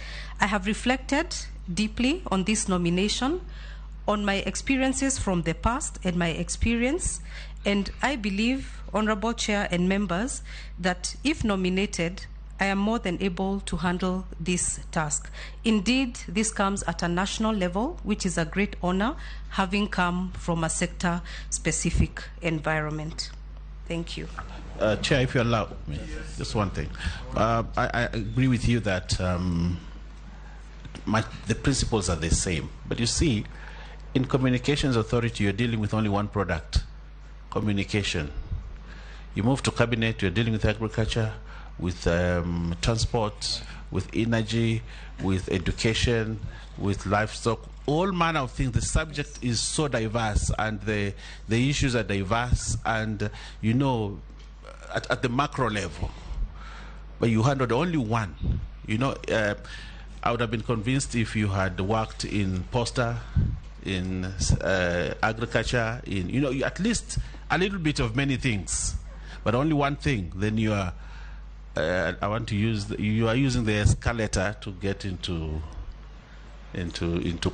I have reflected deeply on this nomination, on my experiences from the past and my experience, and I believe, Honorable Chair and members, that if nominated, I am more than able to handle this task. Indeed, this comes at a national level, which is a great honor, having come from a sector-specific environment. Thank you. Chair, if you allow me, just one thing. I agree with you that the principles are the same. But you see, in Communications Authority, you're dealing with only one product, communication. You move to Cabinet, you're dealing with agriculture, with transport, with energy, with education, with livestock, all manner of things. The subject is so diverse, and the issues are diverse, and you know, at the macro level. But you handled only one. You know, I would have been convinced if you had worked in posta, in agriculture, in, you know, at least a little bit of many things, but only one thing. Then you are. I want to use. You are using the escalator to get into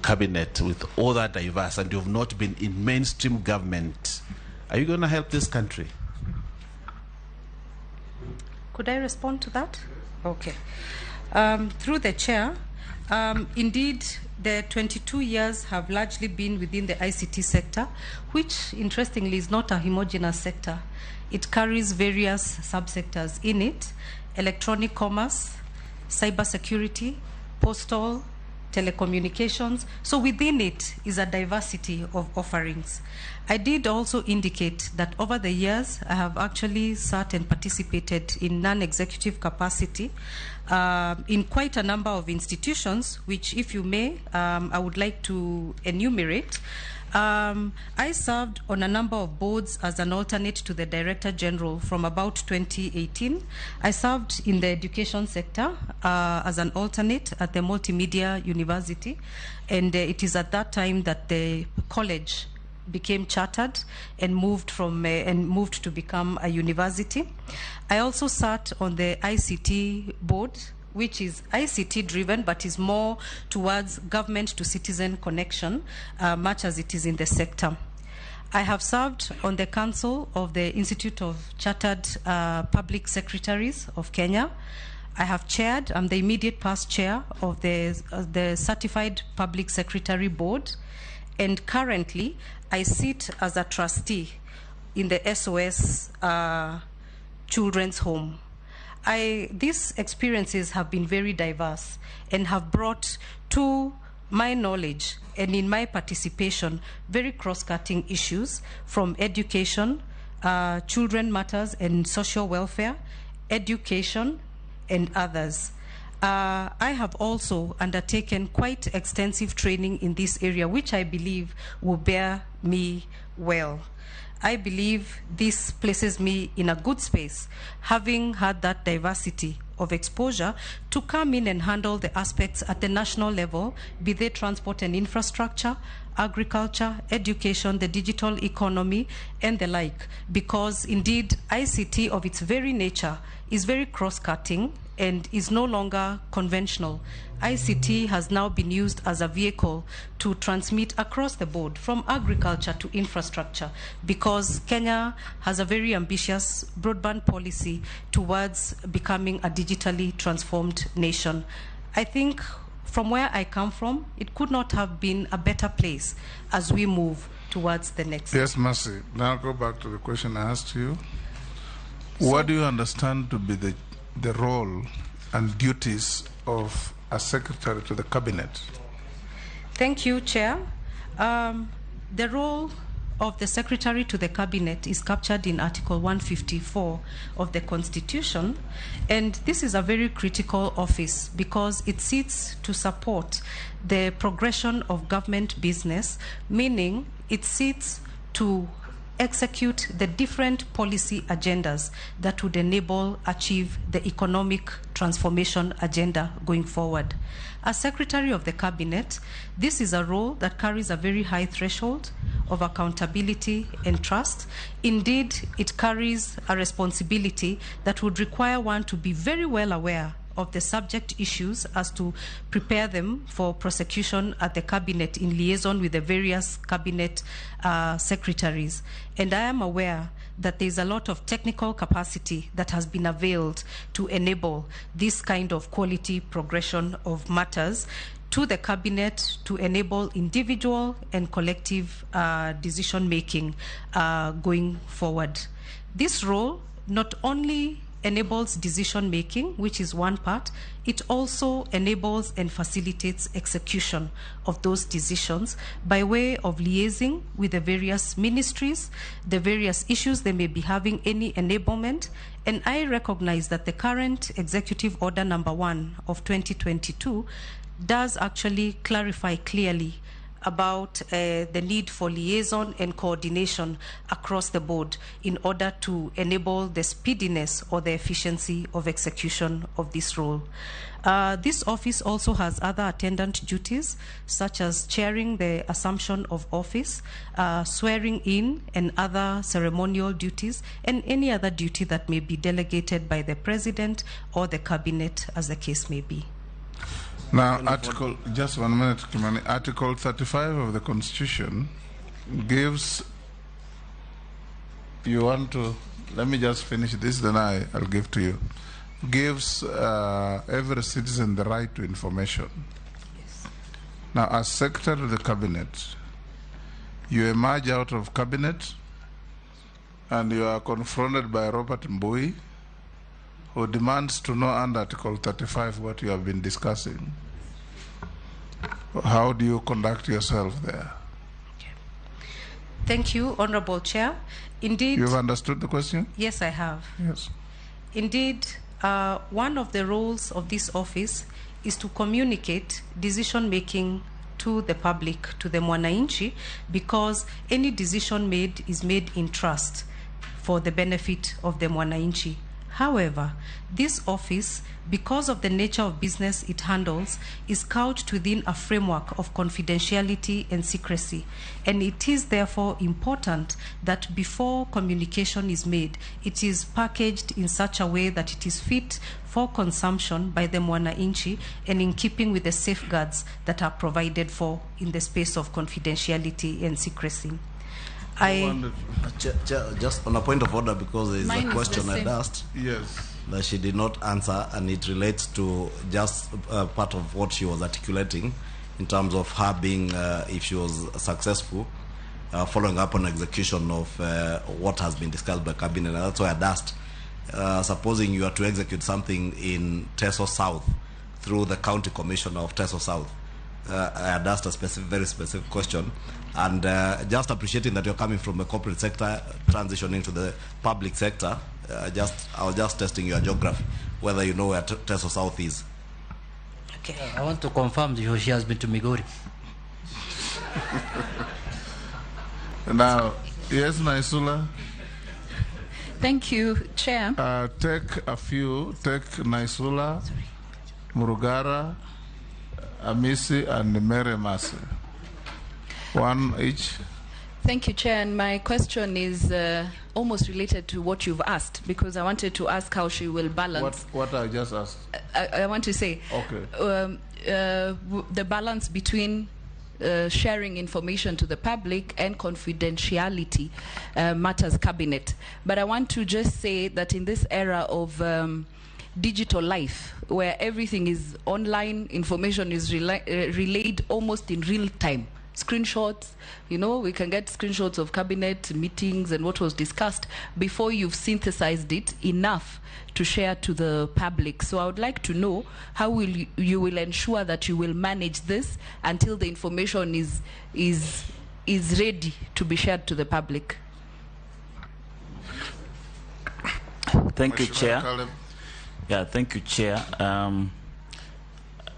cabinet with all that diverse, and you have not been in mainstream government. Are you going to help this country? Could I respond to that? Okay. Through the chair, indeed, the 22 years have largely been within the ICT sector, which, interestingly, is not a homogeneous sector. It carries various subsectors in it: electronic commerce, cybersecurity, postal, telecommunications. So within it is a diversity of offerings. I did also indicate that over the years, I have actually sat and participated in non-executive capacity in quite a number of institutions, which, if you may, I would like to enumerate. I served on a number of boards as an alternate to the Director General from about 2018. I served in the education sector as an alternate at the Multimedia University, and it is at that time that the college became chartered and moved to become a university. I also sat on the ICT board, which is ICT driven, but is more towards government to citizen connection, much as it is in the sector. I have served on the council of the Institute of Chartered Public Secretaries of Kenya. I have chaired, I'm the immediate past chair of the Certified Public Secretary Board, and currently I sit as a trustee in the SOS Children's Home. These experiences have been very diverse and have brought to my knowledge and in my participation very cross-cutting issues from education, children matters and social welfare, education, and others. I have also undertaken quite extensive training in this area, which I believe will bear me well. I believe this places me in a good space, having had that diversity of exposure to come in and handle the aspects at the national level, be they transport and infrastructure, agriculture, education, the digital economy, and the like. Because indeed, ICT of its very nature is very cross-cutting and is no longer conventional. ICT has now been used as a vehicle to transmit across the board, from agriculture to infrastructure, because Kenya has a very ambitious broadband policy towards becoming a digitally transformed nation. I think from where I come from, it could not have been a better place as we move towards the next. Yes, Mercy. Now go back to the question I asked you. What do you understand to be the role and duties of a secretary to the cabinet? Thank you, Chair. The role of the secretary to the cabinet is captured in Article 154 of the Constitution, and this is a very critical office because it sits to support the progression of government business, meaning it sits to execute the different policy agendas that would enable achieve the economic transformation agenda going forward. As Secretary of the Cabinet, this is a role that carries a very high threshold of accountability and trust. Indeed, it carries a responsibility that would require one to be very well aware of the subject issues as to prepare them for prosecution at the cabinet in liaison with the various cabinet secretaries. And I am aware that there's a lot of technical capacity that has been availed to enable this kind of quality progression of matters to the cabinet to enable individual and collective decision making going forward. This role not only enables decision making, which is one part, it also enables and facilitates execution of those decisions by way of liaising with the various ministries, the various issues they may be having any enablement. And I recognize that the current Executive Order number 1 of 2022 does actually clarify clearly about the need for liaison and coordination across the board in order to enable the speediness or the efficiency of execution of this role. This office also has other attendant duties, such as chairing the assumption of office, swearing in, and other ceremonial duties, and any other duty that may be delegated by the President or the Cabinet, as the case may be. Now, just 1 minute, Kimani. Article 35 of the Constitution gives, let me just finish this, then I'll give to you. Gives every citizen the right to information. Yes. Now, as Secretary of the Cabinet, you emerge out of Cabinet and you are confronted by Robert Mbui, who demands to know under Article 35 what you have been discussing. How do you conduct yourself there? Okay. Thank you, Honorable Chair. Indeed. You've understood the question? Yes, I have. Yes. Indeed, one of the roles of this office is to communicate decision-making to the public, to the mwananchi, because any decision made is made in trust for the benefit of the mwananchi. However, this office, because of the nature of business it handles, is couched within a framework of confidentiality and secrecy. And it is therefore important that before communication is made, it is packaged in such a way that it is fit for consumption by the mwananchi and in keeping with the safeguards that are provided for in the space of confidentiality and secrecy. Just on a point of order, because there is a question I asked that she did not answer, and it relates to just part of what she was articulating in terms of her being, if she was successful, following up on execution of what has been discussed by Cabinet. And that's why I asked, supposing you are to execute something in Teso South through the County Commissioner of Teso South, I had asked a very specific question, and just appreciating that you're coming from the corporate sector, transitioning to the public sector. I was just testing your geography, whether you know where Teso South is. Okay. I want to confirm she has been to Migori. Now, Yes, Naisula. Thank you, Chair. Take a few. Take Naisula, Murugara, Amisi, and Mary Masi. One each. Thank you, Chair. And my question is almost related to what you've asked, because I wanted to ask how she will balance. What I just asked? I want to say, okay. The balance between sharing information to the public and confidentiality matters cabinet. But I want to just say that in this era of digital life, where everything is online, information is relayed almost in real time. Screenshots, you know, we can get screenshots of cabinet meetings and what was discussed before you've synthesized it enough to share to the public. So I would like to know how will you will ensure that you will manage this until the information is ready to be shared to the public. Thank you, Chair. Yeah, thank you, Chair.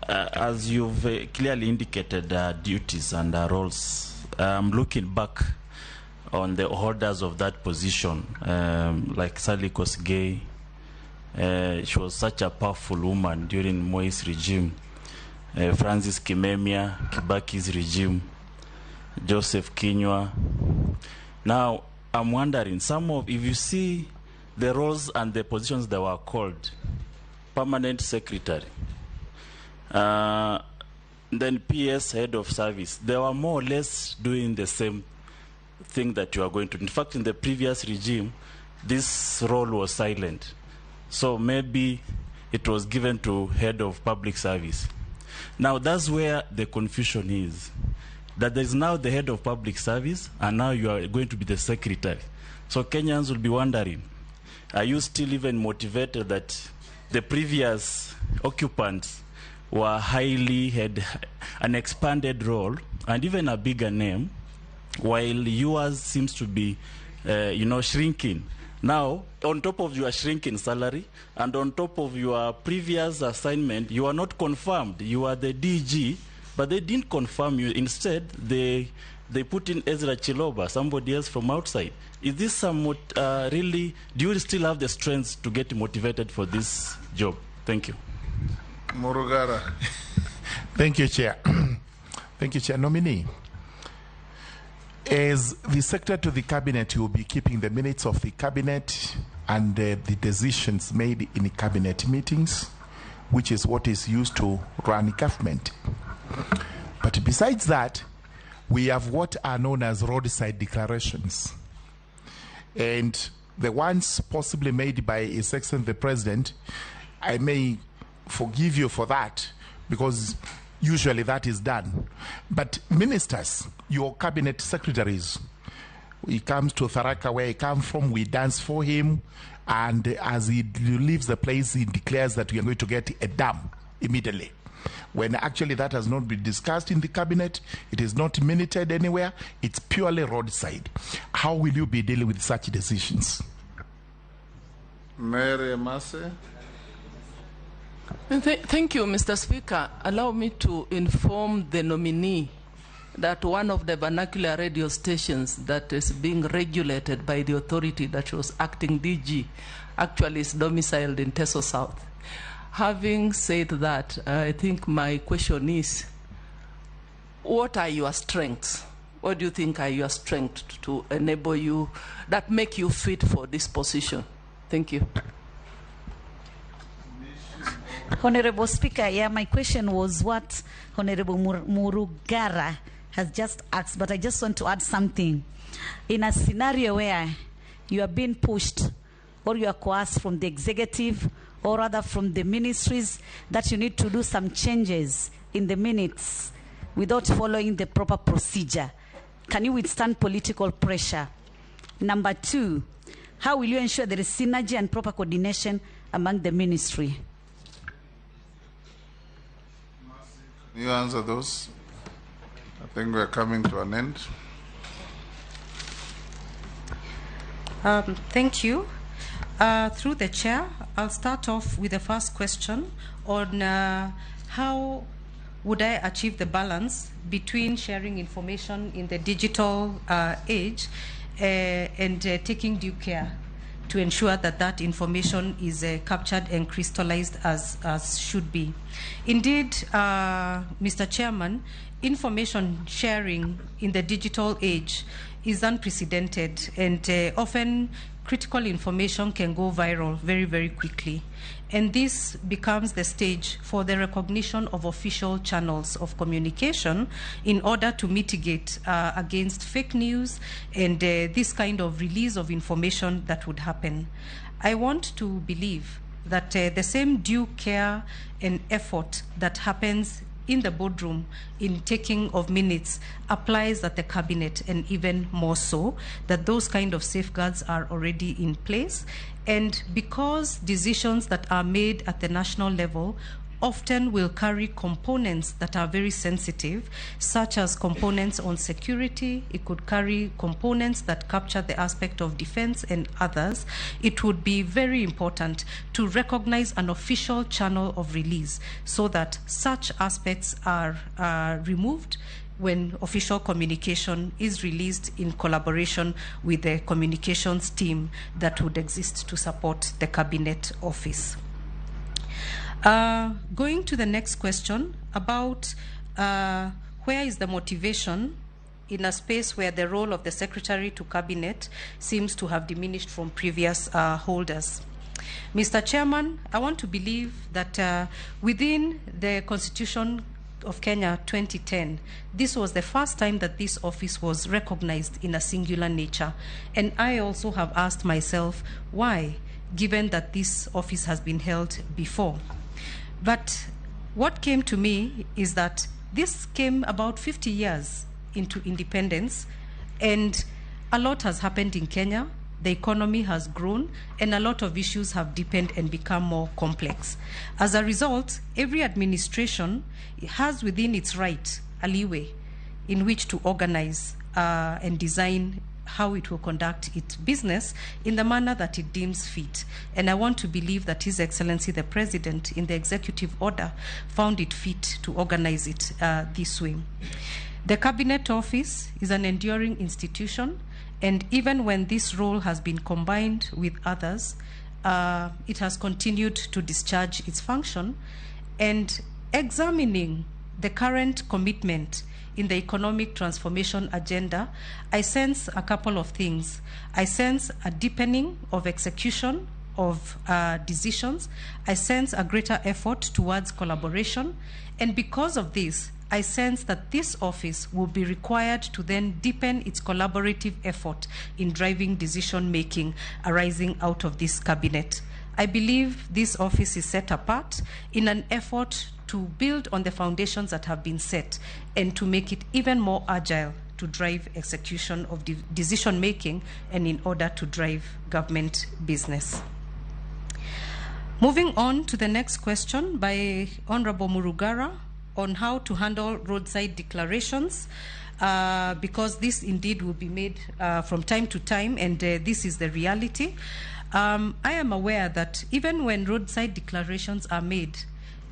As you've clearly indicated duties and roles, looking back on the holders of that position, like Sally Kosgei, she was such a powerful woman during Moi's regime, Francis Kimemia, Kibaki's regime, Joseph Kinyua. Now, I'm wondering, if you see the roles and the positions that were called, permanent secretary, then PS, head of service, they were more or less doing the same thing that you are going to. In fact, in the previous regime, this role was silent. So maybe it was given to head of public service. Now that's where the confusion is. That there is now the head of public service, and now you are going to be the secretary. So Kenyans will be wondering, are you still even motivated that the previous occupants had an expanded role and even a bigger name, while yours seems to be, shrinking. Now, on top of your shrinking salary and on top of your previous assignment, you are not confirmed. You are the DG, but they didn't confirm you. Instead, they put in Ezra Chiloba, somebody else from outside. Is this somewhat really, do you still have the strength to get motivated for this job? Thank you. Murugara. Thank you, Chair. Thank you, Chair. Nominee, as the Secretary to the Cabinet, you will be keeping the minutes of the Cabinet and the decisions made in the Cabinet meetings, which is what is used to run government. But besides that, we have what are known as roadside declarations. And the ones possibly made by His Excellency the President, I may forgive you for that, because usually that is done. But ministers, your cabinet secretaries, he comes to Tharaka, where he comes from, we dance for him, and as he leaves the place, he declares that we are going to get a dam immediately. When actually that has not been discussed in the cabinet, it is not minuted anywhere, it's purely roadside. How will you be dealing with such decisions? Mary Masi. Thank you, Mr. Speaker. Allow me to inform the nominee that one of the vernacular radio stations that is being regulated by the authority that was acting DG actually is domiciled in Teso South. Having said that, I think my question is, what are your strengths? What do you think are your strengths to enable you, that make you fit for this position? Thank you. Honorable Speaker, yeah, my question was what Honorable Murugara has just asked, but I just want to add something. In a scenario where you are being pushed or you are coerced from the executive or rather from the ministries that you need to do some changes in the minutes without following the proper procedure, can you withstand political pressure? Number two, how will you ensure there is synergy and proper coordination among the ministry? You answer those. I think we're coming to an end. Thank you. Through the chair, I'll start off with the first question on how would I achieve the balance between sharing information in the digital age and taking due care to ensure that that information is captured and crystallized as should be. Indeed, Mr. Chairman, information sharing in the digital age is unprecedented, and often critical information can go viral very, very quickly. And this becomes the stage for the recognition of official channels of communication in order to mitigate against fake news and this kind of release of information that would happen. I want to believe that the same due care and effort that happens in the boardroom in taking of minutes applies at the cabinet, and even more so, that those kind of safeguards are already in place. And because decisions that are made at the national level often will carry components that are very sensitive, such as components on security, it could carry components that capture the aspect of defense and others, it would be very important to recognize an official channel of release so that such aspects are removed when official communication is released in collaboration with the communications team that would exist to support the cabinet office. Going to the next question about where is the motivation in a space where the role of the secretary to cabinet seems to have diminished from previous holders. Mr. Chairman, I want to believe that within the Constitution of Kenya 2010, this was the first time that this office was recognized in a singular nature. And I also have asked myself why, given that this office has been held before. But what came to me is that this came about 50 years into independence, and a lot has happened in Kenya. The economy has grown, and a lot of issues have deepened and become more complex. As a result, every administration has within its right a leeway in which to organize and design how it will conduct its business in the manner that it deems fit. And I want to believe that His Excellency the President, in the executive order, found it fit to organize it this way. The Cabinet Office is an enduring institution, and even when this role has been combined with others, it has continued to discharge its function. And examining the current commitment in the economic transformation agenda, I sense a couple of things. I sense a deepening of execution of decisions. I sense a greater effort towards collaboration. And because of this, I sense that this office will be required to then deepen its collaborative effort in driving decision-making arising out of this cabinet. I believe this office is set apart in an effort to build on the foundations that have been set and to make it even more agile to drive execution of decision-making and in order to drive government business. Moving on to the next question by Honorable Murugara on how to handle roadside declarations, because this indeed will be made from time to time, and this is the reality. I am aware that even when roadside declarations are made,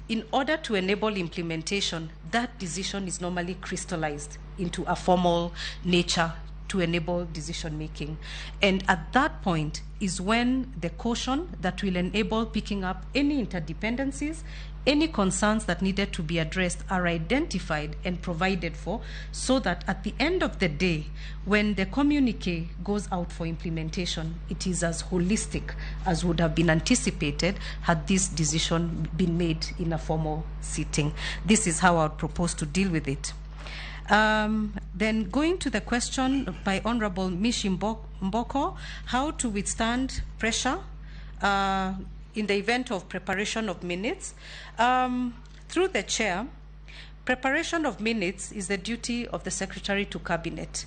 in order to enable implementation, that decision is normally crystallized into a formal nature to enable decision making. And at that point is when the caution that will enable picking up any interdependencies, any concerns that needed to be addressed are identified and provided for, so that at the end of the day, when the communique goes out for implementation, it is as holistic as would have been anticipated had this decision been made in a formal sitting. This is how I would propose to deal with it. Then going to the question by Honorable Mishi Mboko, how to withstand pressure in the event of preparation of minutes. Through the chair, preparation of minutes is the duty of the Secretary to Cabinet.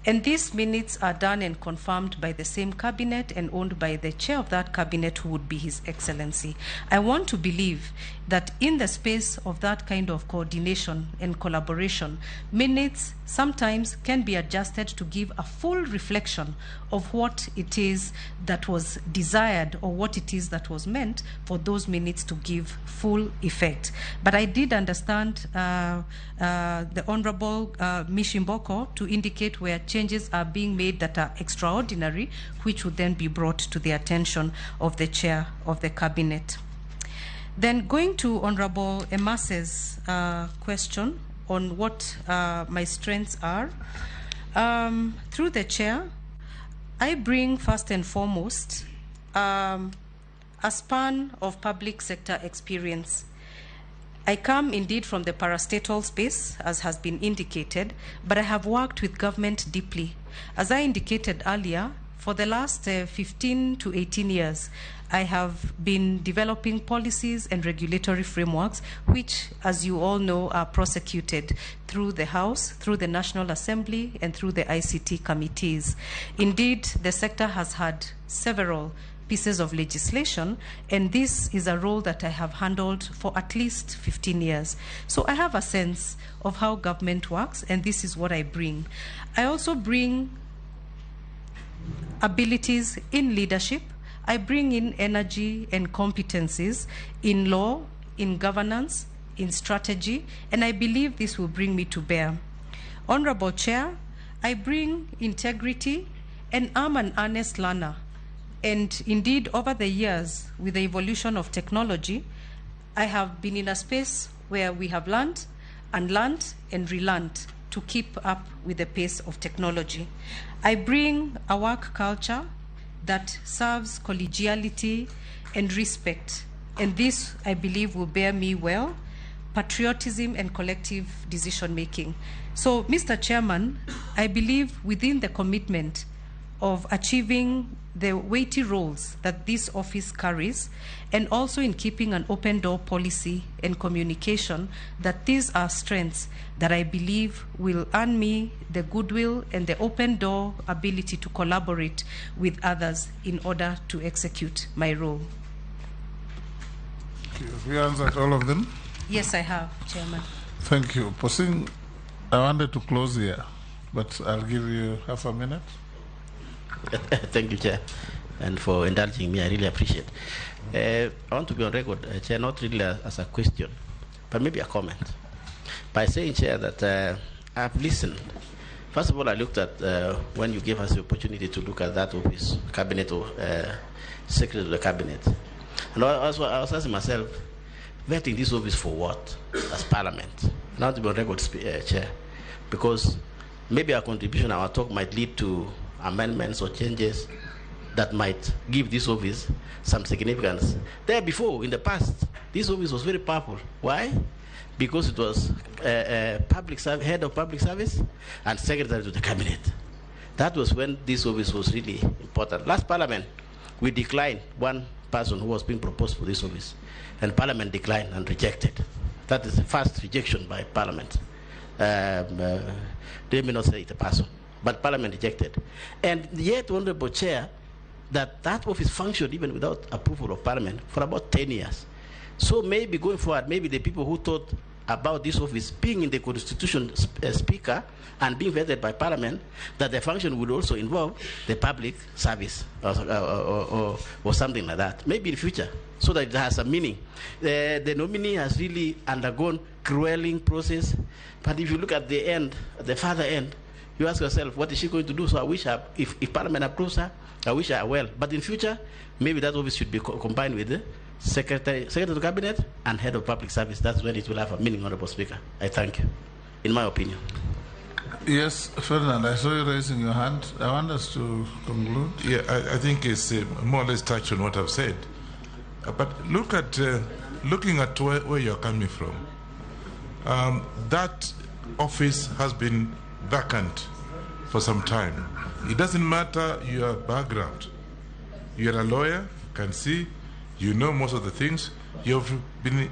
And these minutes are done and confirmed by the same cabinet and owned by the chair of that cabinet, who would be His Excellency. I want to believe that in the space of that kind of coordination and collaboration, minutes sometimes can be adjusted to give a full reflection of what it is that was desired or what it is that was meant for those minutes to give full effect. But I did understand the Honorable Mishi Mboko to indicate where changes are being made that are extraordinary, which would then be brought to the attention of the chair of the cabinet. Then going to Honorable Emase's question on what my strengths are, through the chair, I bring first and foremost a span of public sector experience. I come indeed from the parastatal space, as has been indicated, but I have worked with government deeply. As I indicated earlier, for the last 15 to 18 years, I have been developing policies and regulatory frameworks, which, as you all know, are prosecuted through the House, through the National Assembly, and through the ICT committees. Indeed, the sector has had several pieces of legislation, and this is a role that I have handled for at least 15 years. So I have a sense of how government works, and this is what I bring. I also bring abilities in leadership. I bring in energy and competencies in law, in governance, in strategy, and I believe this will bring me to bear. Honorable Chair, I bring integrity, and I'm an honest learner. And indeed, over the years, with the evolution of technology, I have been in a space where we have learned and relearned to keep up with the pace of technology. I bring a work culture that serves collegiality and respect. And this, I believe, will bear me well, patriotism and collective decision-making. So, Mr. Chairman, I believe within the commitment of achieving the weighty roles that this office carries, and also in keeping an open door policy and communication, that these are strengths that I believe will earn me the goodwill and the open door ability to collaborate with others in order to execute my role. Have you answered all of them? Yes, I have, Chairman. Thank you. Posing, I wanted to close here, but I'll give you half a minute. Thank you, Chair, and for indulging me. I really appreciate. I want to be on record, Chair, not really as a question, but maybe a comment. By saying, Chair, that I've listened. First of all, I looked at when you gave us the opportunity to look at that office, cabinet or secretary of the cabinet. And I was asking myself, vetting this office for what as Parliament? And I want to be on record, Chair, because maybe our contribution, our talk might lead to amendments or changes that might give this office some significance. There before, in the past, this office was very powerful. Why? Because it was head of public service and secretary to the cabinet. That was when this office was really important. Last Parliament, we declined one person who was being proposed for this office, and Parliament declined and rejected. That is the first rejection by Parliament. They may not say it's a person, but Parliament rejected. And yet, Honorable Chair, that office functioned even without approval of Parliament for about 10 years. So maybe going forward, maybe the people who thought about this office being in the Constitution Speaker and being vetted by Parliament, that the function would also involve the public service or something like that. Maybe in the future, so that it has a meaning. The nominee has really undergone grueling process, but if you look at the end, at the further end, you ask yourself, what is she going to do? So I wish her, if Parliament approves her, I wish her well. But in future, maybe that office should be combined with the Secretary of Cabinet and Head of Public Service. That's when it will have a meaning, Honorable Speaker. I thank you, in my opinion. Yes, Ferdinand, I saw you raising your hand. I want us to conclude. Yeah, I think it's more or less touched on what I've said. But looking at where you're coming from, that office has been vacant for some time. It doesn't matter your background. You're a lawyer, can see, you know most of the things. You've been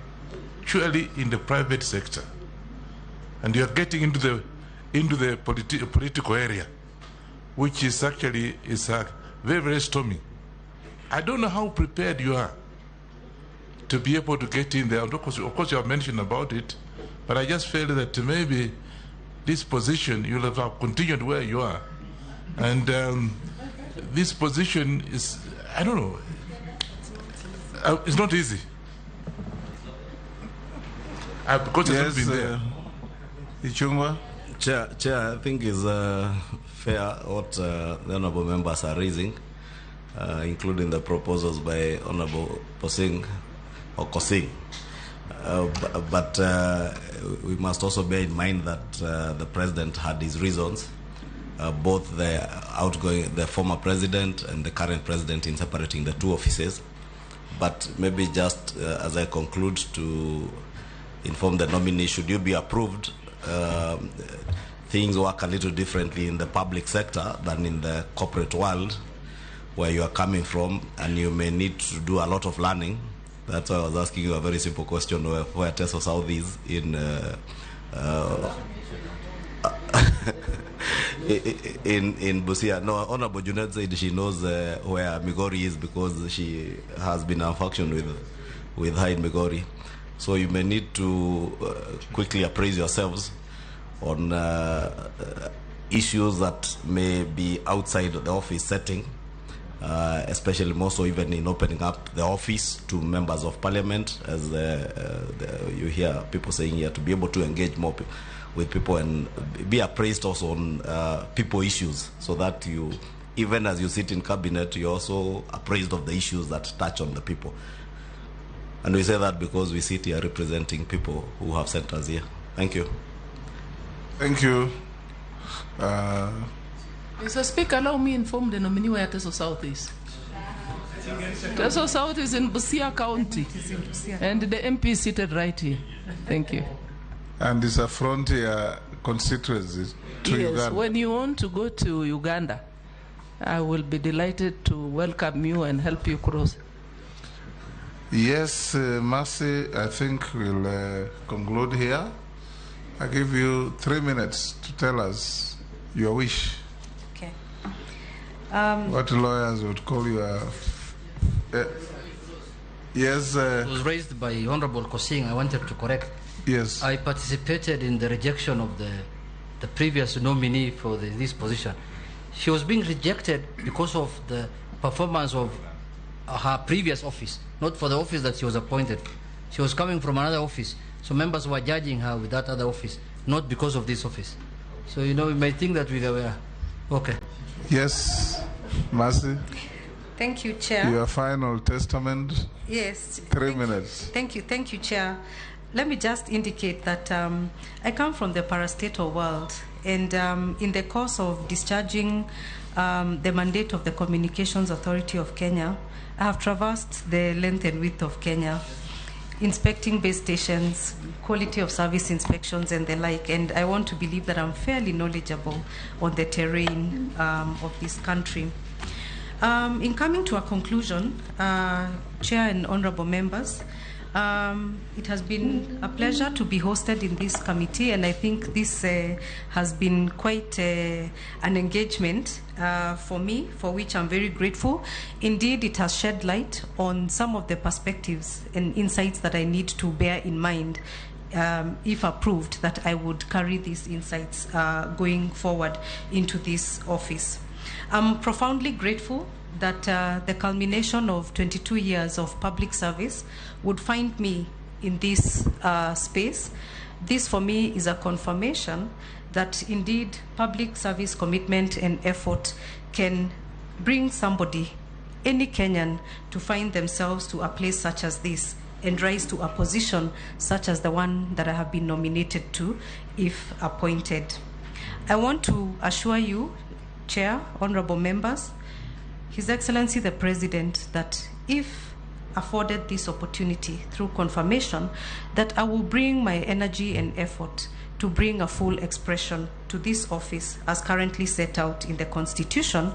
truly in the private sector, and you're getting into the political area, which is actually very, very stormy. I don't know how prepared you are to be able to get in there. Of course, you have mentioned about it, but I just feel that maybe this position, you'll have continued where you are. And this position is, I don't know, it's not easy. Because it's not been there. Ichungwa? Chair, I think is fair what the honourable members are raising, including the proposals by Honourable Kosing. But we must also bear in mind that the president had his reasons, both the former president and the current president, in separating the two offices. But maybe just as I conclude, to inform the nominee, should you be approved, things work a little differently in the public sector than in the corporate world, where you are coming from, and you may need to do a lot of learning. That's why I was asking you a very simple question, where Teso South is in Busia. No, Honorable Junet said she knows where Migori is because she has been in function with her in Migori. So you may need to quickly appraise yourselves on issues that may be outside the office setting, especially more so even in opening up the office to members of parliament, as you hear people saying here, to be able to engage more with people and be appraised also on people issues, so that you, even as you sit in cabinet, you're also appraised of the issues that touch on the people. And we say that because we sit here representing people who have sent us here. Thank you. Thank you. Mr. Speaker, allow me inform the nominee where Teso South is. Teso South is in Busia County, and the MP is seated right here. Thank you. And it's a frontier constituency to Uganda. Yes, when you want to go to Uganda, I will be delighted to welcome you and help you cross. Yes, Mercy, I think we'll conclude here. I give you 3 minutes to tell us your wish. Okay. What lawyers would call you yes. It was raised by Honorable Kosing. I wanted to correct. Yes. I participated in the rejection of the previous nominee for this position. She was being rejected because of the performance of her previous office, not for the office that she was appointed. She was coming from another office, so members were judging her with that other office, not because of this office. So, you know, you may think that we were okay. Yes, Mercy. Thank you, Chair. Your final testament. Yes. 3 minutes. Thank you, Chair. Let me just indicate that I come from the parastatal world, and in the course of discharging the mandate of the Communications Authority of Kenya, I have traversed the length and width of Kenya, inspecting base stations, quality of service inspections, and the like, and I want to believe that I'm fairly knowledgeable on the terrain of this country. In coming to a conclusion, Chair and honorable members, it has been a pleasure to be hosted in this committee, and I think this has been quite an engagement for me, for which I'm very grateful. Indeed, it has shed light on some of the perspectives and insights that I need to bear in mind, if approved, that I would carry these insights going forward into this office. I'm profoundly grateful that the culmination of 22 years of public service would find me in this space. This for me is a confirmation that indeed public service commitment and effort can bring somebody, any Kenyan, to find themselves to a place such as this and rise to a position such as the one that I have been nominated to, if appointed. I want to assure you, Chair, honorable members, His Excellency the President, that if afforded this opportunity through confirmation, that I will bring my energy and effort to bring a full expression to this office as currently set out in the Constitution,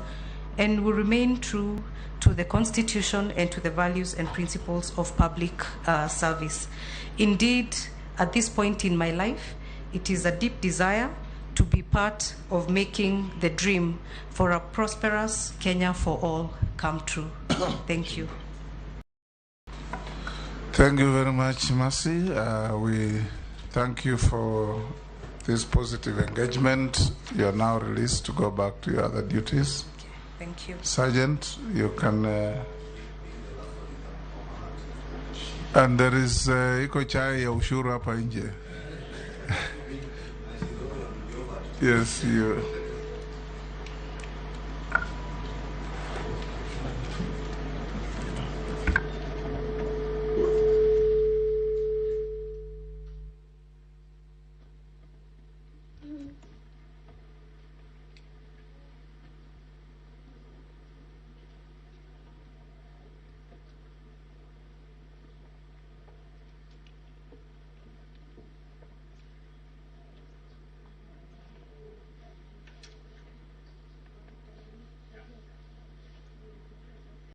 and will remain true to the Constitution and to the values and principles of public service. Indeed, at this point in my life, it is a deep desire to be part of making the dream for a prosperous Kenya for all come true. Thank you. Thank you very much, Mercy. We thank you for this positive engagement. You are now released to go back to your other duties. Thank you. Sergeant, you can... and there is iko chai ya ushuru hapa nje. Yes, you.